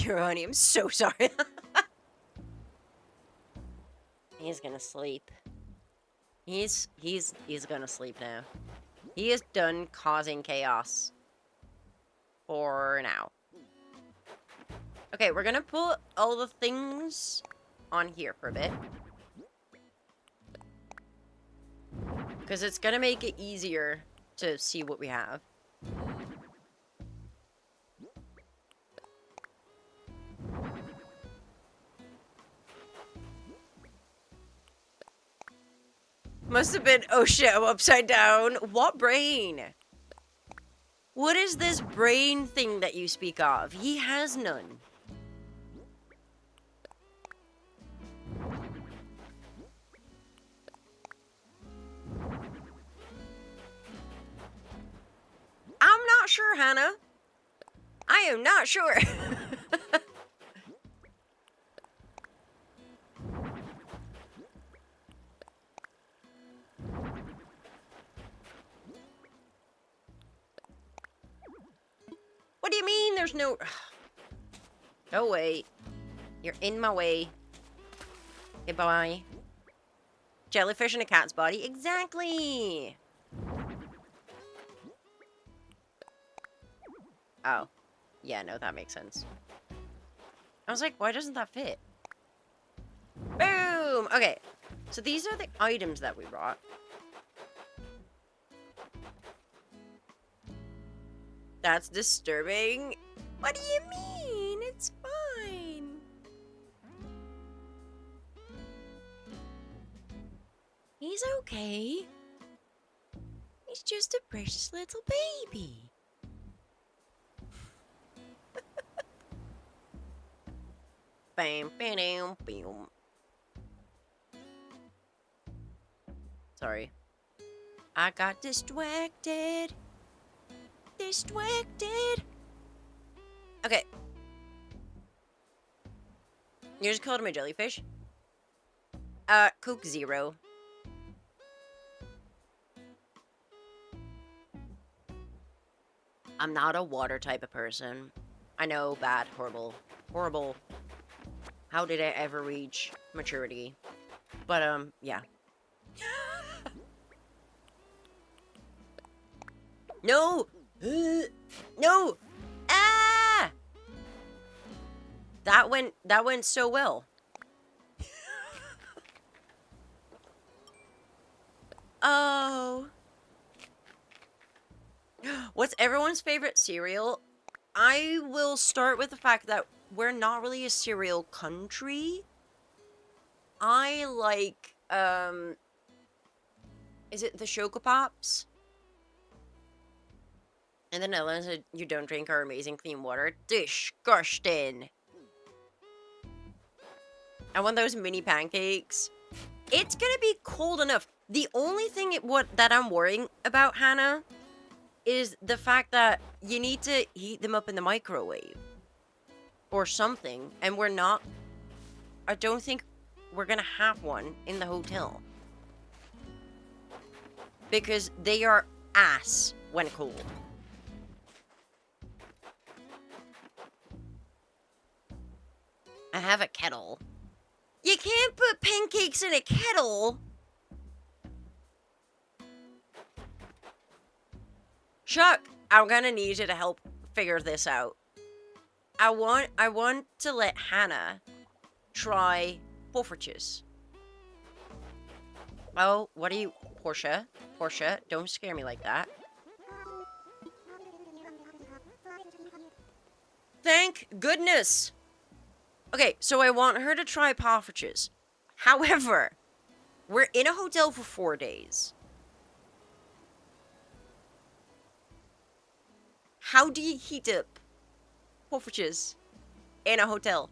Speaker 3: Jiro, honey. I'm so sorry. He's gonna sleep. He's gonna sleep now. He is done causing chaos. For now. Okay, we're gonna put all the things on here for a bit. Because it's gonna make it easier to see what we have. Must have been, oh shit, I'm upside down. What brain? What is this brain thing that you speak of? He has none. I'm not sure, Hannah. I am not sure. What do you mean there's no... Go away. You're in my way. Goodbye. Jellyfish in a cat's body? Exactly! Oh. Yeah, no, that makes sense. I was like, why doesn't that fit? Boom! Okay. So these are the items that we brought. That's disturbing. What do you mean? It's fine. He's okay. He's just a precious little baby. Bam, bam, bam, bam. Sorry. I got distracted. Distracted. Okay. You just called him a jellyfish? Coke Zero. I'm not a water type of person. I know, bad, horrible. Horrible. How did I ever reach maturity? But, yeah. No! No! Ah! That went so well. Oh. What's everyone's favorite cereal? I will start with the fact that we're not really a cereal country. I like, is it the Choco Pops? In the Netherlands, you don't drink our amazing clean water. Disgusting. I want those mini pancakes. It's gonna be cold enough. The only thing that I'm worrying about, Hannah, is the fact that you need to heat them up in the microwave. Or something. And we're not... I don't think we're gonna have one in the hotel. Because they are ass when cold. I have a kettle. You can't put pancakes in a kettle. Chuck, I'm gonna need you to help figure this out. I want to let Hannah try poffertjes. Oh, what are you... Portia? Portia, don't scare me like that. Thank goodness! Okay, so I want her to try poffertjes. However, we're in a hotel for 4 days. How do you heat up poffertjes in a hotel?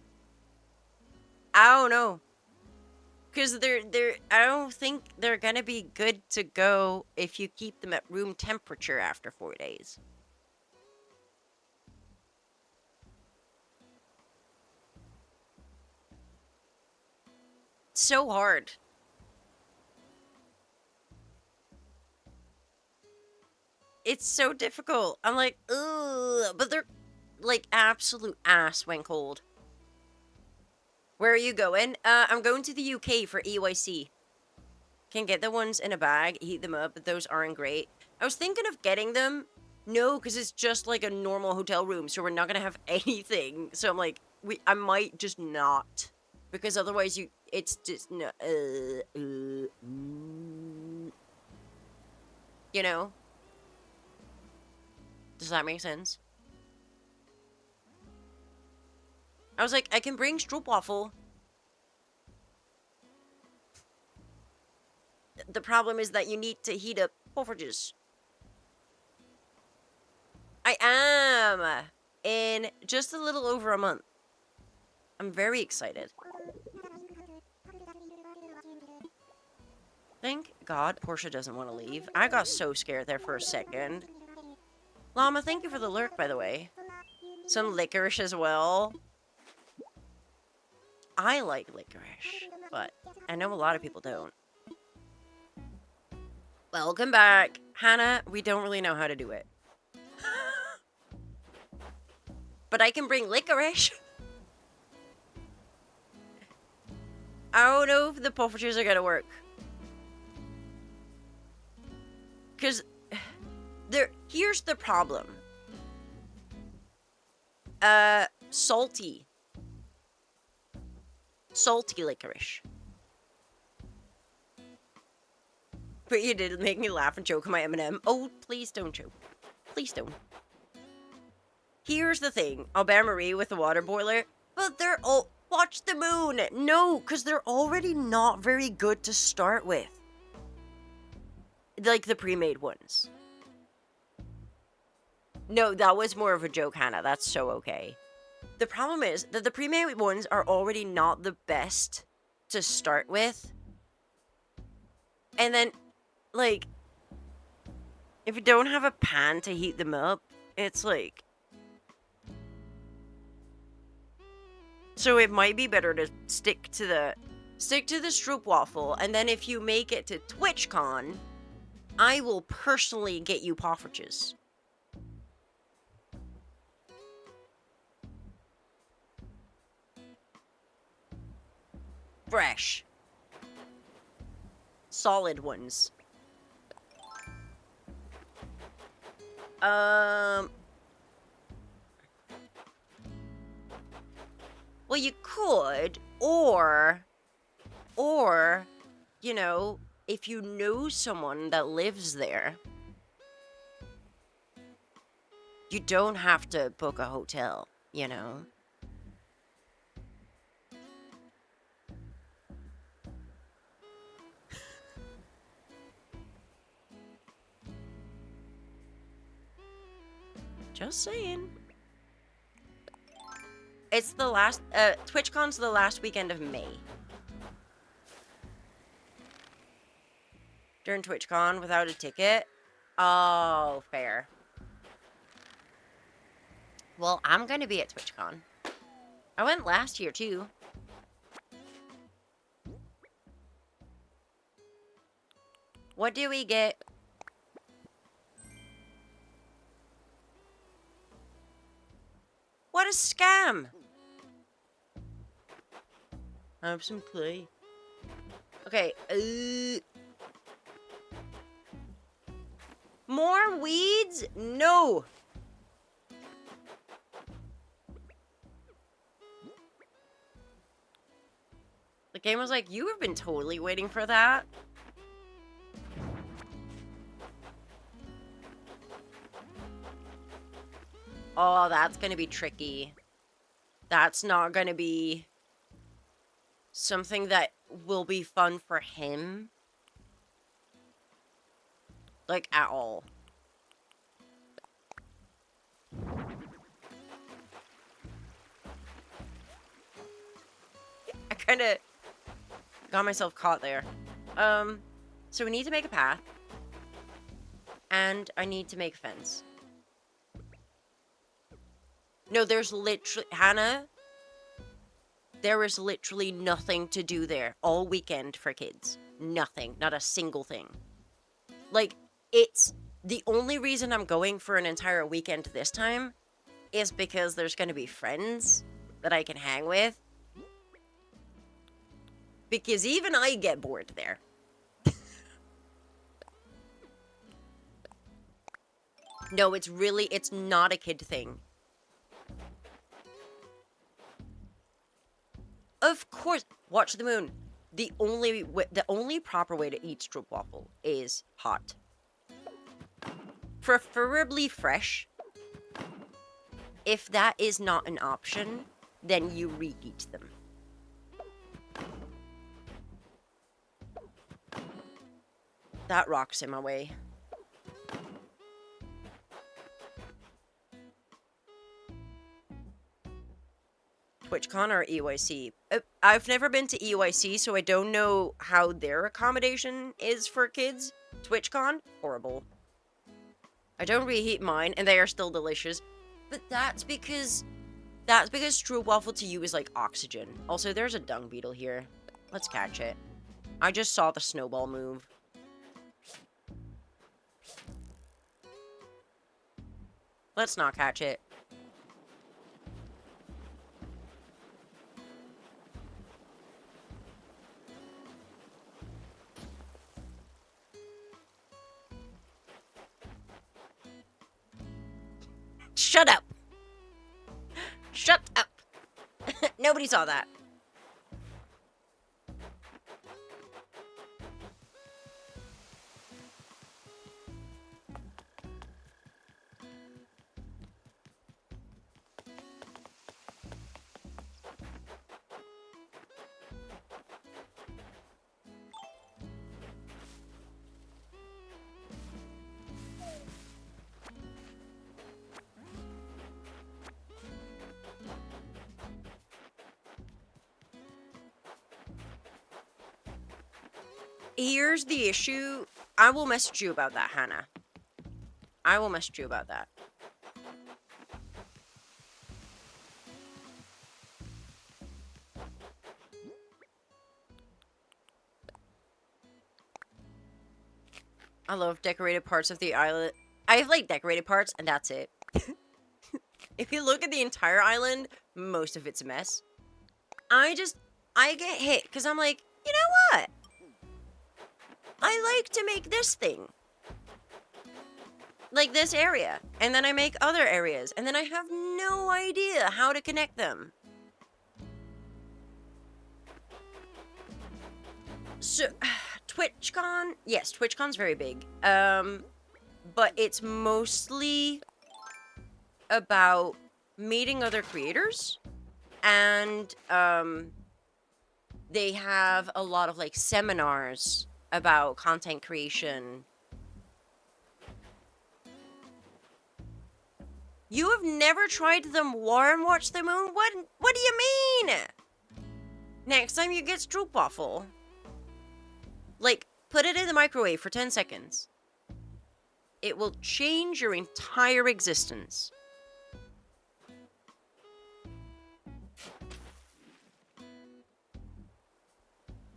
Speaker 3: I don't know. Because I don't think they're gonna be good to go if you keep them at room temperature after 4 days. It's so hard. It's so difficult. I'm like, ugh, but they're like absolute ass when cold. Where are you going? I'm going to the UK for EYC. Can get the ones in a bag, heat them up, but those aren't great. I was thinking of getting them. No, because it's just like a normal hotel room, so we're not gonna have anything. So I'm like, I might just not, because otherwise it's just no. You know? Does that make sense? I was like, I can bring stroopwafel. The problem is that you need to heat up poffertjes. I am in just a little over a month. I'm very excited. Thank God Portia doesn't want to leave. I got so scared there for a second. Llama, thank you for the lurk, by the way. Some licorice as well. I like licorice, but I know a lot of people don't. Welcome back. Hannah, we don't really know how to do it. But I can bring licorice. I don't know if the poffertjes are gonna work. Because here's the problem. Salty. Salty licorice. But you did make me laugh and choke on my M&M. Oh, please don't choke. Please don't. Here's the thing. I'll bear Marie with the water boiler. But they're all... Watch the moon! No, because they're already not very good to start with. Like the pre-made ones. No, that was more of a joke, Hannah. That's so okay. The problem is that the pre-made ones are already not the best to start with. And then, like, if you don't have a pan to heat them up, it's like... So it might be better to stick to the stroopwafel, and then if you make it to TwitchCon, I will personally get you poffertjes. Fresh. Solid ones. Well, you could, or, you know, if you know someone that lives there, you don't have to book a hotel, you know? Just saying. It's the last, TwitchCon's the last weekend of May. During TwitchCon without a ticket? Oh, fair. Well, I'm gonna be at TwitchCon. I went last year, too. What do we get? What a scam! I have some clay. Okay, more weeds? No! The game was like, you have been totally waiting for that. Oh, that's gonna be tricky. That's not gonna be something that will be fun for him. Like, at all. I kinda got myself caught there. So we need to make a path. And I need to make a fence. No, there's literally... Hannah... There is literally nothing to do there all weekend for kids. Nothing. Not a single thing. Like, it's... The only reason I'm going for an entire weekend this time is because there's going to be friends that I can hang with. Because even I get bored there. No, it's not a kid thing. Of course, watch the moon. The only proper way to eat stroopwafel is hot. Preferably fresh. If that is not an option, then you reheat them. That rock's in my way. TwitchCon or EYC? I've never been to EYC, so I don't know how their accommodation is for kids. TwitchCon? Horrible. I don't reheat mine, and they are still delicious. But that's because stroopwafel to you is like oxygen. Also, there's a dung beetle here. Let's catch it. I just saw the snowball move. Let's not catch it. Shut up! Shut up! Nobody saw that. Here's the issue. I will message you about that, Hannah. I will message you about that. I love decorated parts of the island. I have, like, decorated parts, and that's it. If you look at the entire island, most of it's a mess. I get hit, because I'm like, you know what? I like to make this thing. Like this area. And then I make other areas. And then I have no idea how to connect them. So, TwitchCon? Yes, TwitchCon's very big. But it's mostly about meeting other creators. And, they have a lot of, like, seminars about content creation. You have never tried the warm watch the moon? What do you mean? Next time you get stroopwafel, like, put it in the microwave for 10 seconds. It will change your entire existence.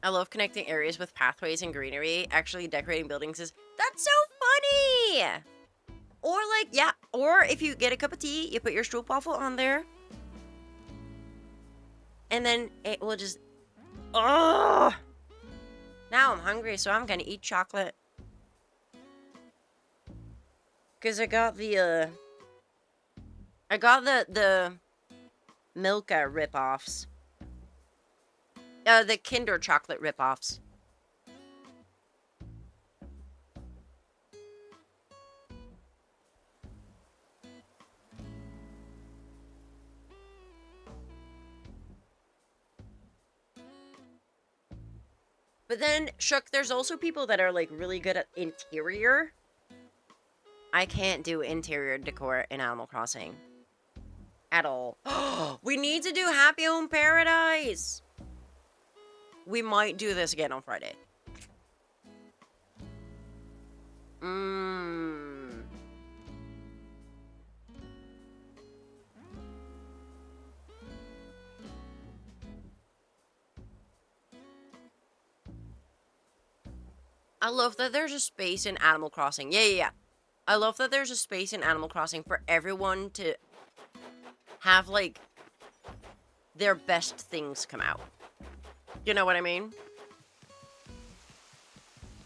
Speaker 3: I love connecting areas with pathways and greenery. Actually, decorating buildings is... That's so funny! Or, like, yeah. Or if you get a cup of tea, you put your stroopwafel on there. And then it will just... Oh! Now I'm hungry, so I'm gonna eat chocolate. Because I got the, I got the Milka rip-offs. The Kinder chocolate rip-offs. But then, Shook, there's also people that are, like, really good at interior. I can't do interior decor in Animal Crossing. At all. We need to do Happy Home Paradise! We might do this again on Friday. I love that there's a space in Animal Crossing. Yeah. I love that there's a space in Animal Crossing for everyone to have, like, their best things come out. You know what I mean?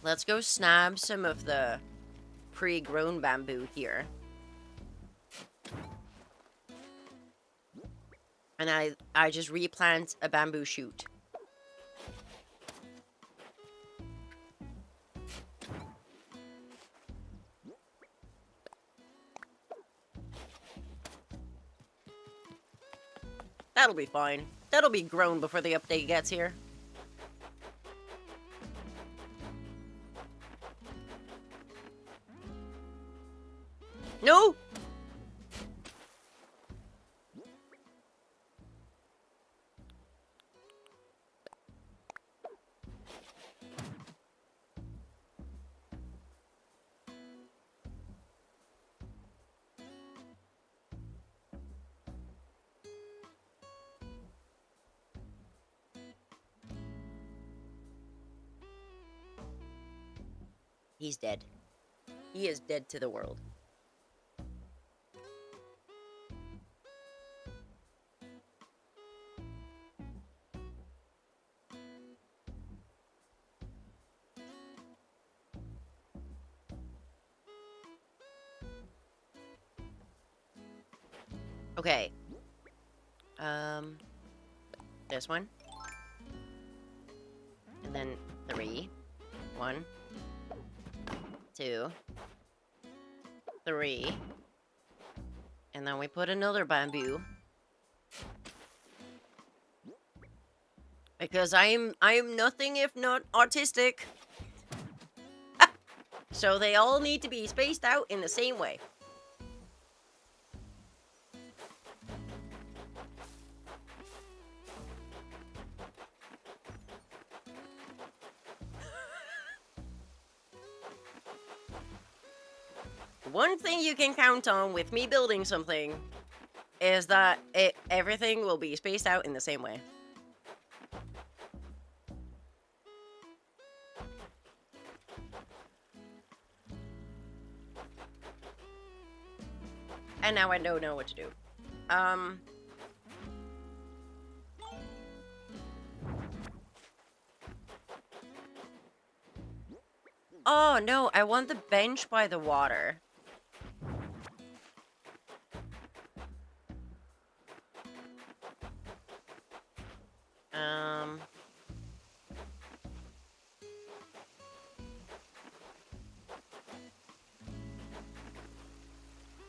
Speaker 3: Let's go snab some of the pre-grown bamboo here. And I just replant a bamboo shoot. That'll be fine. That'll be grown before the update gets here. No! He's dead. He is dead to the world. Okay. This one. And then 3. 1, 2, 3. And then we put another bamboo. Because I am nothing if not artistic. So they all need to be spaced out in the same way. One thing you can count on with me building something is that everything will be spaced out in the same way. And now I don't know what to do. Oh, no, I want the bench by the water.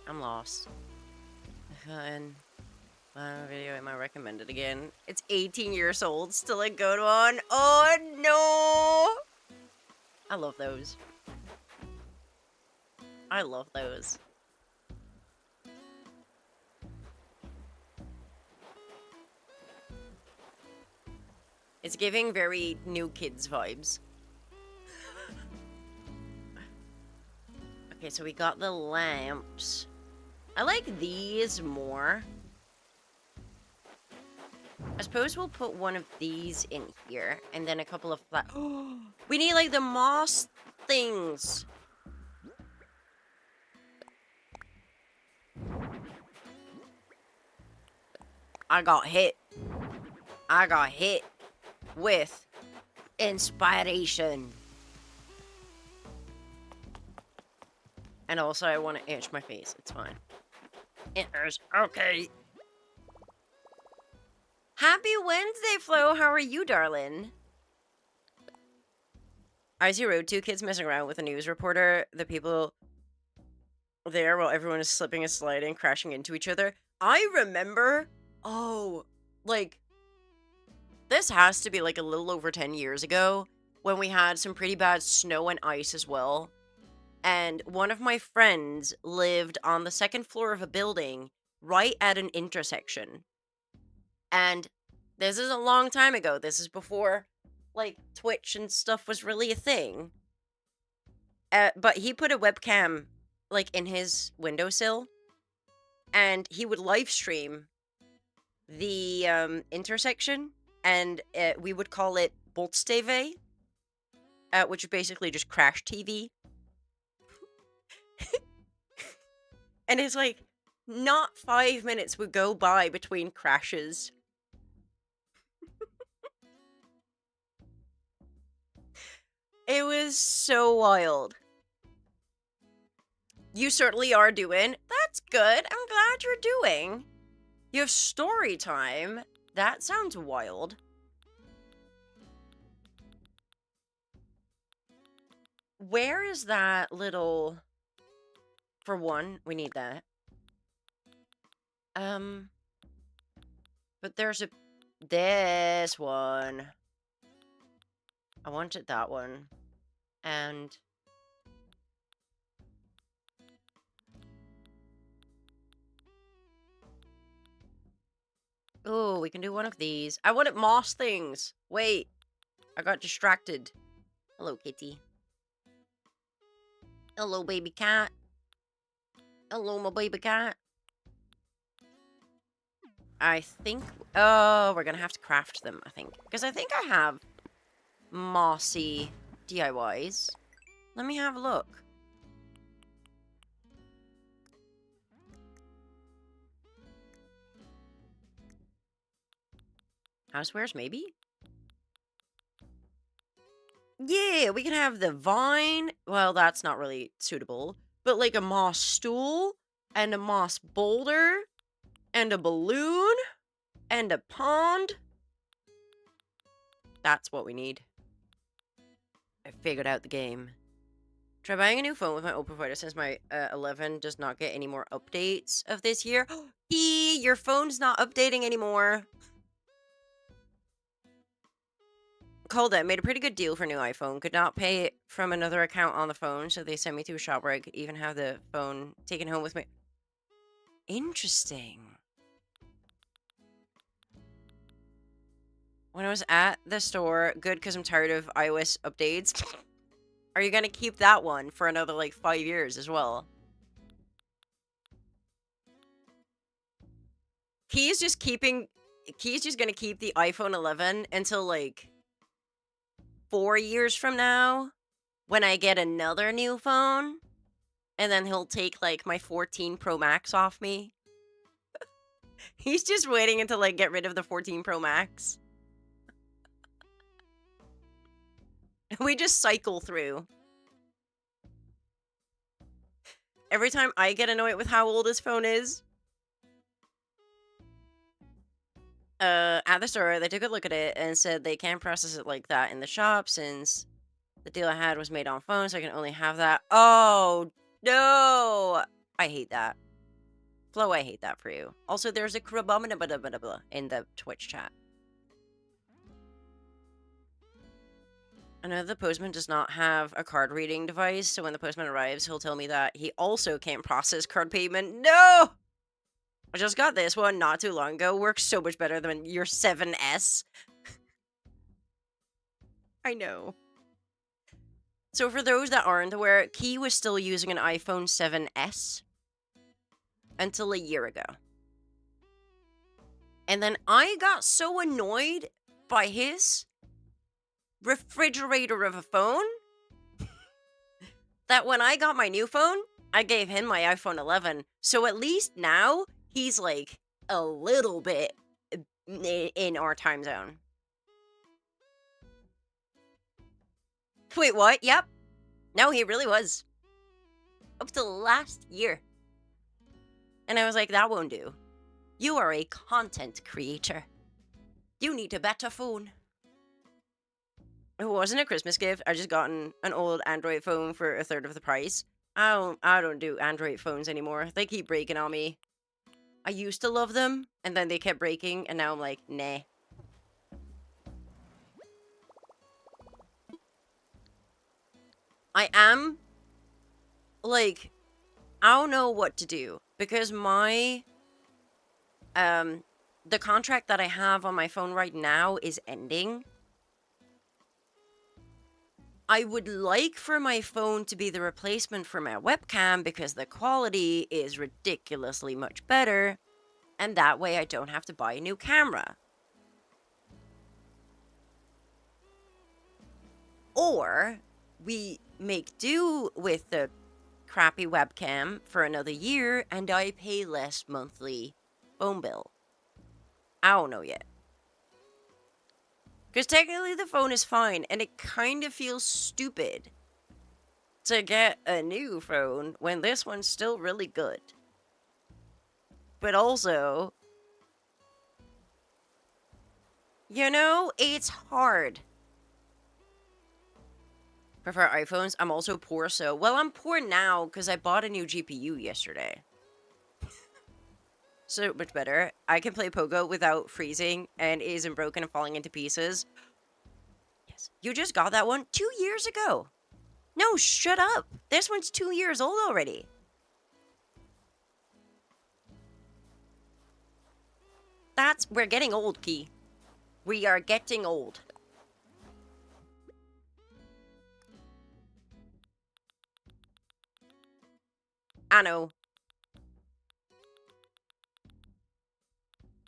Speaker 3: I'm lost. And video am I recommended again? It's 18 years old, still a good one. Oh no! I love those. I love those. It's giving very New Kids vibes. Okay, so we got the lamps. I like these more. I suppose we'll put one of these in here, and then a couple of flat. We need, like, the moss things. I got hit. I got hit with inspiration. And also, I want to itch my face. It's fine. It hurts. Okay. Happy Wednesday, Flo. How are you, darling? I see road 2 kids messing around with a news reporter. The people there while everyone is slipping and sliding, crashing into each other. I remember... Oh, like... This has to be like a little over 10 years ago when we had some pretty bad snow and ice as well. And one of my friends lived on the second floor of a building right at an intersection. And this is a long time ago. This is before, like, Twitch and stuff was really a thing. But he put a webcam, like, in his windowsill. And he would live stream the intersection. And we would call it Boltsteve, which is basically just Crash TV. And it's like, not 5 minutes would go by between crashes. It was so wild. You certainly are doing. That's good. I'm glad you're doing. You have story time. That sounds wild. Where is that little... For one, we need that. But there's a... This one. I wanted that one. And... Oh, we can do one of these. I wanted moss things. Wait. I got distracted. Hello, kitty. Hello, baby cat. Hello, my baby cat. I think... Oh, we're gonna have to craft them, I think. Because I think I have mossy DIYs. Let me have a look. Housewares, maybe? Yeah, we can have the vine. Well, that's not really suitable. But like a moss stool, and a moss boulder, and a balloon, and a pond. That's what we need. I figured out the game. Try buying a new phone with my old provider since my 11 does not get any more updates of this year. Your phone's not updating anymore. Called it. Made a pretty good deal for a new iPhone. Could not pay it from another account on the phone, so they sent me to a shop where I could even have the phone taken home with me. Interesting. When I was at the store, good because I'm tired of iOS updates. Are you going to keep that one for another, like, 5 years as well? He's just going to keep the iPhone 11 until, like, 4 years from now, when I get another new phone, and then he'll take, like, my 14 Pro Max off me. He's just waiting until, like, get rid of the 14 Pro Max. We just cycle through. Every time I get annoyed with how old his phone is, at the store, they took a look at it and said they can't process it like that in the shop since the deal I had was made on phone, so I can only have that. Oh, no! I hate that. Flo, I hate that for you. Also, there's a krabamina in the Twitch chat. I know the postman does not have a card reading device, so when the postman arrives, he'll tell me that he also can't process card payment. No! I just got this one not too long ago. Works so much better than your 7S. I know. So for those that aren't aware, Key was still using an iPhone 7S until a year ago. And then I got so annoyed by his refrigerator of a phone that when I got my new phone, I gave him my iPhone 11. So at least now, he's like a little bit in our time zone. Wait, what? Yep. No, he really was. Up to last year. And I was like, that won't do. You are a content creator. You need a better phone. It wasn't a Christmas gift. I just gotten an old Android phone for a third of the price. I don't do Android phones anymore. They keep breaking on me. I used to love them, and then they kept breaking, and now I'm like, nah. I am, like, I don't know what to do, because my, the contract that I have on my phone right now is ending. I would like for my phone to be the replacement for my webcam because the quality is ridiculously much better, and that way I don't have to buy a new camera. Or we make do with the crappy webcam for another year and I pay less monthly phone bill. I don't know yet. Because technically the phone is fine, and it kind of feels stupid to get a new phone when this one's still really good. But also, you know, it's hard. Prefer iPhones. I'm also poor, so... Well, I'm poor now because I bought a new GPU yesterday. So much better. I can play Pogo without freezing and isn't broken and falling into pieces. Yes. You just got that one 2 years ago. No, shut up. This one's 2 years old already. We're getting old, Key. We are getting old. I know.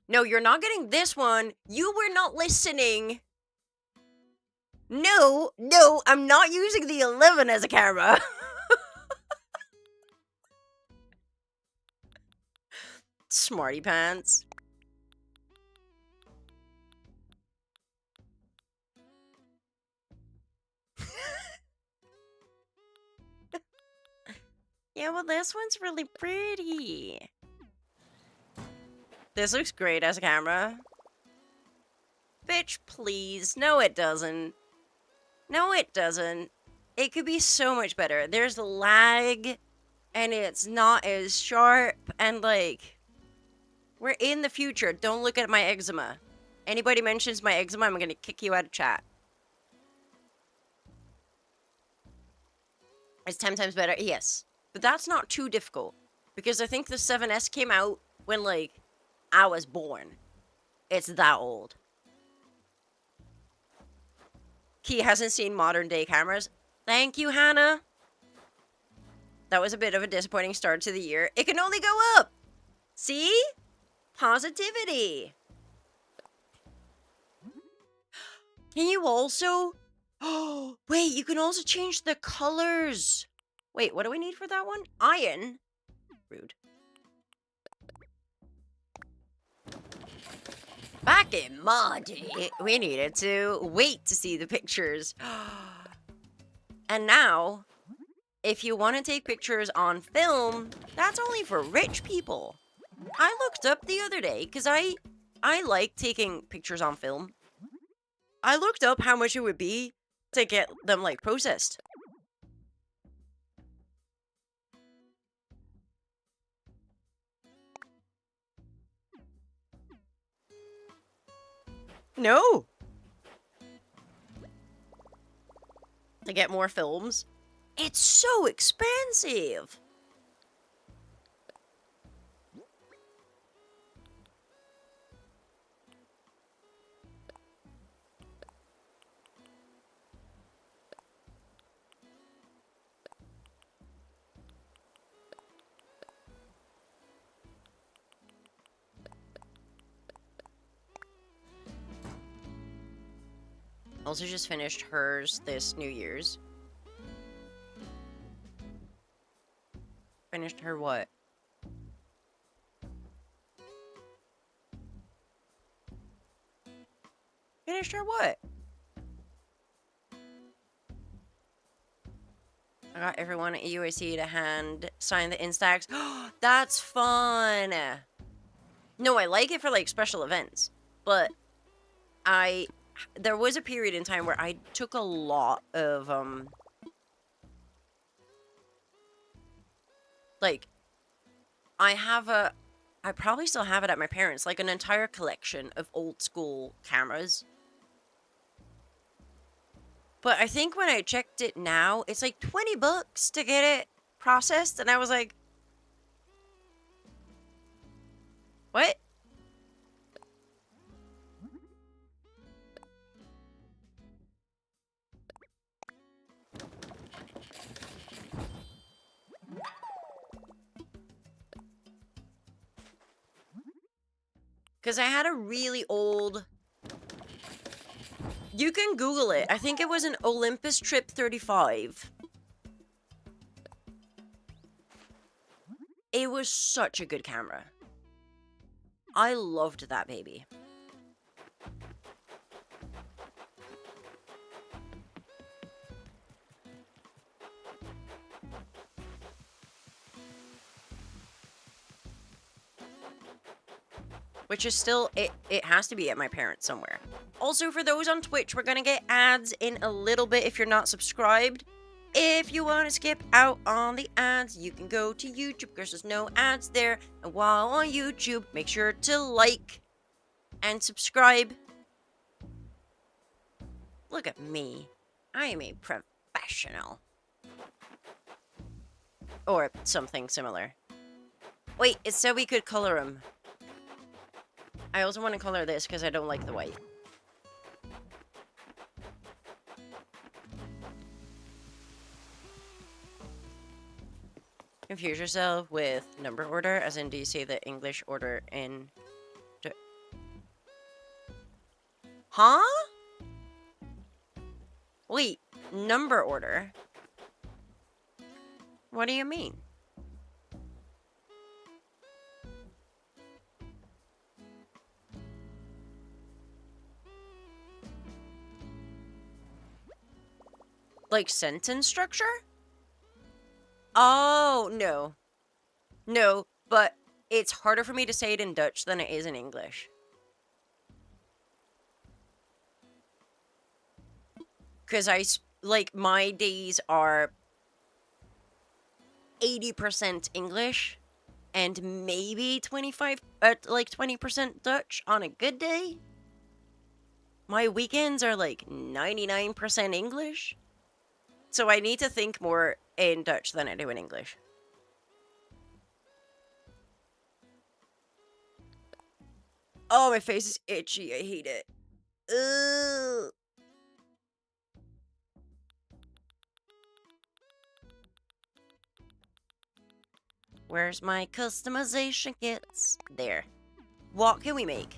Speaker 3: No, you're not getting this one. You were not listening. No, I'm not using the 11 as a camera. Smarty pants. Yeah, well, this one's really pretty. This looks great as a camera. Bitch, please. No, it doesn't. No, it doesn't. It could be so much better. There's lag, and it's not as sharp, and like... We're in the future. Don't look at my eczema. Anybody mentions my eczema, I'm gonna kick you out of chat. It's 10 times better? Yes. But that's not too difficult. Because I think the 7S came out when, like, I was born. It's that old. Key hasn't seen modern day cameras. Thank you, Hannah. That was a bit of a disappointing start to the year. It can only go up. See? Positivity. Can you also... Oh, wait, you can also change the colors. Wait, what do we need for that one? Iron. Rude. Back in my day, we needed to wait to see the pictures. And now, if you want to take pictures on film, that's only for rich people. I looked up the other day, because I like taking pictures on film. I looked up how much it would be to get them, like, processed. No! To get more films. It's so expensive! Also just finished hers this New Year's. Finished her what? Finished her what? I got everyone at UAC to hand sign the Instax. That's fun! No, I like it for, like, special events. But there was a period in time where I took a lot of, like, I probably still have it at my parents', like, an entire collection of old school cameras. But I think when I checked it now, it's like $20 to get it processed, and I was like, what? Because I had a really old... You can Google it. I think it was an Olympus Trip 35. was such a good camera. I loved that baby. Which is still, it has to be at my parents' somewhere. Also, for those on Twitch, we're gonna get ads in a little bit if you're not subscribed. If you want to skip out on the ads, you can go to YouTube because there's no ads there. And while on YouTube, make sure to like and subscribe. Look at me. I am a professional. Or something similar. Wait, it said we could color them. I also want to color this because I don't like the white. Confuse yourself with number order, as in do you say the English order in... Huh? Wait, number order? What do you mean? Like sentence structure? Oh, no. No, but it's harder for me to say it in Dutch than it is in English. Because like, my days are 80% English and maybe 20% Dutch on a good day. My weekends are like 99% English. So I need to think more in Dutch than I do in English. Oh, my face is itchy. I hate it. Ugh. Where's my customization kits? There. What can we make?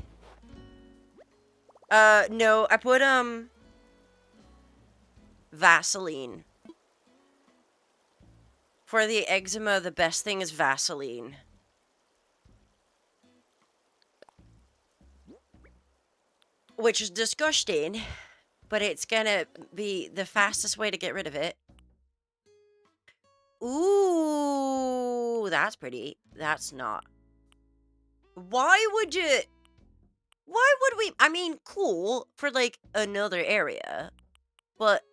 Speaker 3: No, I put, Vaseline. For the eczema, the best thing is Vaseline. Which is disgusting, but it's gonna be the fastest way to get rid of it. Ooh, that's pretty. That's not. Why would you... Why would we... I mean, cool for, like, another area. But...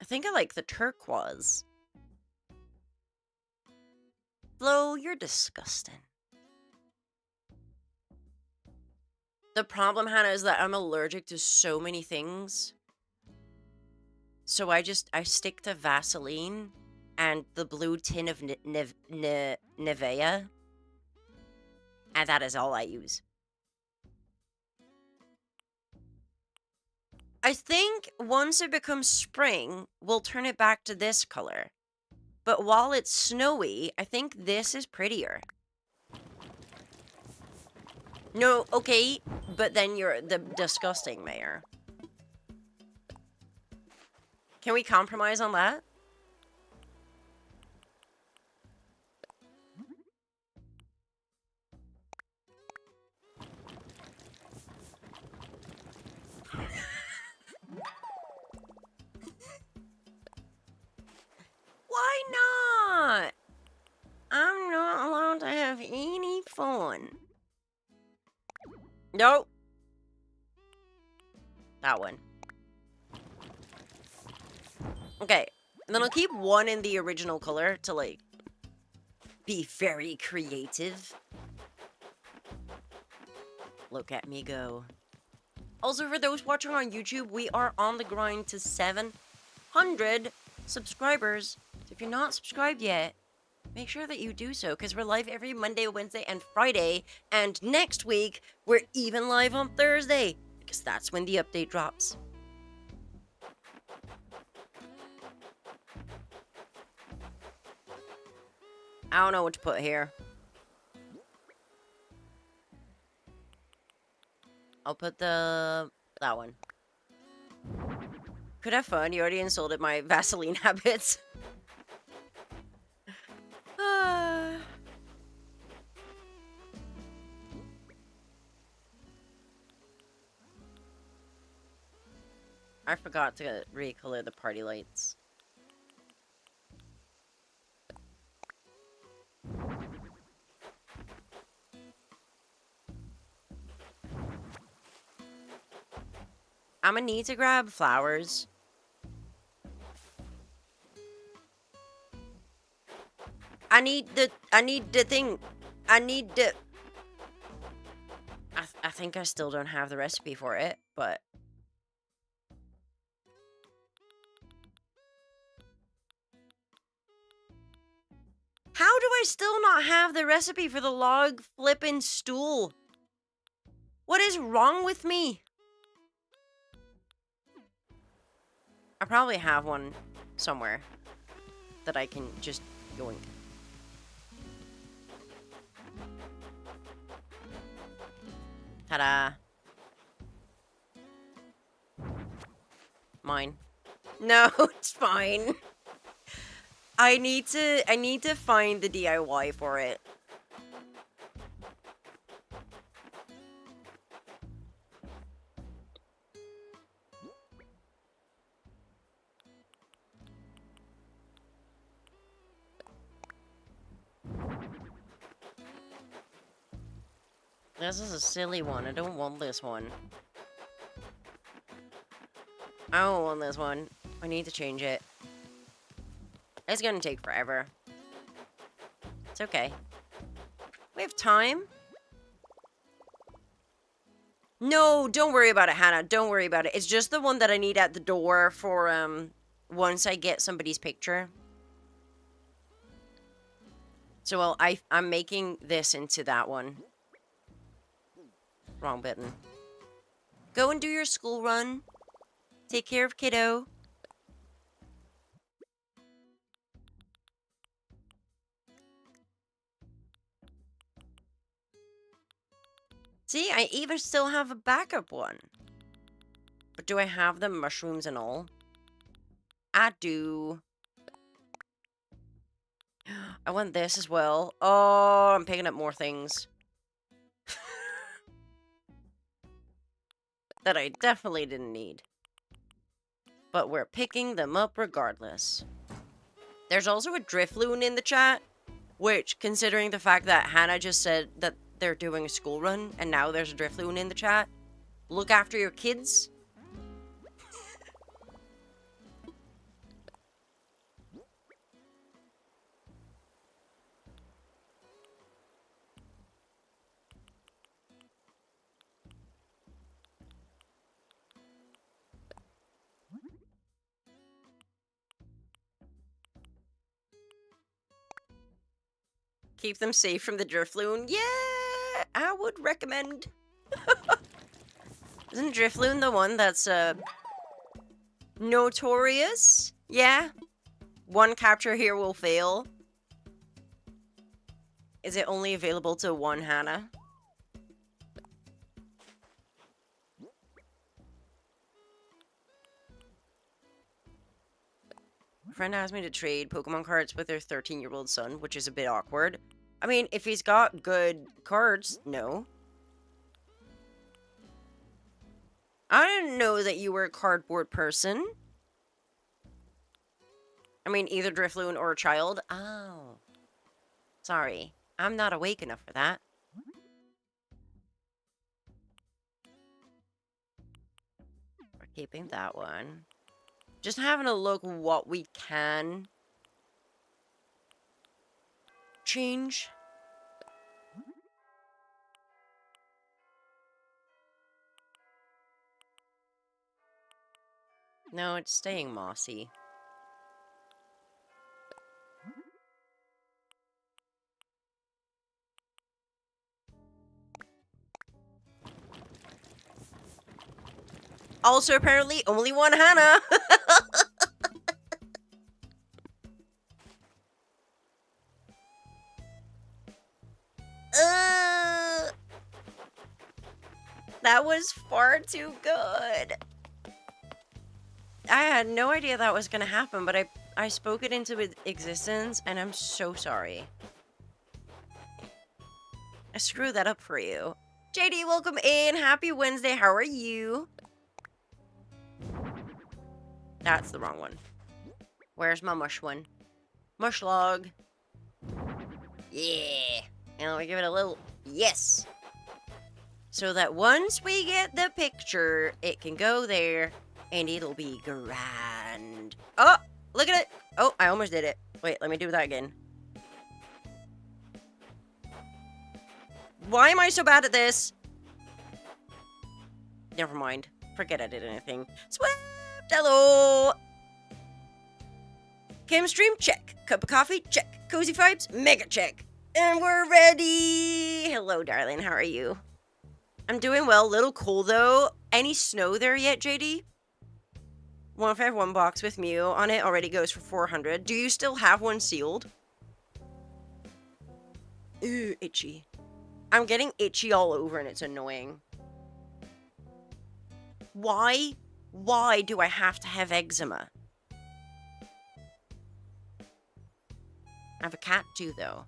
Speaker 3: I think I like the turquoise. Flo, you're disgusting. The problem, Hannah, is that I'm allergic to so many things. So I stick to Vaseline and the blue tin of Nivea. And that is all I use. I think once it becomes spring, we'll turn it back to this color. But while it's snowy, I think this is prettier. No, okay, but then you're the disgusting mayor. Can we compromise on that? Why not? I'm not allowed to have any fun. Nope. That one. Okay. And then I'll keep one in the original color to, like, be very creative. Look at me go. Also, for those watching on YouTube, we are on the grind to 700 subscribers. So if you're not subscribed yet, make sure that you do so, because we're live every Monday, Wednesday, and Friday. And next week, we're even live on Thursday, because that's when the update drops. I don't know what to put here. I'll put that one. Could have fun. You already insulted my Vaseline habits. I forgot to recolor the party lights. I'm gonna need to grab flowers. I need the thing. I need the... I think I still don't have the recipe for it, but... How do I still not have the recipe for the log flippin' stool? What is wrong with me? I probably have one somewhere that I can just yoink. Ta-da. Mine. No, it's fine. I need to find the DIY for it. This is a silly one. I don't want this one. I don't want this one. I need to change it. It's gonna take forever. It's okay. We have time. No, don't worry about it, Hannah. Don't worry about it. It's just the one that I need at the door for, once I get somebody's picture. So, I'm making this into that one. Wrong button. Go and do your school run. Take care of kiddo. See, I even still have a backup one. But do I have the mushrooms and all? I do. I want this as well. Oh, I'm picking up more things. That I definitely didn't need. But we're picking them up regardless. There's also a Drifloon in the chat, which, considering the fact that Hannah just said that they're doing a school run, and now there's a Drifloon in the chat, look after your kids. Keep them safe from the Drifloon. Yeah, I would recommend. Isn't Drifloon the one that's, notorious? Yeah. One capture here will fail. Is it only available to one Hannah? A friend asked me to trade Pokemon cards with their 13-year-old son, which is a bit awkward. I mean, if he's got good cards, no. I didn't know that you were a cardboard person. I mean, either Drifloon or a child. Oh. Sorry. I'm not awake enough for that. We're keeping that one. Just having a look what we can change. No, it's staying mossy. Also, apparently, only one Hannah. That was far too good. I had no idea that was gonna happen, but I spoke it into existence, and I'm so sorry. I screwed that up for you. JD, welcome in. Happy Wednesday. How are you? That's the wrong one. Where's my mush one? Mush log. Yeah. And we give it a little yes. So that once we get the picture, it can go there and it'll be grand. Oh, look at it. Oh, I almost did it. Wait, let me do that again. Why am I so bad at this? Never mind. Forget I did anything. Swift, hello. Cam stream, check. Cup of coffee, check. Cozy vibes, mega check. And we're ready. Hello, darling. How are you? I'm doing well. Little cool, though. Any snow there yet, JD? 151 box with Mew on it already goes for 400. Do you still have one sealed? Ooh, itchy. I'm getting itchy all over and it's annoying. Why? Why do I have to have eczema? I have a cat too, though.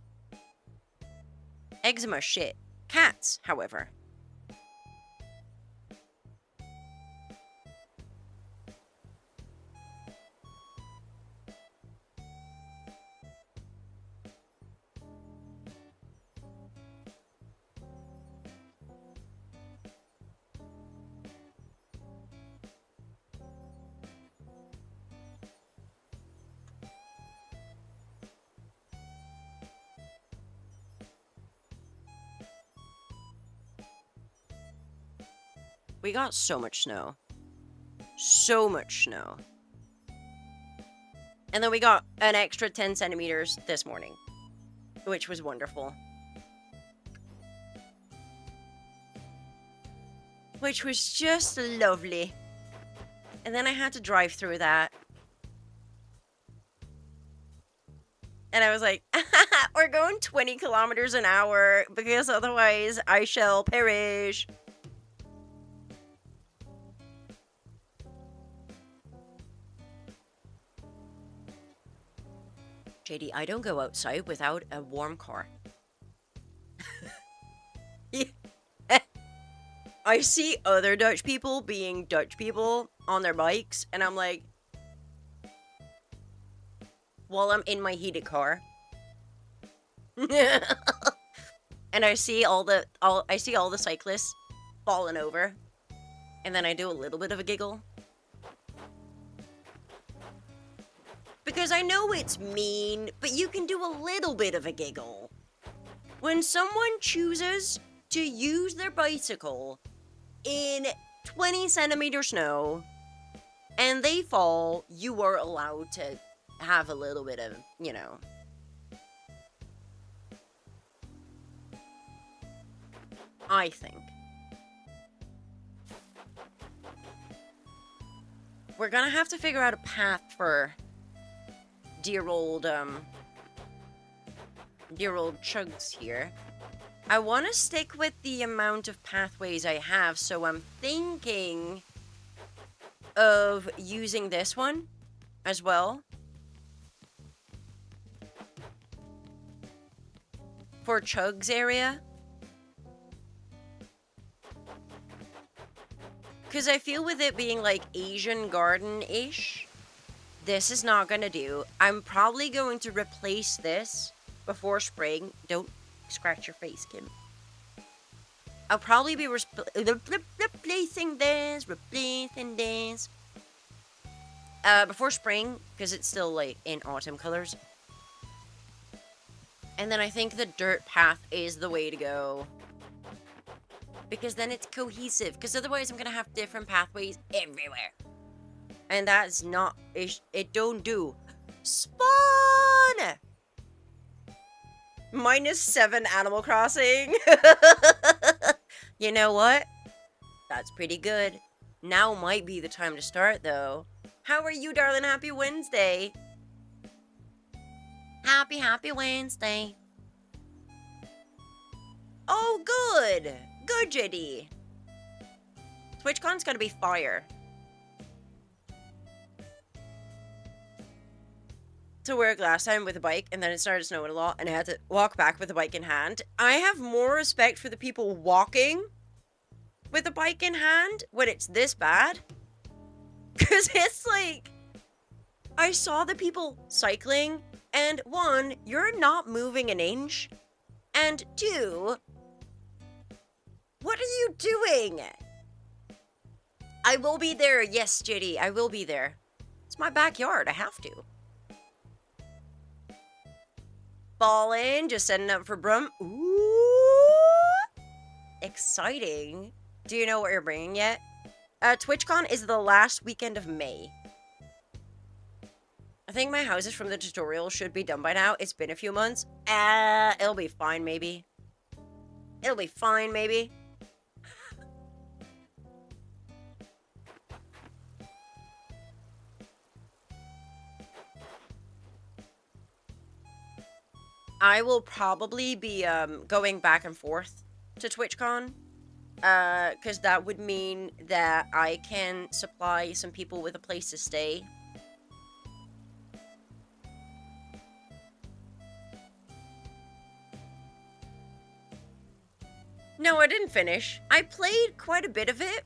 Speaker 3: Eczema shit. Cats, however. We got so much snow. So much snow. And then we got an extra 10 centimeters this morning, which was wonderful. Which was just lovely. And then I had to drive through that. And I was like, we're going 20 kilometers an hour because otherwise I shall perish. JD, I don't go outside without a warm car. I see other Dutch people being Dutch people on their bikes, and I'm like, while I'm in my heated car. And I see all the cyclists falling over, and then I do a little bit of a giggle. Because I know it's mean, but you can do a little bit of a giggle. When someone chooses to use their bicycle in 20 centimeter snow and they fall, you are allowed to have a little bit of, you know. I think. We're gonna have to figure out a path for dear old Chugs here. I want to stick with the amount of pathways I have, so I'm thinking of using this one as well for Chug's area. Because I feel with it being like Asian garden-ish, this is not going to do. I'm probably going to replace this before spring. Don't scratch your face, Kim. I'll probably be replacing this before spring, because it's still like in autumn colors. And then I think the dirt path is the way to go. Because then it's cohesive. Because otherwise I'm going to have different pathways everywhere. And that's not, it don't do. Spawn! -7 Animal Crossing. You know what? That's pretty good. Now might be the time to start, though. How are you, darling? Happy Wednesday. Happy Wednesday. Oh, good. Good, JD. TwitchCon's gonna be fire. to work last time with a bike, and then it started snowing a lot, and I had to walk back with a bike in hand. I have more respect for the people walking with a bike in hand when it's this bad. Because it's like, I saw the people cycling, and one, you're not moving an inch, and two, what are you doing? I will be there. Yes, JD, I will be there. It's my backyard. I have to. Ballin', just setting up for Brum. Ooh, exciting. Do you know what you're bringing yet? TwitchCon is the last weekend of May. I think my houses from the tutorial should be done by now. It's been a few months. It'll be fine, maybe. It'll be fine, maybe. I will probably be going back and forth to TwitchCon. Because that would mean that I can supply some people with a place to stay. No, I didn't finish. I played quite a bit of it,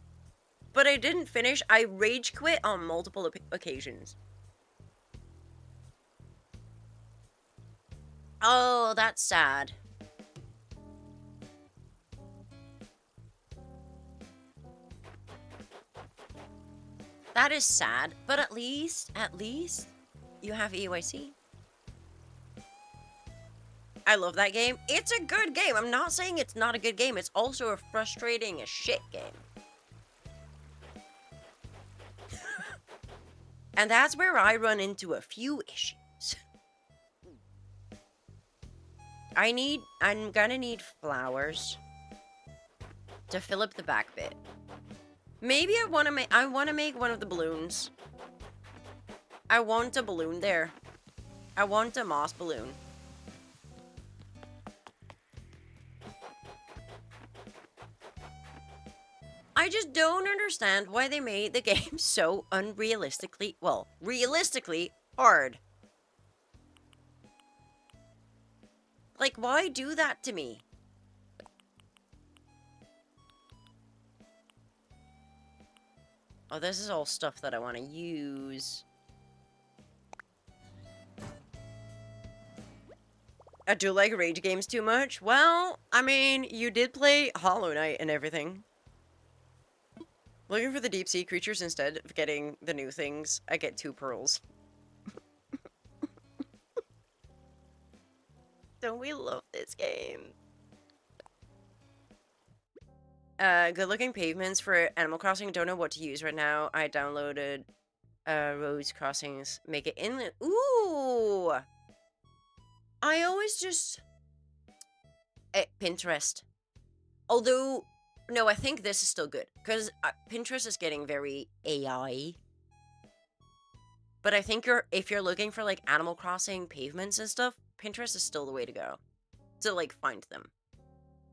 Speaker 3: but I didn't finish. I rage quit on multiple occasions. Oh, that's sad. That is sad, but at least, you have EYC. I love that game. It's a good game. I'm not saying it's not a good game. It's also a frustrating as shit game. And that's where I run into a few issues. I'm gonna need flowers to fill up the back bit. Maybe I want to make one of the balloons. I want a balloon there. I want a moss balloon. I just don't understand why they made the game so unrealistically, well, realistically hard. Like, why do that to me? Oh, this is all stuff that I want to use. I do like rage games too much. Well, I mean, you did play Hollow Knight and everything. Looking for the deep sea creatures instead of getting the new things. I get 2 pearls. Don't we love this game? Good looking pavements for Animal Crossing. Don't know what to use right now. I downloaded Roads Crossings. Make it inland. Ooh! I always just... Pinterest. Although, no, I think this is still good. Because Pinterest is getting very AI. But I think if you're looking for, like, Animal Crossing pavements and stuff, Pinterest is still the way to go. To, like, find them.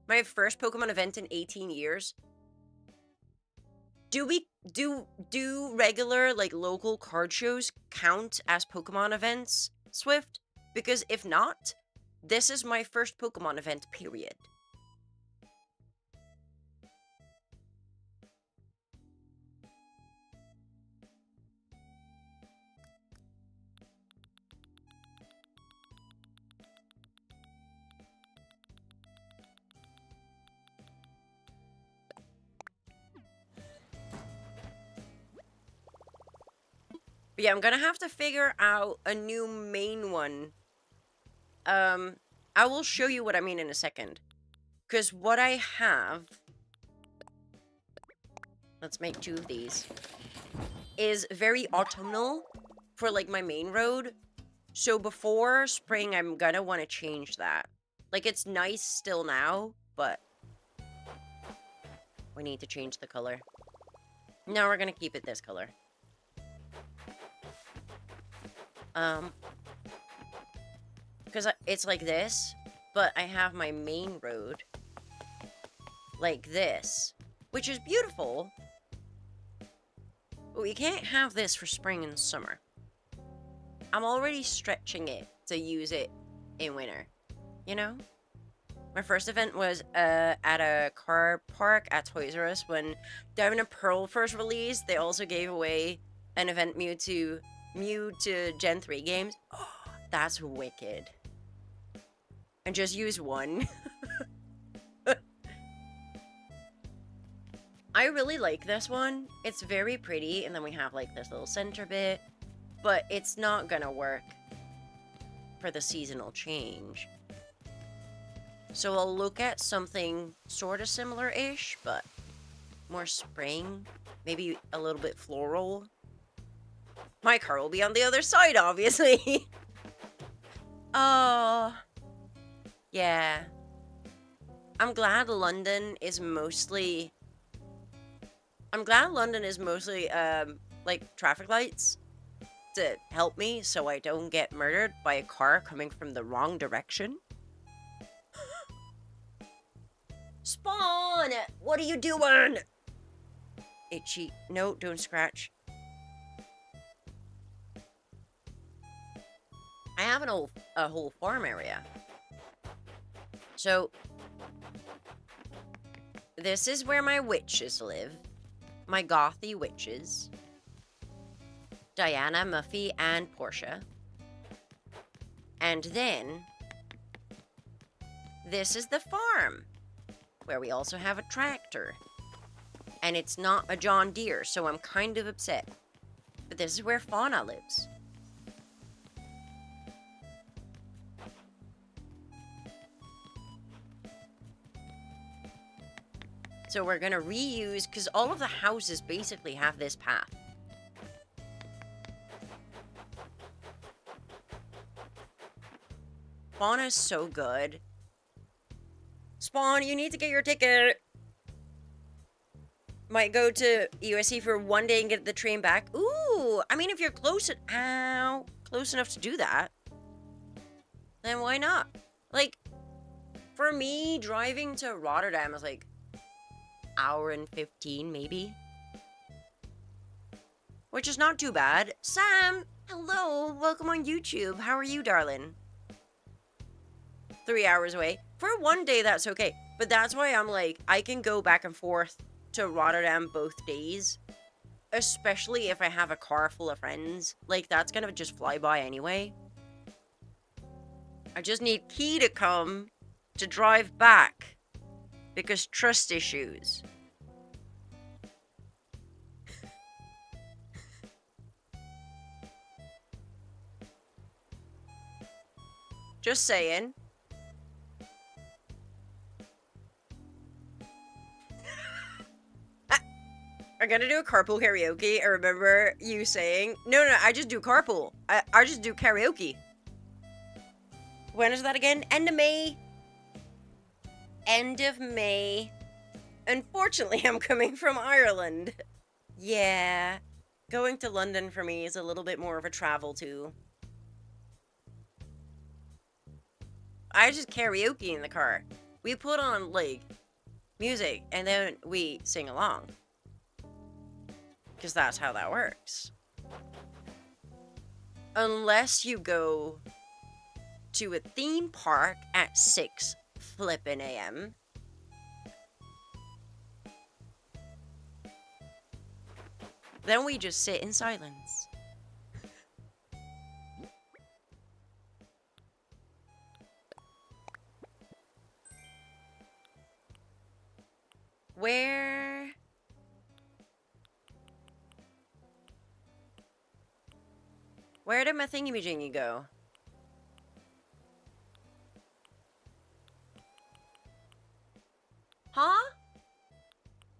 Speaker 3: My first Pokemon event in 18 years. Do regular, like, local card shows count as Pokemon events, Swift? Because if not, this is my first Pokemon event, period. But yeah, I'm gonna have to figure out a new main one. I will show you what I mean in a second. Because what I have... Let's make 2 of these. Is very autumnal for, like, my main road. So before spring, I'm gonna want to change that. Like, it's nice still now, but... we need to change the color. No, we're gonna keep it this color. Because it's like this, but I have my main road like this, which is beautiful, but we can't have this for spring and summer. I'm already stretching it to use it in winter, you know? My first event was at a car park at Toys R Us when Diamond and Pearl first released. They also gave away an event Mew to Gen 3 games. Oh, that's wicked. And just use one. I really like this one. It's very pretty, and then we have like this little center bit, but it's not gonna work for the seasonal change. So I'll look at something sort of similar-ish, but more spring, maybe a little bit floral. My car will be on the other side, obviously. Oh, yeah. I'm glad London is mostly like traffic lights to help me so I don't get murdered by a car coming from the wrong direction. Spawn! What are you doing? Itchy. No, don't scratch. I have a whole farm area. So, this is where my witches live. My gothy witches. Diana, Muffy, and Portia. And then, this is the farm, where we also have a tractor. And it's not a John Deere, so I'm kind of upset. But this is where Fauna lives. So we're gonna reuse, because all of the houses basically have this path. Fauna's so good. Spawn, you need to get your ticket. Might go to USC for one day and get the train back. Ooh, I mean, if you're close enough to do that, then why not? Like, for me, driving to Rotterdam is like hour and 15 maybe, which is not too bad. Sam, hello, welcome on YouTube. How are you, darling? 3 hours away. For one day, that's okay. But that's why I'm like, I can go back and forth to Rotterdam both days. Especially if I have a car full of friends. Like, that's gonna just fly by anyway. I just need Key to come to drive back. Because trust issues. Just saying. I'm gonna do a carpool karaoke. I remember you saying, no, I just do carpool. I just do karaoke. When is that again? End of May. End of May. Unfortunately, I'm coming from Ireland. Yeah. Going to London for me is a little bit more of a travel too. I just karaoke in the car. We put on, like, music, and then we sing along. Because that's how that works. Unless you go to a theme park at 6 flippin' a.m. Then we just sit in silence. Where did my thingy-majingy go? Huh?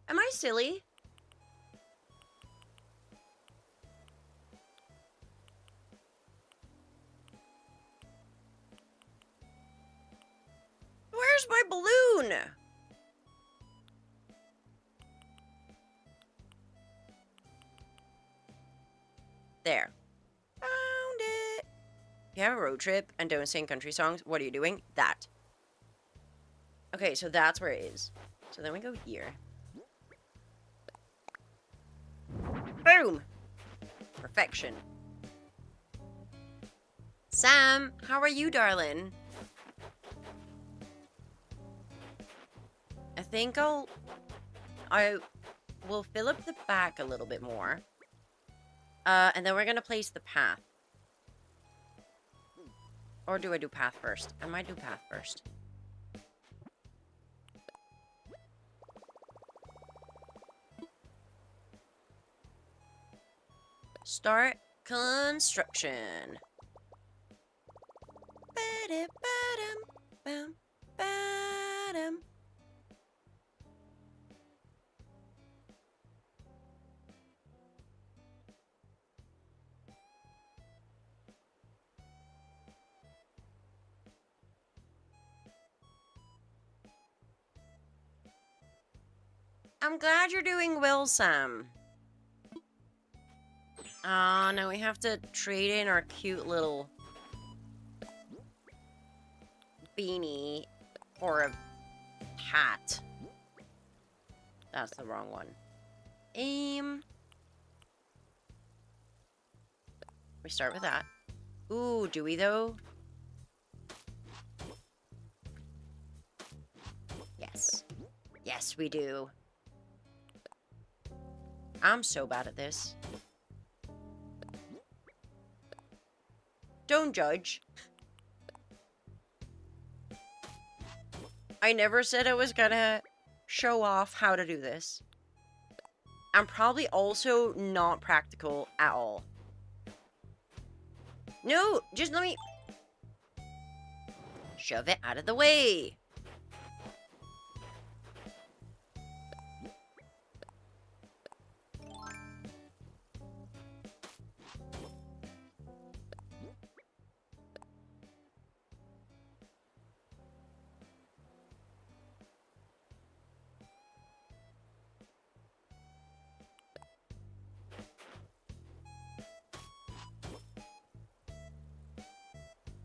Speaker 3: Am I silly? Where's my balloon? There. Found it. If you have a road trip and don't sing country songs, what are you doing? That. Okay, so that's where it is. So then we go here. Boom! Perfection. Sam, how are you, darling? I think I will fill up the back a little bit more. And then we're gonna place the path. Or do I do path first? I might do path first. Start construction. Ba-da-ba-dum, bam-ba-dum. I'm glad you're doing well, Sam. Now we have to trade in our cute little beanie for a hat. That's the wrong one. We start with that. Ooh, do we though? Yes. Yes, we do. I'm so bad at this. Don't judge. I never said I was gonna show off how to do this. I'm probably also not practical at all. No, just let me shove it out of the way.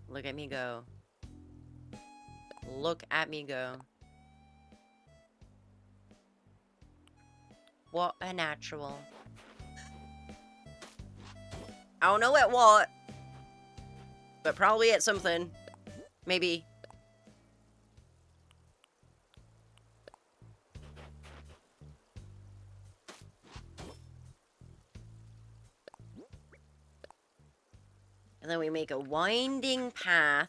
Speaker 3: Look at me go. Look at me go. What a natural. I don't know at what, but probably at something. Maybe. And then we make a winding path.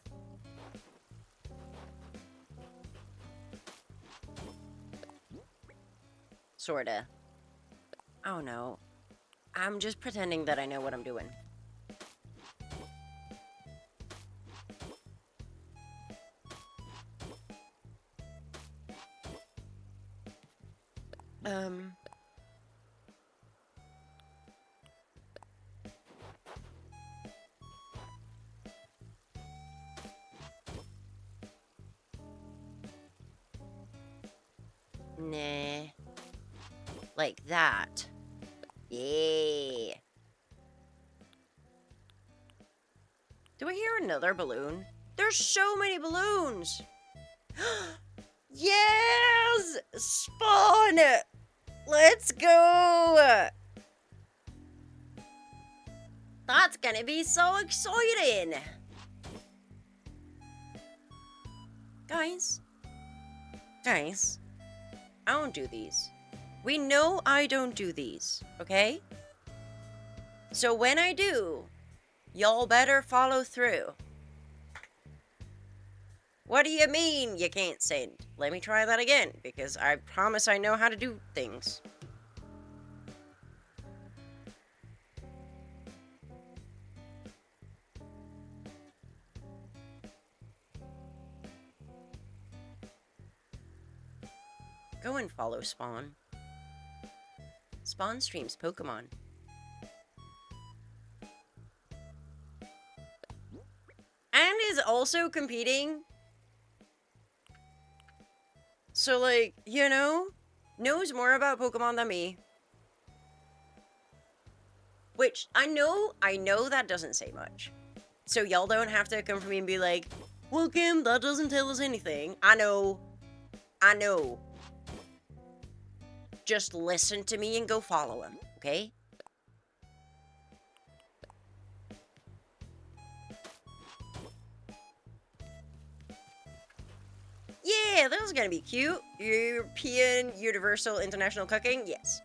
Speaker 3: Sorta. Oh no. I'm just pretending that I know what I'm doing. Nah. Like that. Yeah. Do I hear another balloon? There's so many balloons. Yes! Spawn! Let's go! That's gonna be so exciting! Guys, I don't do these. We know I don't do these, okay? So when I do, y'all better follow through. What do you mean you can't send? Let me try that again, because I promise I know how to do things. Go and follow Spawn. Spawn streams Pokemon. And is also competing. So, like, you know, knows more about Pokemon than me. Which, I know that doesn't say much. So y'all don't have to come for me and be like, well, Kim, that doesn't tell us anything. I know. Just listen to me and go follow him, okay? yeah, this is gonna be cute. European Universal International Cooking, yes.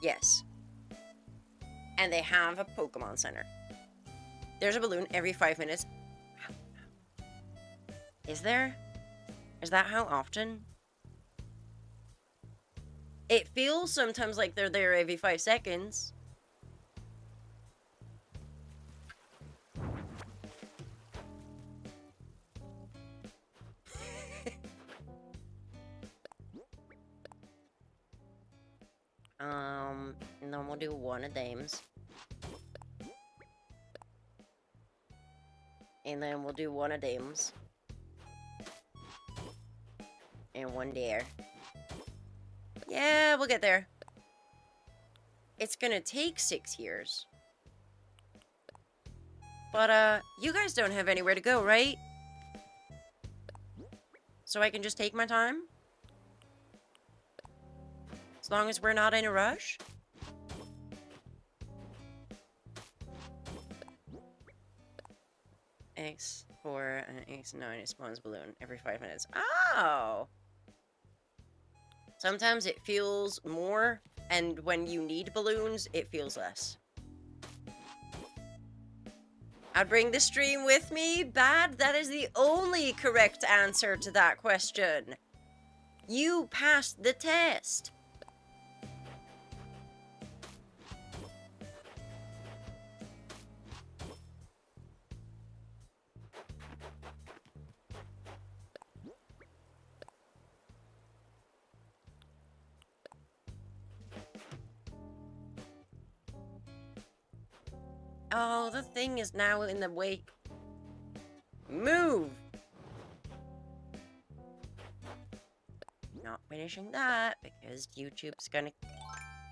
Speaker 3: Yes. And they have a Pokemon Center. There's a balloon every 5 minutes. Is there? Is that how often? It feels sometimes like they're there every 5 seconds. And then we'll do one of dames. And then we'll do one of dames. And one dare. Yeah, we'll get there. It's gonna take 6 years. But, you guys don't have anywhere to go, right? So I can just take my time? As long as we're not in a rush? X4 and X9, it spawns balloon every 5 minutes. Oh! Sometimes it feels more, and when you need balloons, it feels less. I'd bring the stream with me? Bad? That is the only correct answer to that question. You passed the test. Oh, the thing is now in the way. Move! Not finishing that because YouTube's gonna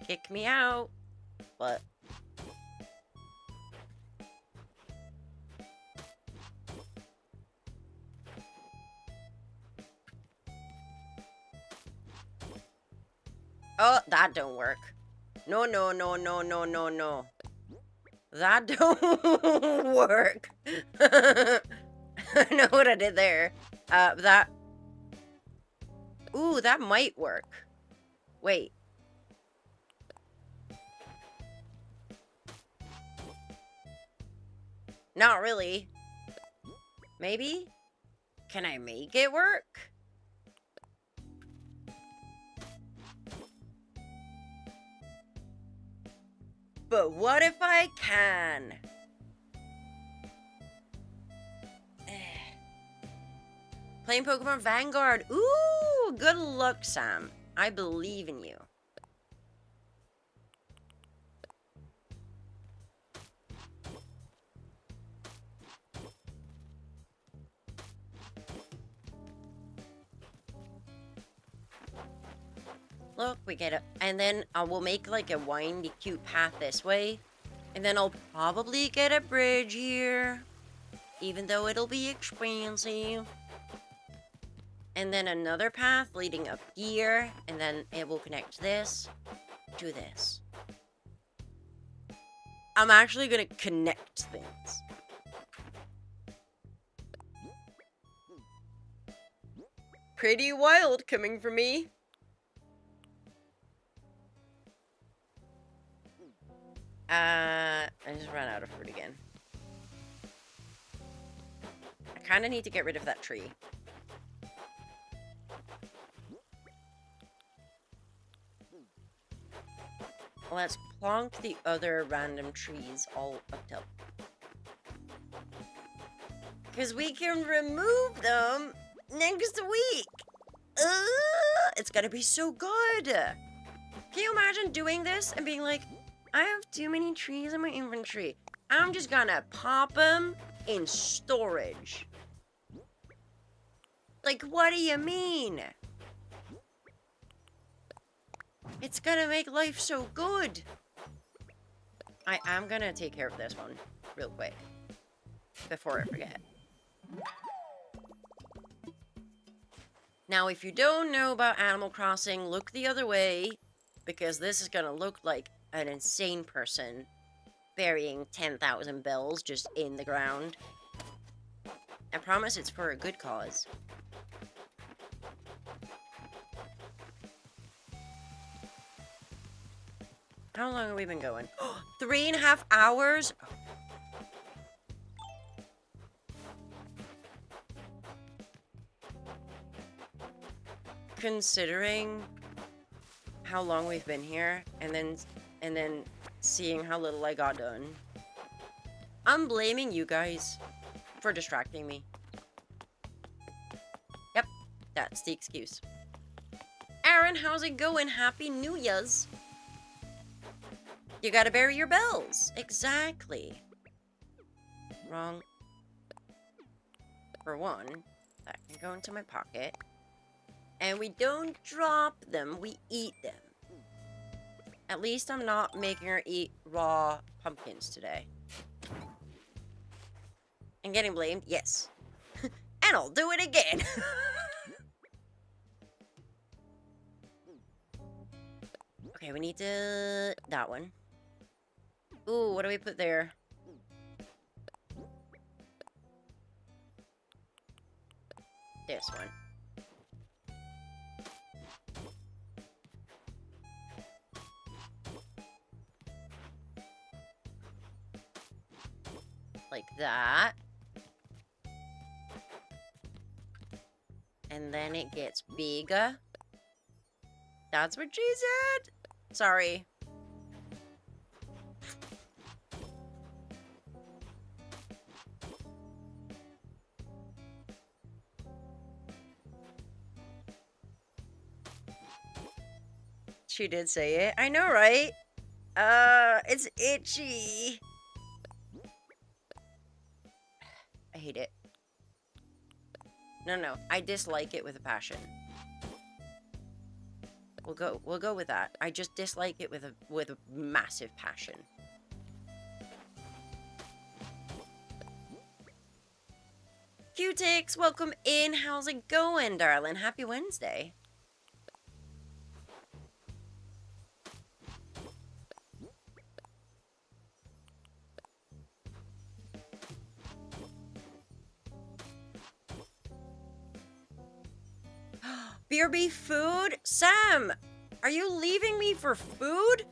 Speaker 3: kick me out. But oh, that don't work. No, no, no, no, no, no, no. That don't work. I know what I did there. That... Ooh, that might work. Wait. Not really. Maybe? Can I make it work? But what if I can? Playing Pokemon Vanguard. Ooh, good luck, Sam. I believe in you. Look, we get it. And then I will make like a windy, cute path this way. And then I'll probably get a bridge here. Even though it'll be expensive. And then another path leading up here. And then it will connect this to this. I'm actually gonna connect things. Pretty wild coming from me. I just ran out of fruit again. I kind of need to get rid of that tree. Let's plonk the other random trees all up top. Because we can remove them next week. It's gonna be so good. Can you imagine doing this and being like, I have too many trees in my inventory. I'm just gonna pop them in storage. Like, what do you mean? It's gonna make life so good. I am gonna take care of this one real quick before I forget. Now, if you don't know about Animal Crossing, look the other way, because this is gonna look like an insane person burying 10,000 bells just in the ground. I promise it's for a good cause. How long have we been going? 3.5 hours? Oh. Considering how long we've been here, and then seeing how little I got done, I'm blaming you guys for distracting me. Yep, that's the excuse. Aaron, how's it going? Happy New Year's. You gotta bury your bells. Exactly. Wrong. For one, that can go into my pocket. And we don't drop them, we eat them. At least I'm not making her eat raw pumpkins today. And getting blamed? Yes. And I'll do it again. Okay, we need to... that one. Ooh, what do we put there? This one. Like that. And then it gets bigger. That's what she said? Sorry. She did say it. I know, right? It's itchy. I hate it. No, I dislike it with a passion. We'll go with that. I just dislike it with a massive passion. Q-Tix, welcome in. How's it going, darling? Happy Wednesday. BRB food? Sam, are you leaving me for food?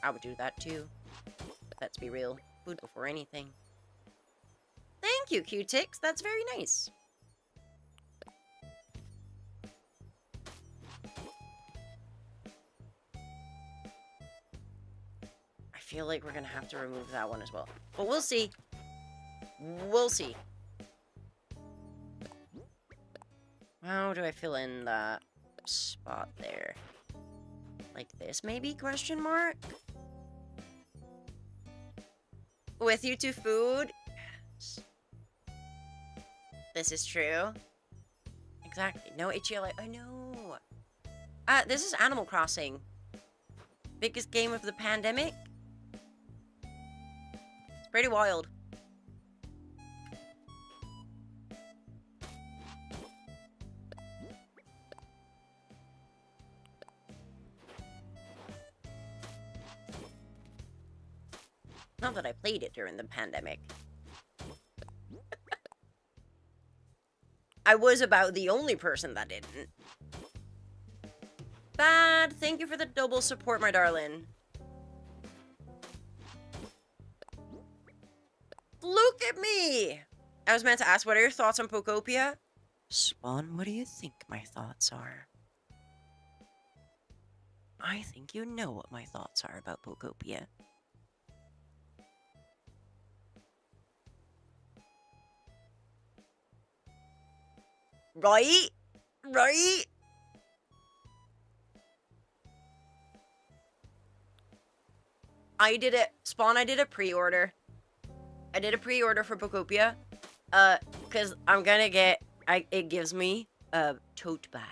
Speaker 3: I would do that too. Let's be real. Food before anything. Thank you, Q-Tix. That's very nice. I feel like we're gonna have to remove that one as well. But we'll see. We'll see. How do I fill in that spot there? Like this, maybe? Question mark? With you to food? Yes. This is true. Exactly. No HLA. I know. This is Animal Crossing. Biggest game of the pandemic. It's pretty wild. Not that I played it during the pandemic. I was about the only person that didn't. Bad. Thank you for the double support, my darling. Look at me! I was meant to ask, what are your thoughts on Pokopia? Spawn, what do you think my thoughts are? I think you know what my thoughts are about Pokopia. Right? Right? I did it. Spawn, I did a pre-order. I did a pre-order for Pokopia. Because I'm gonna get... it gives me a tote bag.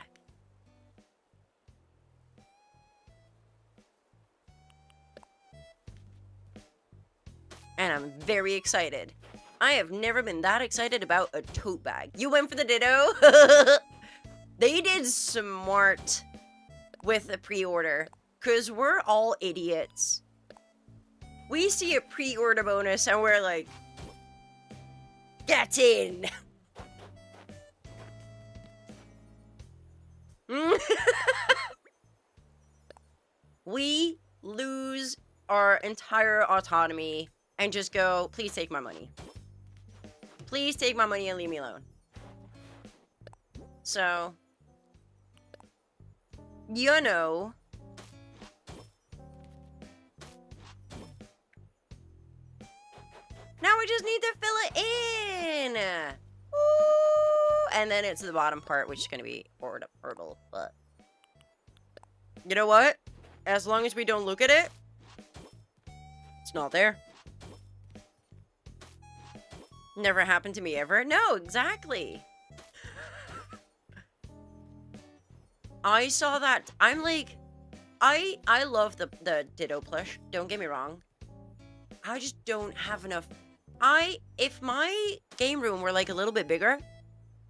Speaker 3: And I'm very excited. I have never been that excited about a tote bag. You went for the ditto? They did smart with the pre-order. Because we're all idiots. We see a pre-order bonus and we're like, Get in! We lose our entire autonomy and just go, please take my money. Please take my money and leave me alone. So, you know. Now we just need to fill it in. Ooh. And then it's the bottom part, which is going to be horrible. But you know what? As long as we don't look at it, it's not there. Never happened to me ever. No, exactly. I saw that. I'm like, I love the Ditto plush. Don't get me wrong. I just don't have enough. If my game room were like a little bit bigger,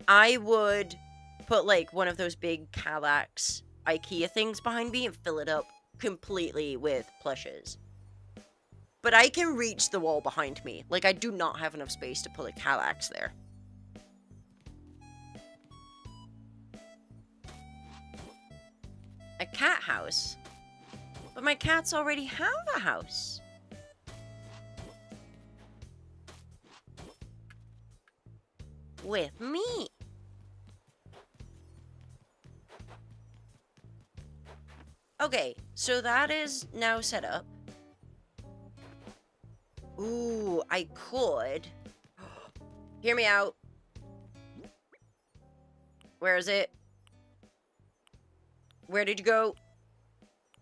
Speaker 3: I would put like one of those big Kallax IKEA things behind me and fill it up completely with plushes. But I can reach the wall behind me. Like, I do not have enough space to put a Kallax there. A cat house? But my cats already have a house. With me. Okay, so that is now set up. Ooh, I could. Hear me out. Where is it? Where did you go?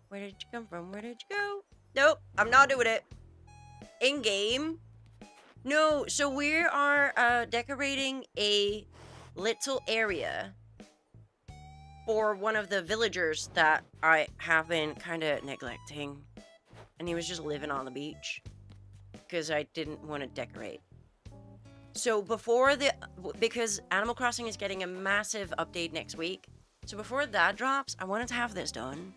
Speaker 3: Where did you come from? Where did you go? Nope, I'm not doing it. In game? No, so we are decorating a little area for one of the villagers that I have been kind of neglecting. And he was just living on the beach because I didn't want to decorate. So because Animal Crossing is getting a massive update next week, so before that drops, I wanted to have this done.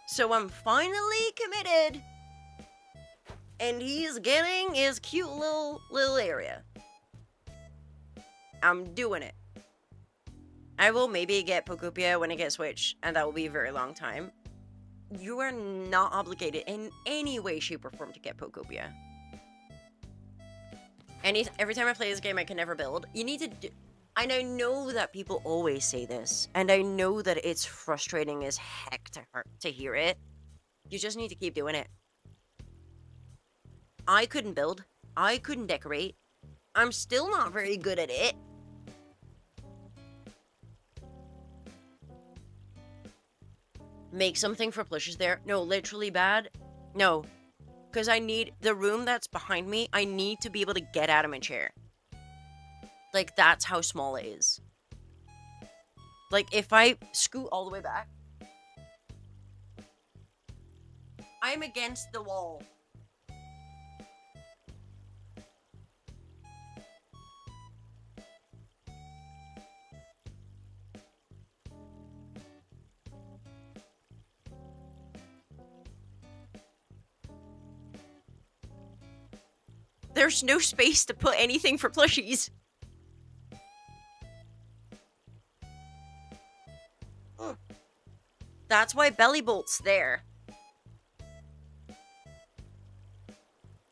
Speaker 3: So I'm finally committed. And he's getting his cute little area. I'm doing it. I will maybe get Pokopia when it gets switched, and that will be a very long time. You are not obligated in any way, shape, or form to get Pokopia. Every time I play this game, I can never build. You need to do... And I know that people always say this, and I know that it's frustrating as heck to hear it. You just need to keep doing it. I couldn't build. I couldn't decorate. I'm still not very good at it. Make something for plushes there. No, literally bad. No. Because I need... The room that's behind me, I need to be able to get out of my chair. Like, that's how small it is. Like, if I scoot all the way back... I'm against the wall. There's no space to put anything for plushies. That's why Belly Bolt's there.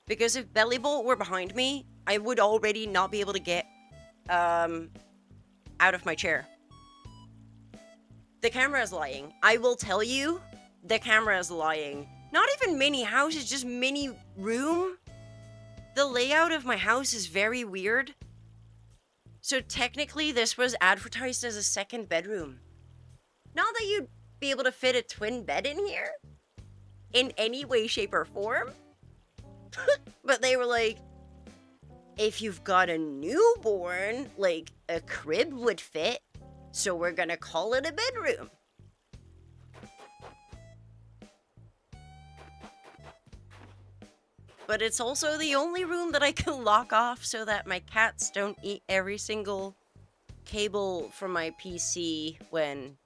Speaker 3: Because if Belly Bolt were behind me, I would already not be able to get out of my chair. The camera is lying. I will tell you, the camera is lying. Not even mini house, it's just mini room. The layout of my house is very weird. So technically, this was advertised as a second bedroom. Not that you'd be able to fit a twin bed in here. In any way, shape, or form. But they were like, if you've got a newborn, like, a crib would fit. So we're gonna call it a bedroom. But it's also the only room that I can lock off so that my cats don't eat every single cable from my PC when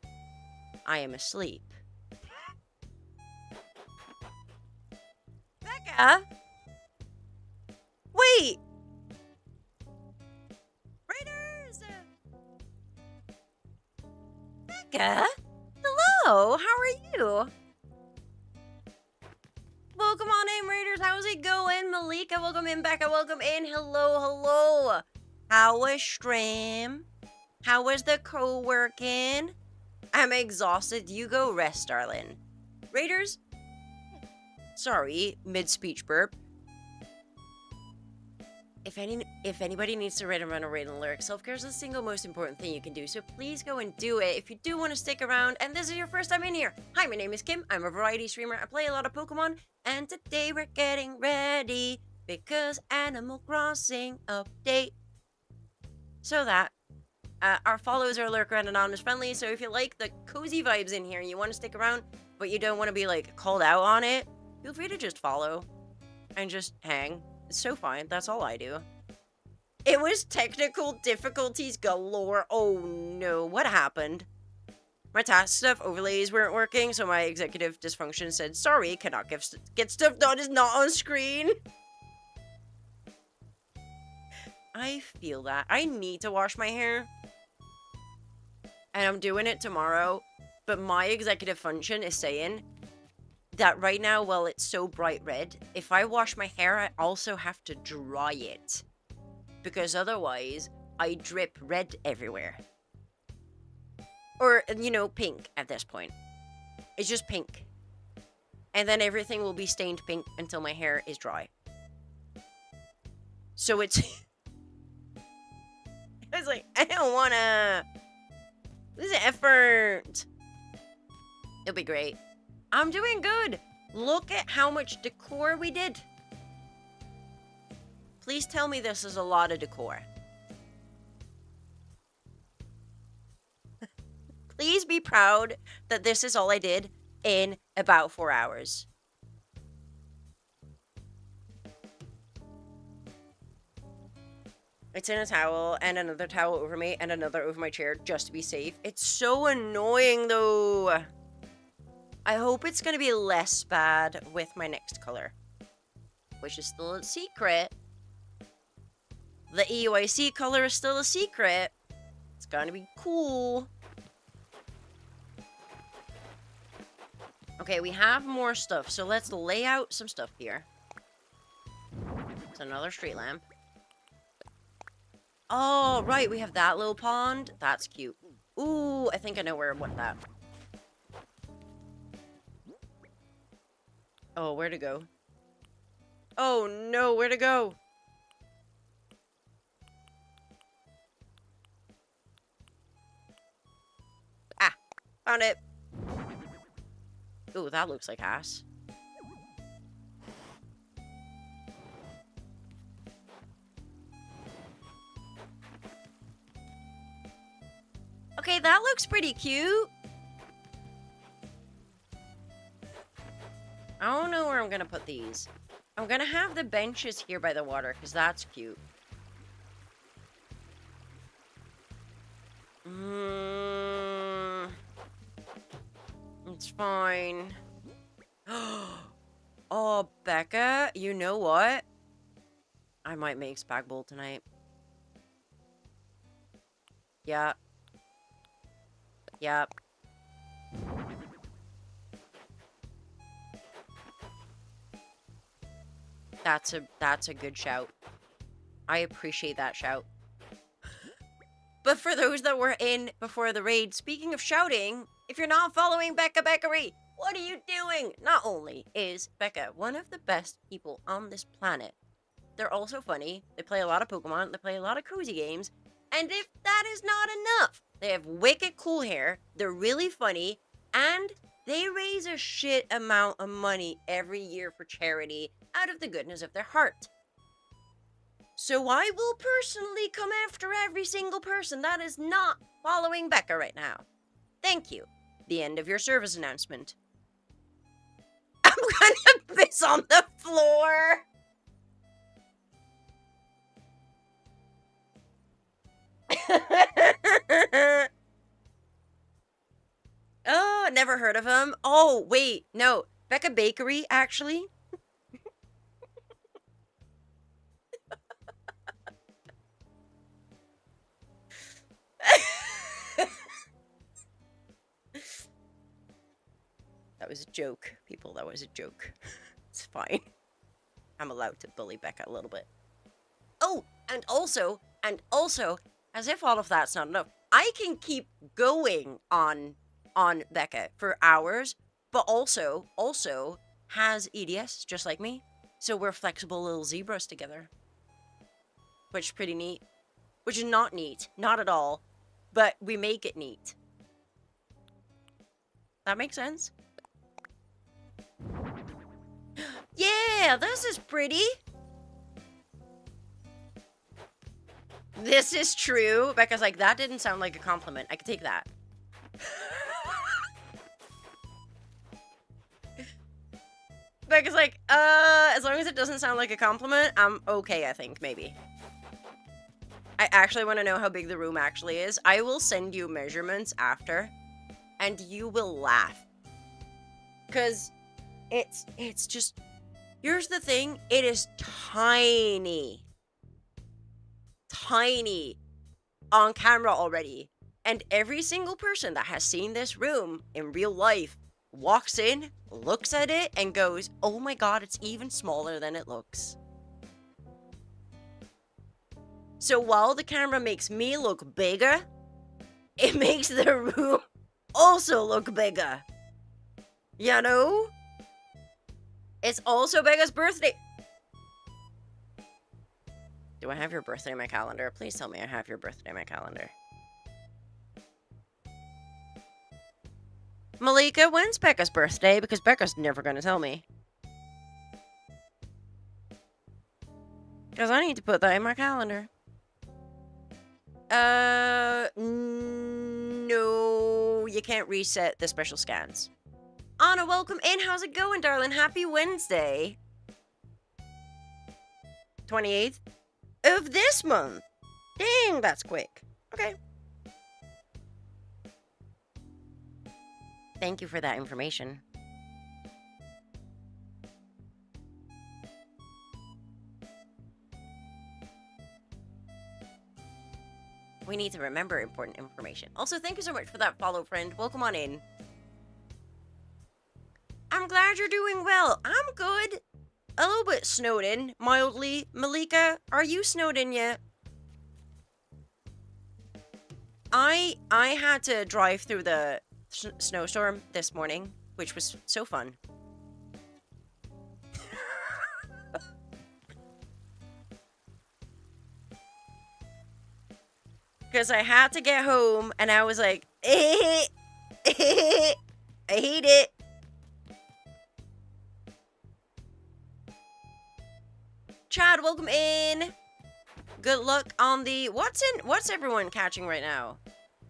Speaker 3: I am asleep. Becca? Wait, wait! Raiders! Becca? Hello, how are you? Welcome on in, Raiders. How's it going? Malika, welcome in. Becca, welcome in. Hello, hello. How was stream? How was the co-working? I'm exhausted. You go rest, darling. Raiders? Sorry, mid-speech burp. If anybody needs to write a run or raid and lyric, self-care is the single most important thing you can do, so please go and do it if you do want to stick around and this is your first time in here. Hi, my name is Kim. I'm a variety streamer. I play a lot of Pokemon, and today we're getting ready because Animal Crossing update. So that our follows are lurker and anonymous friendly, so if you like the cozy vibes in here and you want to stick around, but you don't want to be like called out on it, feel free to just follow and just hang. It's so fine. That's all I do. It was technical difficulties galore. Oh no, what happened? My task stuff overlays weren't working, so my executive dysfunction said, sorry, cannot get stuff done is not on screen. I feel that. I need to wash my hair. And I'm doing it tomorrow, but my executive function is saying that right now, while it's so bright red, if I wash my hair, I also have to dry it. Because otherwise, I drip red everywhere. Or, you know, pink at this point. It's just pink. And then everything will be stained pink until my hair is dry. So it's... I was like, I don't wanna... This is effort. It'll be great. I'm doing good. Look at how much decor we did. Please tell me this is a lot of decor. Please be proud that this is all I did in about 4 hours. It's in a towel, and another towel over me, and another over my chair, just to be safe. It's so annoying, though. I hope it's going to be less bad with my next color, which is still a secret. The EUIC color is still a secret. It's going to be cool. Okay, we have more stuff, so let's lay out some stuff here. It's another street lamp. Oh, right, we have that little pond. That's cute. Ooh, I think I know where I want that. Oh, where to go? Oh, no, where to go? Ah, found it. Ooh, that looks like ass. Okay, that looks pretty cute. I don't know where I'm gonna put these. I'm gonna have the benches here by the water, because that's cute. It's fine. Oh, Becca, you know what? I might make spag bowl tonight. Yep. Yep. That's a good shout. I appreciate that shout. But for those that were in before the raid, speaking of shouting, if you're not following Becca Beckery, what are you doing? Not only is Becca one of the best people on this planet, they're also funny, they play a lot of Pokemon, they play a lot of cozy games, and if that is not enough, they have wicked cool hair, they're really funny, and they raise a shit amount of money every year for charity out of the goodness of their heart. So I will personally come after every single person that is not following Becca right now. Thank you. The end of your service announcement. I'm gonna piss on the floor. Oh, never heard of him. Oh, wait, no. Becca Bakery, actually. That was a joke, people. That was a joke. It's fine. I'm allowed to bully Becca a little bit. Oh, and also, as if all of that's not enough, I can keep going on Becca for hours, but also has EDS just like me. So we're flexible little zebras together. Which is pretty neat. Which is not neat. Not at all. But we make it neat. That makes sense? Yeah, this is pretty. This is true. Becca's like, that didn't sound like a compliment. I could take that. Becca's like, as long as it doesn't sound like a compliment, I'm okay, I think, maybe. I actually want to know how big the room actually is. I will send you measurements after, and you will laugh. Because it's just... Here's the thing. It is tiny. Tiny. On camera already. And every single person that has seen this room in real life walks in, looks at it, and goes, oh my god, it's even smaller than it looks. So while the camera makes me look bigger, it makes the room also look bigger. You know? It's also Becca's birthday. Do I have your birthday in my calendar? Please tell me I have your birthday in my calendar. Malika, when's Becca's birthday? Because Becca's never going to tell me. Because I need to put that in my calendar. No, you can't reset the special scans. Anna, welcome in. How's it going, darling? Happy Wednesday. 28th of this month. Dang, that's quick. Okay. Thank you for that information. We need to remember important information. Also, thank you so much for that follow, friend. Welcome on in. I'm glad you're doing well. I'm good. A little bit snowed in, mildly. Malika, are you snowed in yet? I had to drive through the snowstorm this morning, which was so fun. Because I had to get home, and I was like, I hate it. Chad, welcome in. Good luck on the... What's everyone catching right now?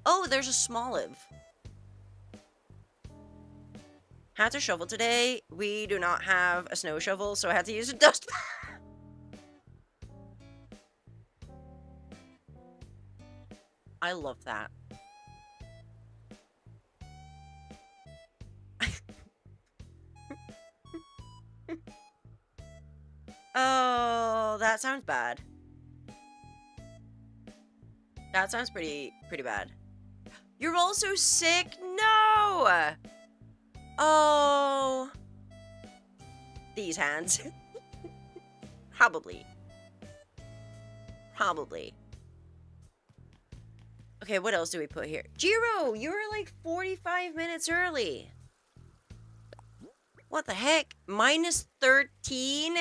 Speaker 3: Oh, there's a smoliv. Had to shovel today. We do not have a snow shovel, so I had to use a dust... I love that. Oh, that sounds bad. That sounds pretty bad. You're also sick? No! Oh. These hands. Probably. Okay, what else do we put here? Jiro, you were like 45 minutes early. What the heck? Minus 13?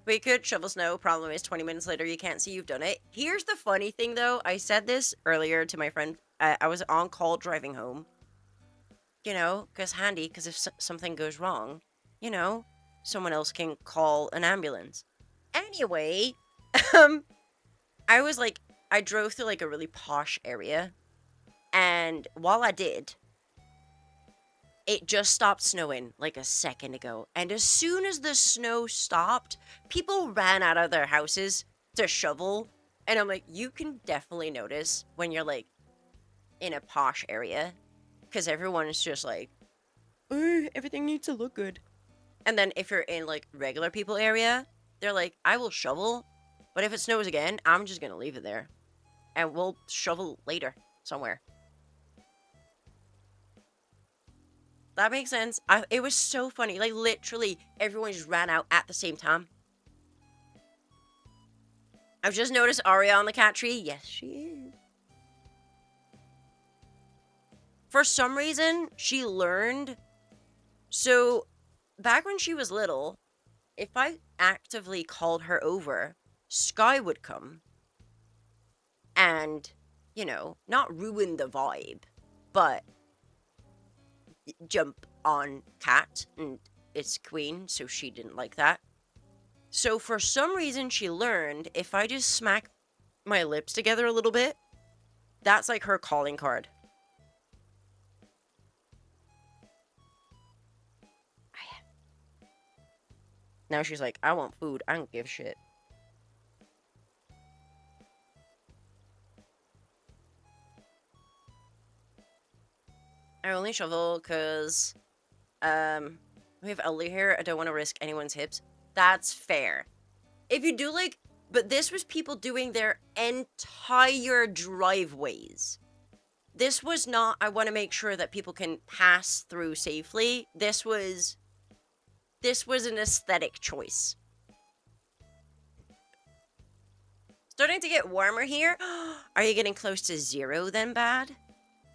Speaker 3: We could shovel snow. Problem is 20 minutes later, you can't see you've done it. Here's the funny thing, though. I said this earlier to my friend. I was on call driving home. You know, because handy, because if something goes wrong, you know, someone else can call an ambulance. Anyway, I was like, I drove through like a really posh area. And while I did, it just stopped snowing like a second ago. And as soon as the snow stopped, people ran out of their houses to shovel. And I'm like, you can definitely notice when you're like in a posh area. Because everyone is just like, oh, everything needs to look good. And then if you're in like regular people area, they're like, I will shovel. But if it snows again, I'm just going to leave it there. And we'll shovel later somewhere. That makes sense. It was so funny. Like, literally, everyone just ran out at the same time. I've just noticed Aria on the cat tree. Yes, she is. For some reason, she learned. So, back when she was little, if I actively called her over, Sky would come and, you know, not ruin the vibe, but jump on Cat and its queen, so she didn't like that. So for some reason, she learned if I just smack my lips together a little bit, that's like her calling card. Now she's like, I want food. I don't give a shit. I only shovel because we have elderly here. I don't want to risk anyone's hips. That's fair. If you do like, but this was people doing their entire driveways. This was not, I want to make sure that people can pass through safely. This was an aesthetic choice. Starting to get warmer here. Are you getting close to 0 then, Bad?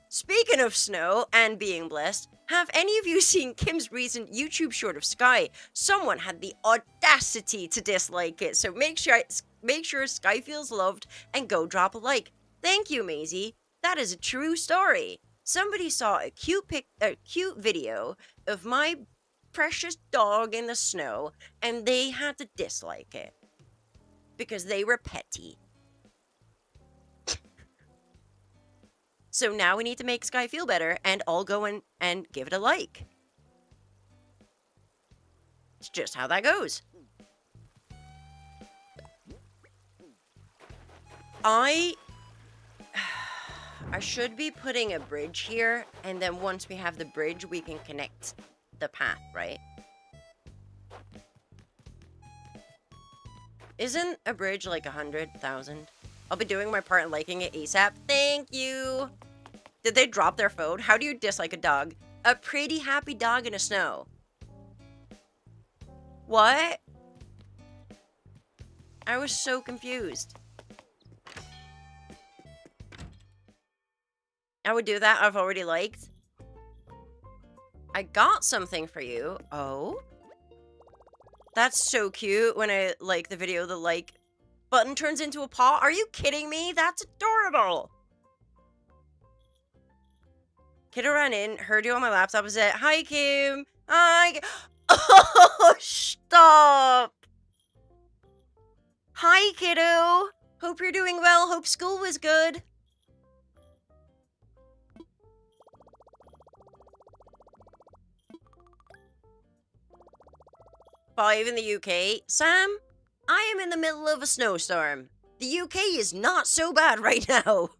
Speaker 3: Speaking of snow and being blessed, have any of you seen Kim's recent YouTube short of Sky? Someone had the audacity to dislike it, so make sure Sky feels loved and go drop a like. Thank you, Maisie. That is a true story. Somebody saw a cute video of my precious dog in the snow, and they had to dislike it because they were petty. So now we need to make Sky feel better and all go in and give it a like. It's just how that goes. I should be putting a bridge here, and then once we have the bridge, we can connect the path, right? Isn't a bridge like 100,000? I'll be doing my part in liking it ASAP. Thank you. Did they drop their phone? How do you dislike a dog? A pretty happy dog in the snow. What? I was so confused. I would do that. I've already liked. I got something for you. Oh. That's so cute when I like the video, the like button turns into a paw. Are you kidding me? That's adorable. Kiddo ran in, heard you on my laptop, and said, hi, Kim. Hi. Oh, stop. Hi, kiddo. Hope you're doing well. Hope school was good. Five in the UK. Sam, I am in the middle of a snowstorm. The UK is not so bad right now.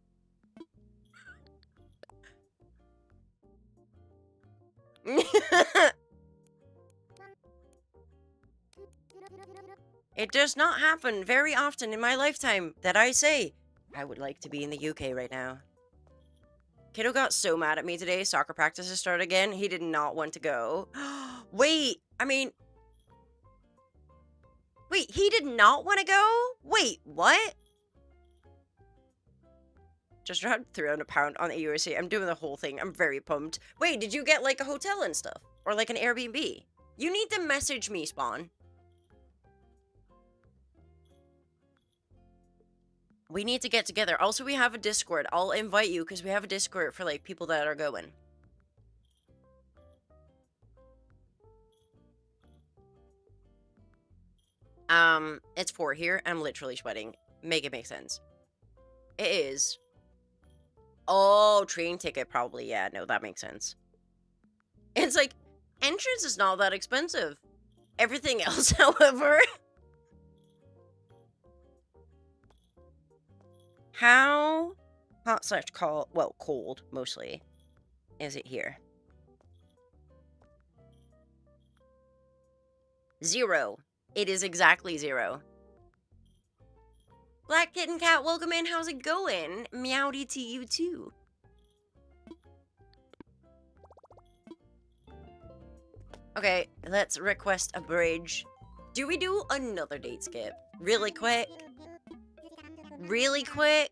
Speaker 3: It does not happen very often in my lifetime that I say, I would like to be in the UK right now. Kiddo got so mad at me today. Soccer practices start again. He did not want to go. Wait, wait, he did not want to go? Wait, what? Just around 300 pound on the USC. I'm doing the whole thing. I'm very pumped. Wait, did you get like a hotel and stuff? Or like an Airbnb? You need to message me, Spawn. We need to get together. Also, we have a Discord. I'll invite you because we have a Discord for like people that are going. It's 4 here. I'm literally sweating. Make it make sense. It is. Oh, train ticket probably. Yeah, no, that makes sense. It's like, entrance is not that expensive. Everything else, however. How hot / cold, well, cold, mostly, is it here? 0. It is exactly 0. Black Kitten Cat, welcome in. How's it going? Meowdy to you too. Okay, let's request a bridge. Do we do another date skip? Really quick? Really quick?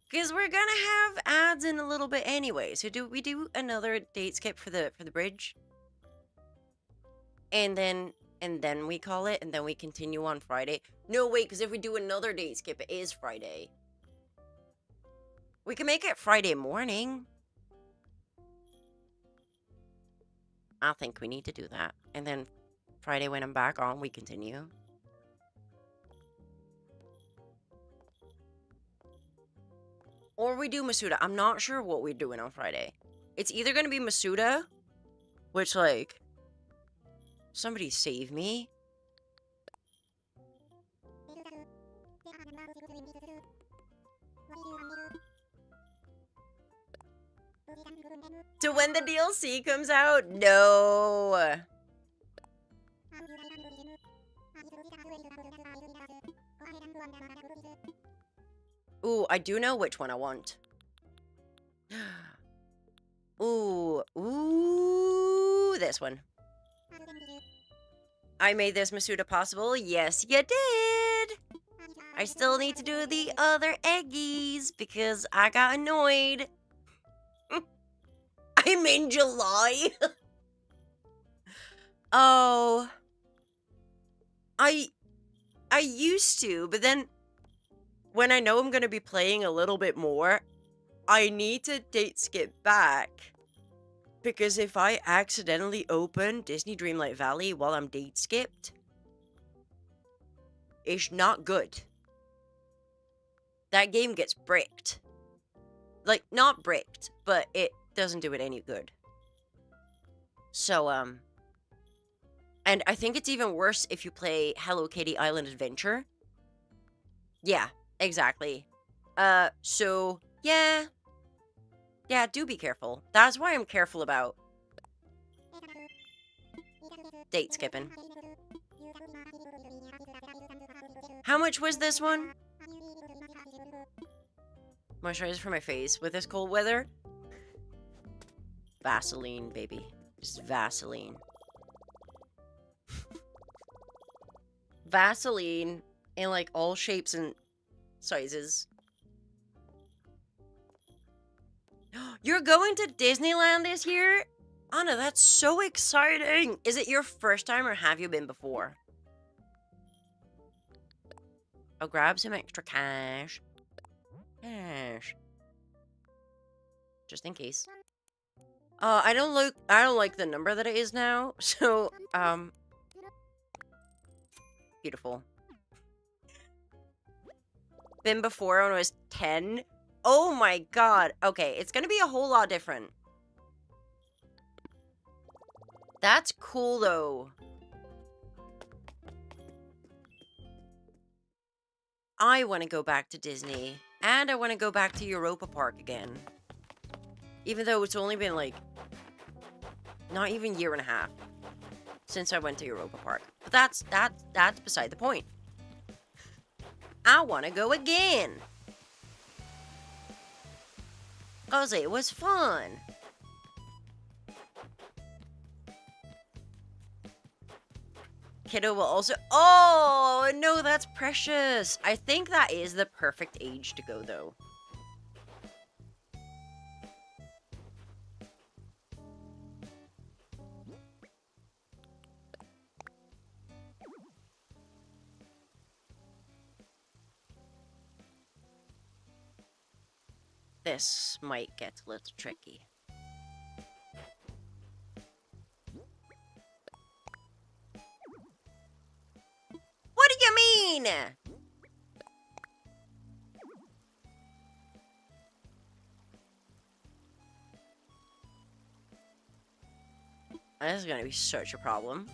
Speaker 3: Because we're gonna have ads in a little bit anyway. So do we do another date skip for the bridge? And then we call it, and then we continue on Friday. No, wait, because if we do another date skip, it is Friday. We can make it Friday morning. I think we need to do that. And then Friday when I'm back on, we continue. Or we do Masuda. I'm not sure what we're doing on Friday. It's either going to be Masuda, which, like, somebody save me. To when the DLC comes out? No. Ooh, I do know which one I want. Ooh, this one. I made this Masuda possible. Yes, you did. I still need to do the other eggies because I got annoyed. I'm in July. Oh. I used to, but then when I know I'm going to be playing a little bit more, I need to date skip back. Because if I accidentally open Disney Dreamlight Valley while I'm date skipped, it's not good. That game gets bricked. Like, not bricked, but it doesn't do it any good. So, and I think it's even worse if you play Hello Kitty Island Adventure. Yeah, exactly. So, yeah. Yeah, do be careful. That's why I'm careful about date skipping. How much was this one? Moisturizer for my face with this cold weather? Vaseline, baby. Just Vaseline. Vaseline in, like, all shapes and sizes. You're going to Disneyland this year? Anna, that's so exciting. Is it your first time or have you been before? I'll grab some extra cash. Just in case. I don't like the number that it is now. So, beautiful. Been before when I was 10. Oh my god. Okay, it's gonna be a whole lot different. That's cool, though. I want to go back to Disney. And I want to go back to Europa Park again. Even though it's only been, like, not even a year and a half since I went to Europa Park. But that's beside the point. I want to go again. Because it was fun. Kiddo will also... Oh, no, that's precious. I think that is the perfect age to go, though. This might get a little tricky. What do you mean? This is gonna be such a problem.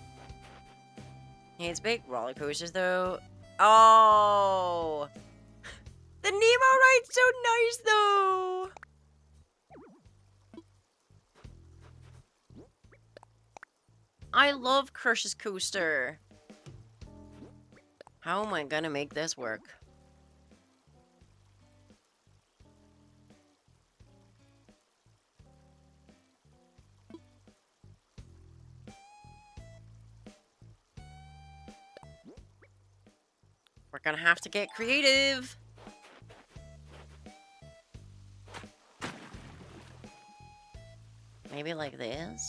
Speaker 3: It's big roller coasters, though. Oh! The Nemo ride's so nice, though! I love Crush's Coaster. How am I gonna make this work? We're gonna have to get creative. Maybe like this?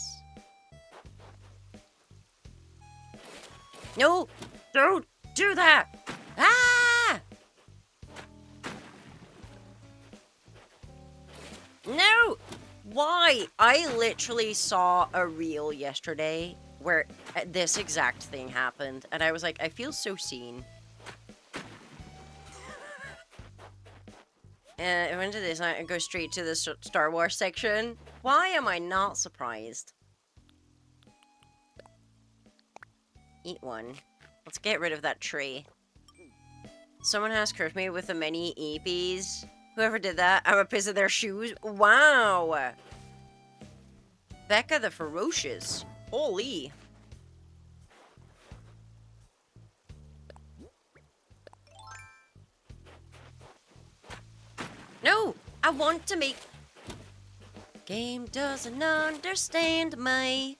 Speaker 3: No! Don't do that! Ah! No! Why? I literally saw a reel yesterday where this exact thing happened, and I was like, I feel so seen. I went to this and I go straight to the Star Wars section. Why am I not surprised? Eat one. Let's get rid of that tree. Someone has cursed me with the many EPs. Whoever did that, I'm a piss of their shoes. Wow! Becca the Ferocious. Holy. No! I want to make... Game doesn't understand me.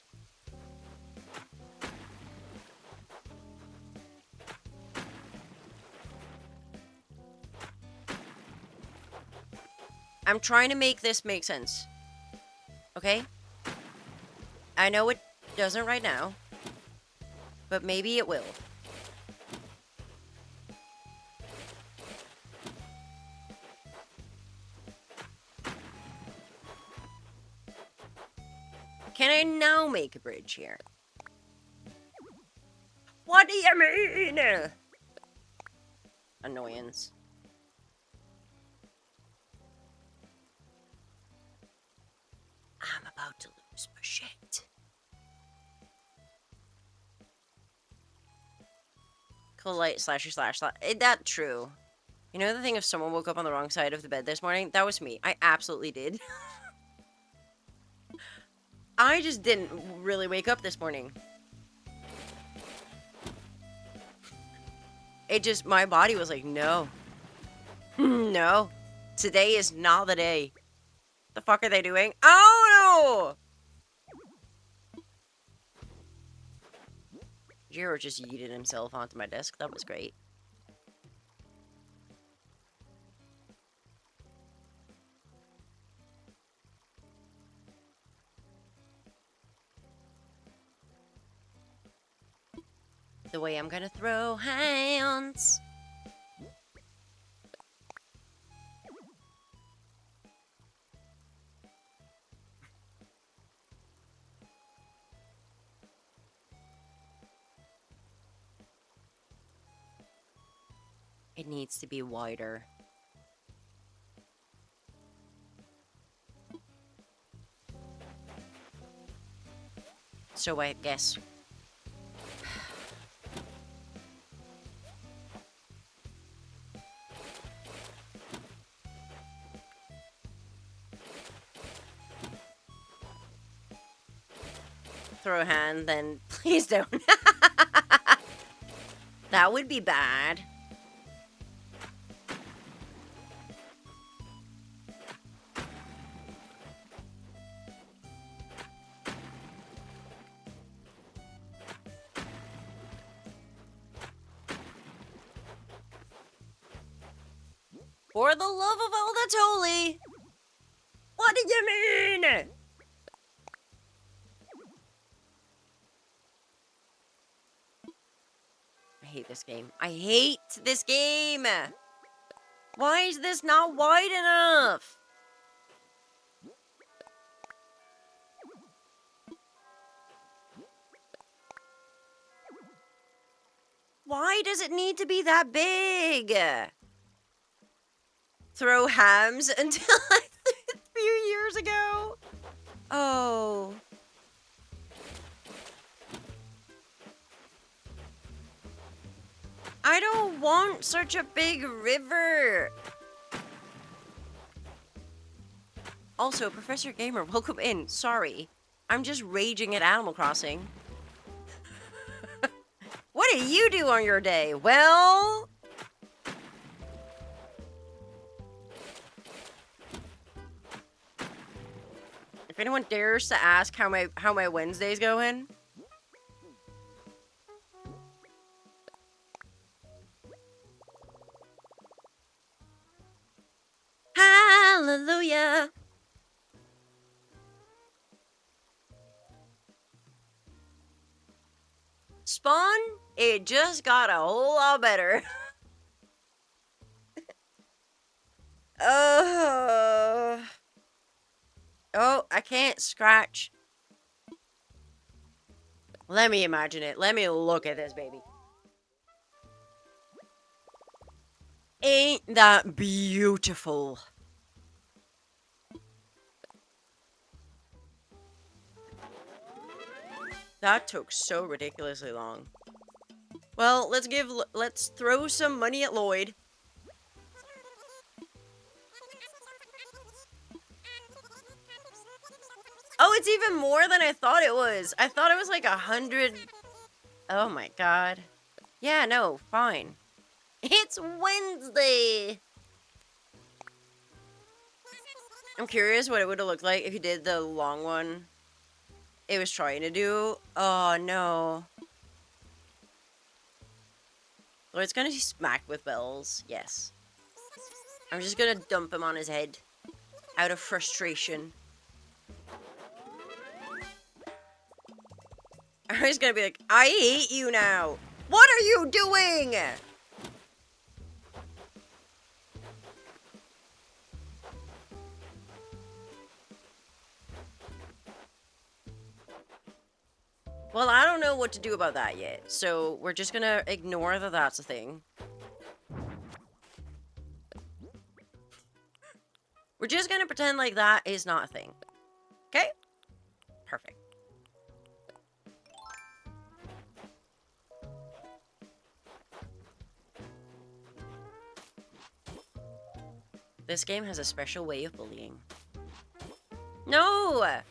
Speaker 3: I'm trying to make this make sense. Okay? I know it doesn't right now, but maybe it will. Can I now make a bridge here? What do you mean? Annoyance. I'm about to lose my shit. Cool light //. Ain't that true? You know the thing if someone woke up on the wrong side of the bed this morning? That was me. I absolutely did. I just didn't really wake up this morning. It just, my body was like, no. No. Today is not the day. The fuck are they doing? Oh no! Jiro just yeeted himself onto my desk. That was great. The way I'm gonna throw hands. It needs to be wider. So I guess... throw a hand, then please don't. That would be bad. For the love of all that's holy! What do you mean? I hate this game. I hate this game! Why is this not wide enough? Why does it need to be that big? Throw hams until a few years ago? Oh. I don't want such a big river. Also, Professor Gamer, welcome in. Sorry. I'm just raging at Animal Crossing. What do you do on your day? Well... if anyone dares to ask how my Wednesday's going... Hallelujah. Spawn, it just got a whole lot better. Oh, I can't scratch. Let me imagine it. Let me look at this baby. Ain't that beautiful? That took so ridiculously long. Well, let's throw some money at Lloyd. Oh, it's even more than I thought it was. I thought it was like 100. Oh my god. Yeah, no, fine. It's Wednesday. I'm curious what it would have looked like if you did the long one it was trying to do. Oh no. Lloyd's gonna be smacked with bells. Yes. I'm just gonna dump him on his head out of frustration. I'm just gonna be like, I hate you now. What are you doing? Well, I don't know what to do about that yet, so we're just gonna ignore that that's a thing. We're just gonna pretend like that is not a thing. Okay? Perfect. This game has a special way of bullying. No!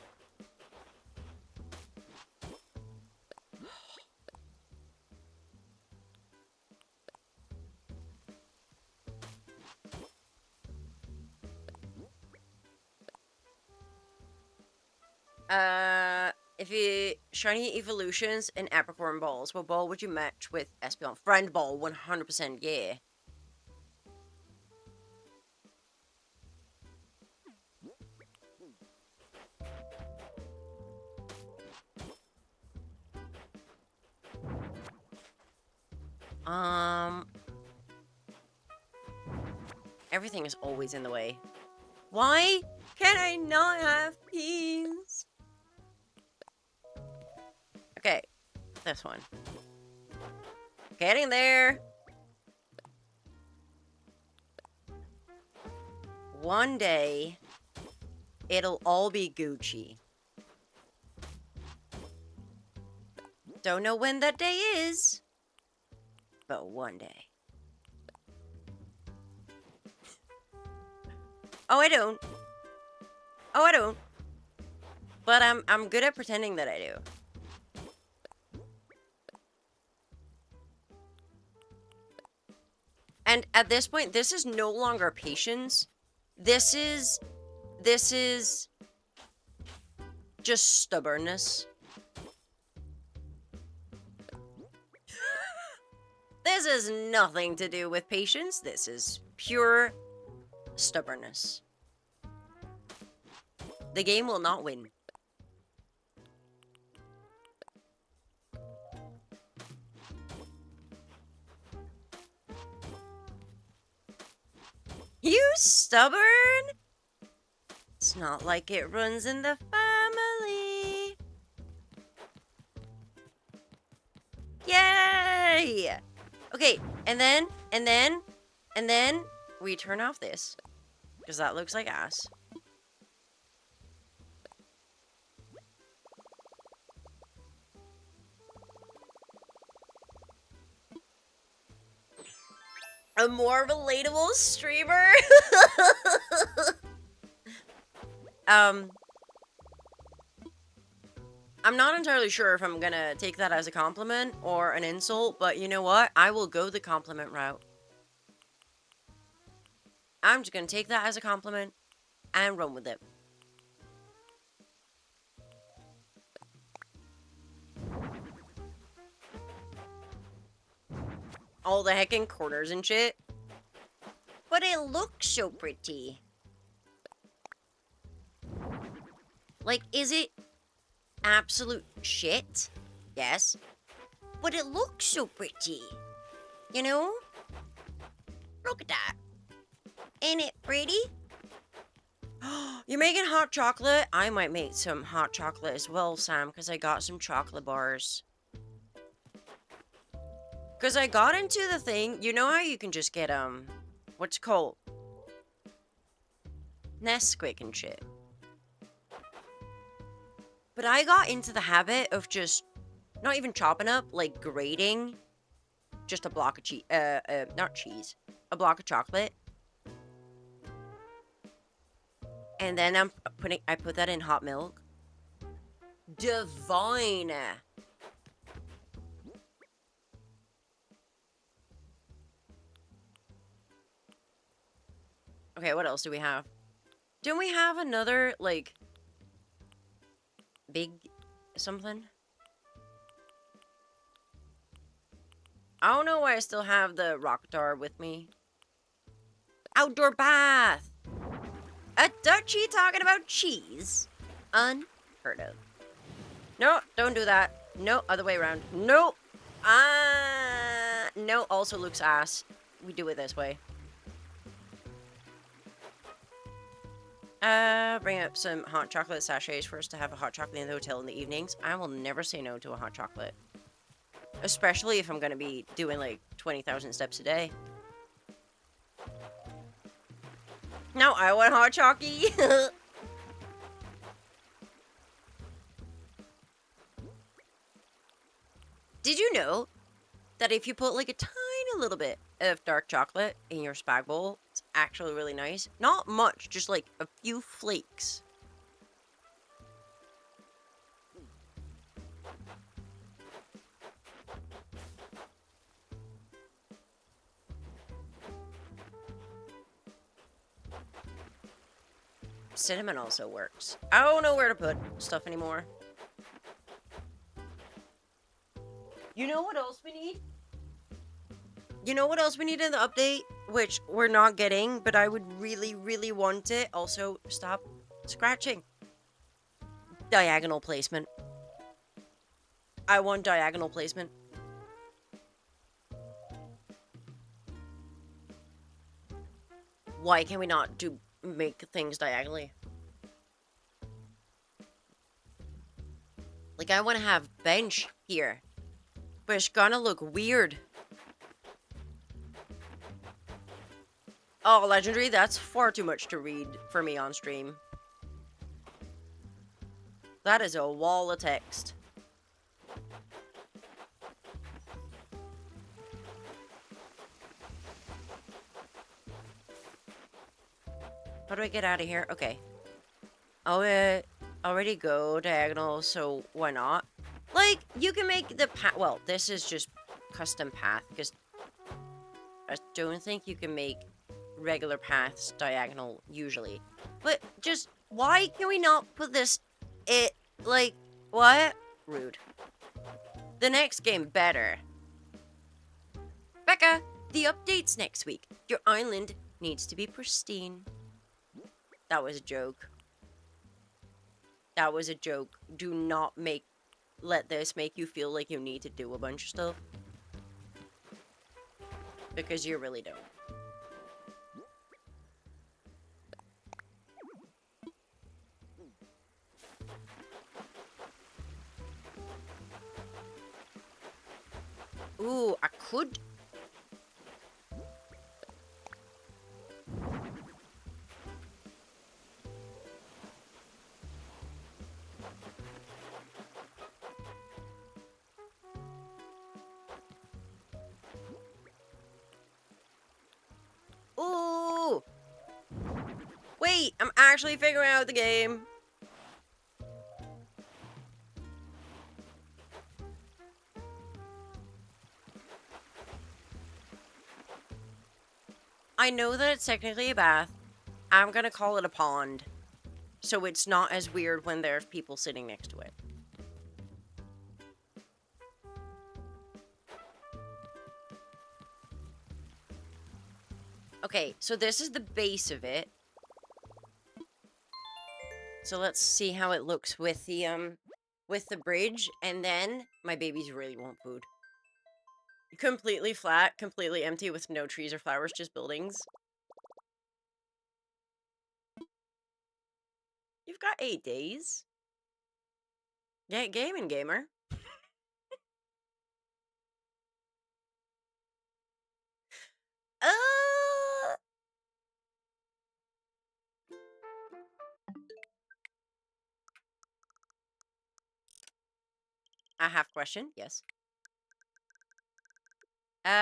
Speaker 3: If you shiny evolutions and apricorn balls, what ball would you match with Espeon? Friend ball, 100%, yeah. Everything is always in the way. Why can I not have peas? Okay, this one. Getting there. One day, it'll all be Gucci. Don't know when that day is, but one day. Oh, I don't. Oh, I don't. But I'm good at pretending that I do. And at this point, this is no longer patience. This is just stubbornness. This has nothing to do with patience. This is pure stubbornness. The game will not win. You stubborn? It's not like it runs in the family. Yay! Okay, and then we turn off this. Because that looks like ass. A more relatable streamer? I'm not entirely sure if I'm gonna take that as a compliment or an insult, but you know what? I will go the compliment route. I'm just gonna take that as a compliment and run with it. All the heckin' corners and shit. But it looks so pretty. Like, is it absolute shit? Yes. But it looks so pretty. You know? Look at that. Ain't it pretty? You're making hot chocolate? I might make some hot chocolate as well, Sam, because I got some chocolate bars. Because I got into the thing, you know how you can just get, what's it called? Nesquik and shit. But I got into the habit of just, not even chopping up, like grating just a block of cheese, not cheese, a block of chocolate. And then I put that in hot milk. Divine. Okay, what else do we have? Don't we have another, like, big something? I don't know why I still have the rock guitar with me. Outdoor bath! A Dutchie talking about cheese? Unheard of. No, don't do that. No, other way around. No! No, also Luke's ass. We do it this way. Bring up some hot chocolate sachets for us to have a hot chocolate in the hotel in the evenings. I will never say no to a hot chocolate. Especially if I'm gonna be doing like 20,000 steps a day. Now I want hot chalky. Did you know that if you put like a tiny little bit of dark chocolate in your spag bowl, it's actually really nice? Not much, just like a few flakes. Cinnamon also works. I don't know where to put stuff anymore. You know what else we need? You know what else we need in the update? Which we're not getting, but I would really, really want it. Also, stop scratching. Diagonal placement. I want diagonal placement. Why can we not make things diagonally? Like, I want to have bench here. But it's gonna look weird. Oh, legendary, that's far too much to read for me on stream. That is a wall of text. How do I get out of here? Okay. I'll already go diagonal, so why not? Like, you can make the path. Well, this is just custom path, because I don't think you can make regular paths diagonal usually. But just, why can we not put this, like, what? Rude. The next game better. Becca, the update's next week. Your island needs to be pristine. That was a joke. That was a joke. Do not let this make you feel like you need to do a bunch of stuff. Because you really don't. Ooh, I could... Ooh! Wait, I'm actually figuring out the game. I know that it's technically a bath. I'm gonna call it a pond. So it's not as weird when there's people sitting next to it. Okay, so this is the base of it. So let's see how it looks with the bridge, and then my babies really want food. Completely flat, completely empty with no trees or flowers, just buildings. You've got 8 days. Get gaming, gamer. Uh, I have a question. Yes. No.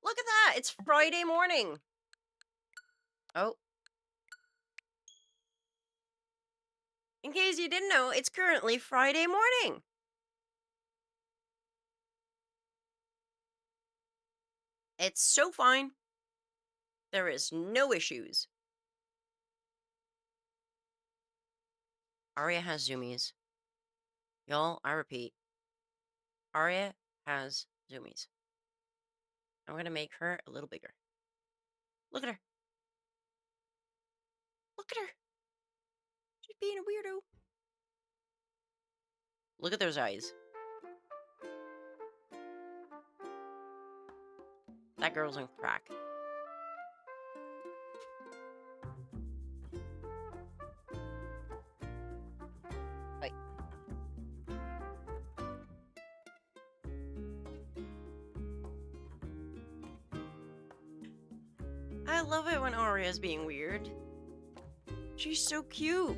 Speaker 3: Look at that. It's Friday morning. Oh. In case you didn't know, it's currently Friday morning. It's so fine. There is no issues. Arya has zoomies. Y'all, I repeat. Arya has zoomies. I'm going to make her a little bigger. Look at her. Look at her. She's being a weirdo. Look at those eyes. That girl's on crack. Right. I love it when Arya's being weird. She's so cute.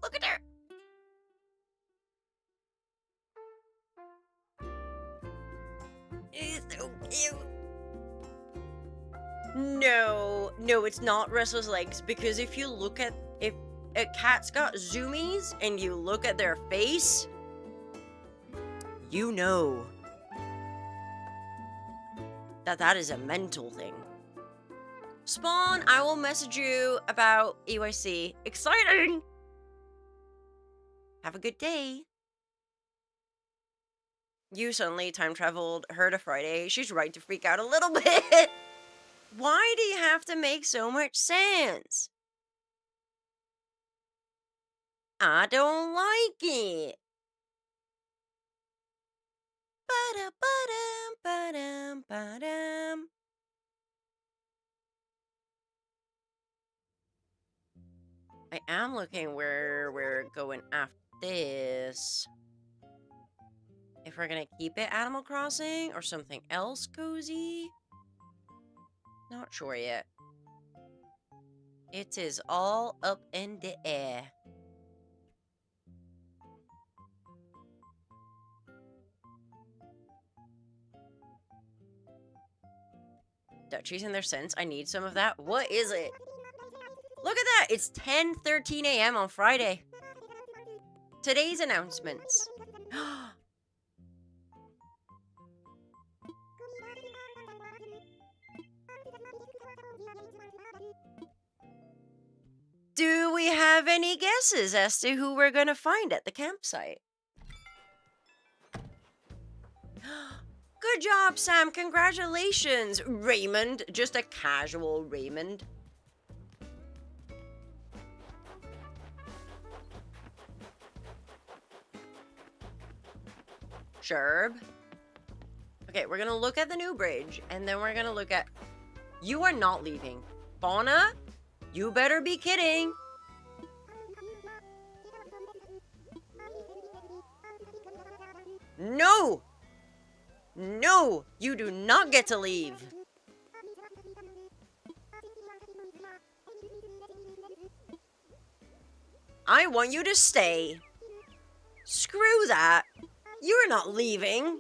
Speaker 3: Look at her. She's so cute. No, it's not restless legs, because if you look at, if a cat's got zoomies and you look at their face, you know that is a mental thing. Spawn, I will message you about EYC. Exciting! Have a good day. You suddenly time traveled her to Friday. She's right to freak out a little bit. Why do you have to make so much sense? I don't like it. Ba-da-ba-dum, ba-dum, ba-dum. I am looking where we're going after this. If we're gonna keep it Animal Crossing or something else cozy. Not sure yet. It is all up in the air. Duchies and their scents. I need some of that. What is it? Look at that. It's 10:13 a.m. on Friday. Today's announcements. Do we have any guesses as to who we're going to find at the campsite? Good job, Sam. Congratulations. Raymond. Just a casual Raymond. Sherb. Okay, we're going to look at the new bridge, and then we're going to look at... You are not leaving. Fauna, you better be kidding. No! No! You do not get to leave. I want you to stay. Screw that. You're not leaving.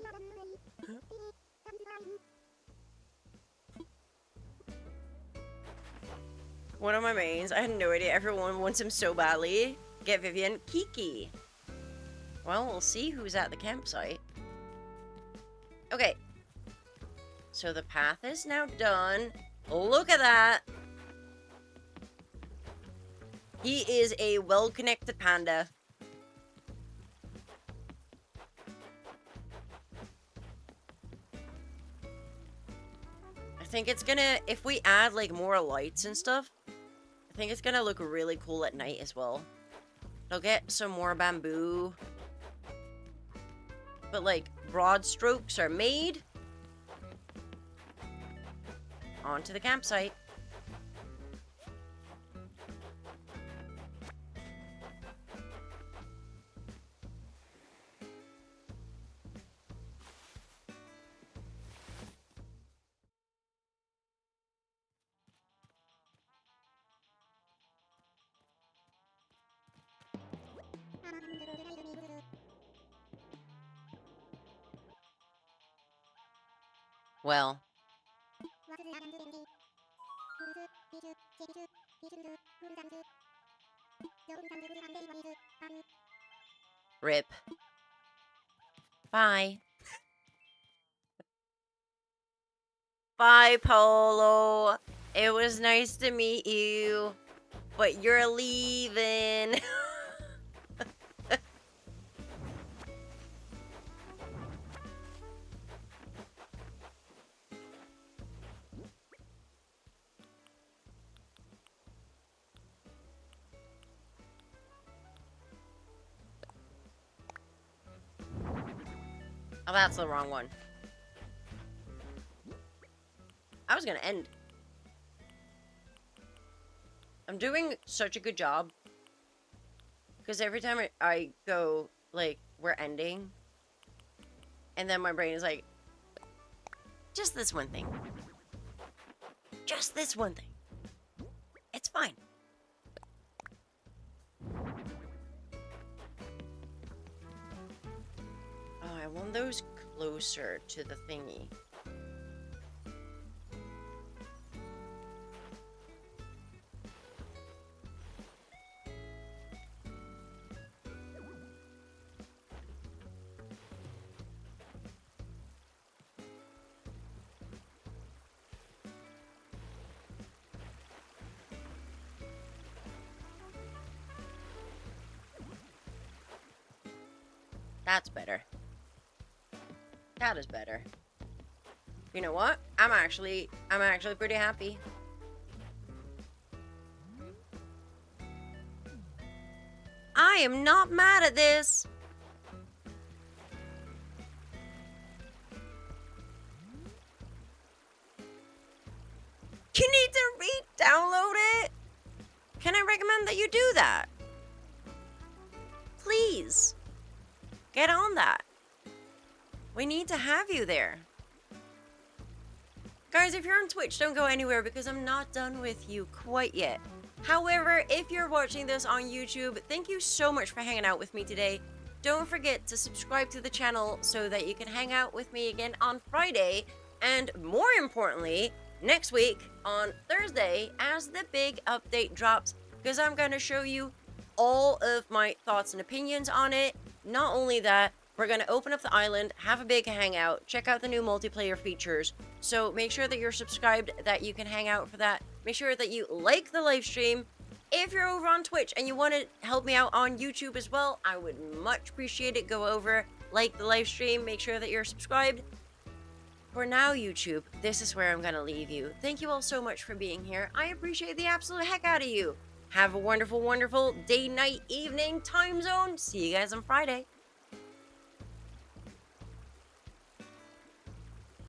Speaker 3: One of my mains. I had no idea everyone wants him so badly. Get Vivian. Kiki. Well, we'll see who's at the campsite. Okay. So the path is now done. Look at that. He is a well-connected panda. I think it's gonna, if we add like more lights and stuff, I think it's gonna look really cool at night as well. They'll get some more bamboo. But like, broad strokes are made. Onto the campsite. Well. Rip. Bye. Bye, Polo. It was nice to meet you, but you're leaving. Oh, that's the wrong one. I was gonna end. I'm doing such a good job. Because every time I go, like, we're ending. And then my brain is like, just this one thing. Just this one thing. It's fine. Oh, I want those closer to the thingy. That's better. That is better. You know what? I'm actually pretty happy. I am not mad at this. You need to re-download it? Can I recommend that you do that? Please. Get on that. We need to have you there. Guys, if you're on Twitch, don't go anywhere because I'm not done with you quite yet. However, if you're watching this on YouTube, thank you so much for hanging out with me today. Don't forget to subscribe to the channel so that you can hang out with me again on Friday. And more importantly, next week on Thursday as the big update drops, because I'm going to show you all of my thoughts and opinions on it. Not only that, we're going to open up the island, have a big hangout, check out the new multiplayer features. So make sure that you're subscribed, that you can hang out for that. Make sure that you like the live stream. If you're over on Twitch and you want to help me out on YouTube as well, I would much appreciate it. Go over, like the live stream, make sure that you're subscribed. For now, YouTube, this is where I'm going to leave you. Thank you all so much for being here. I appreciate the absolute heck out of you. Have a wonderful, wonderful day, night, evening, time zone. See you guys on Friday.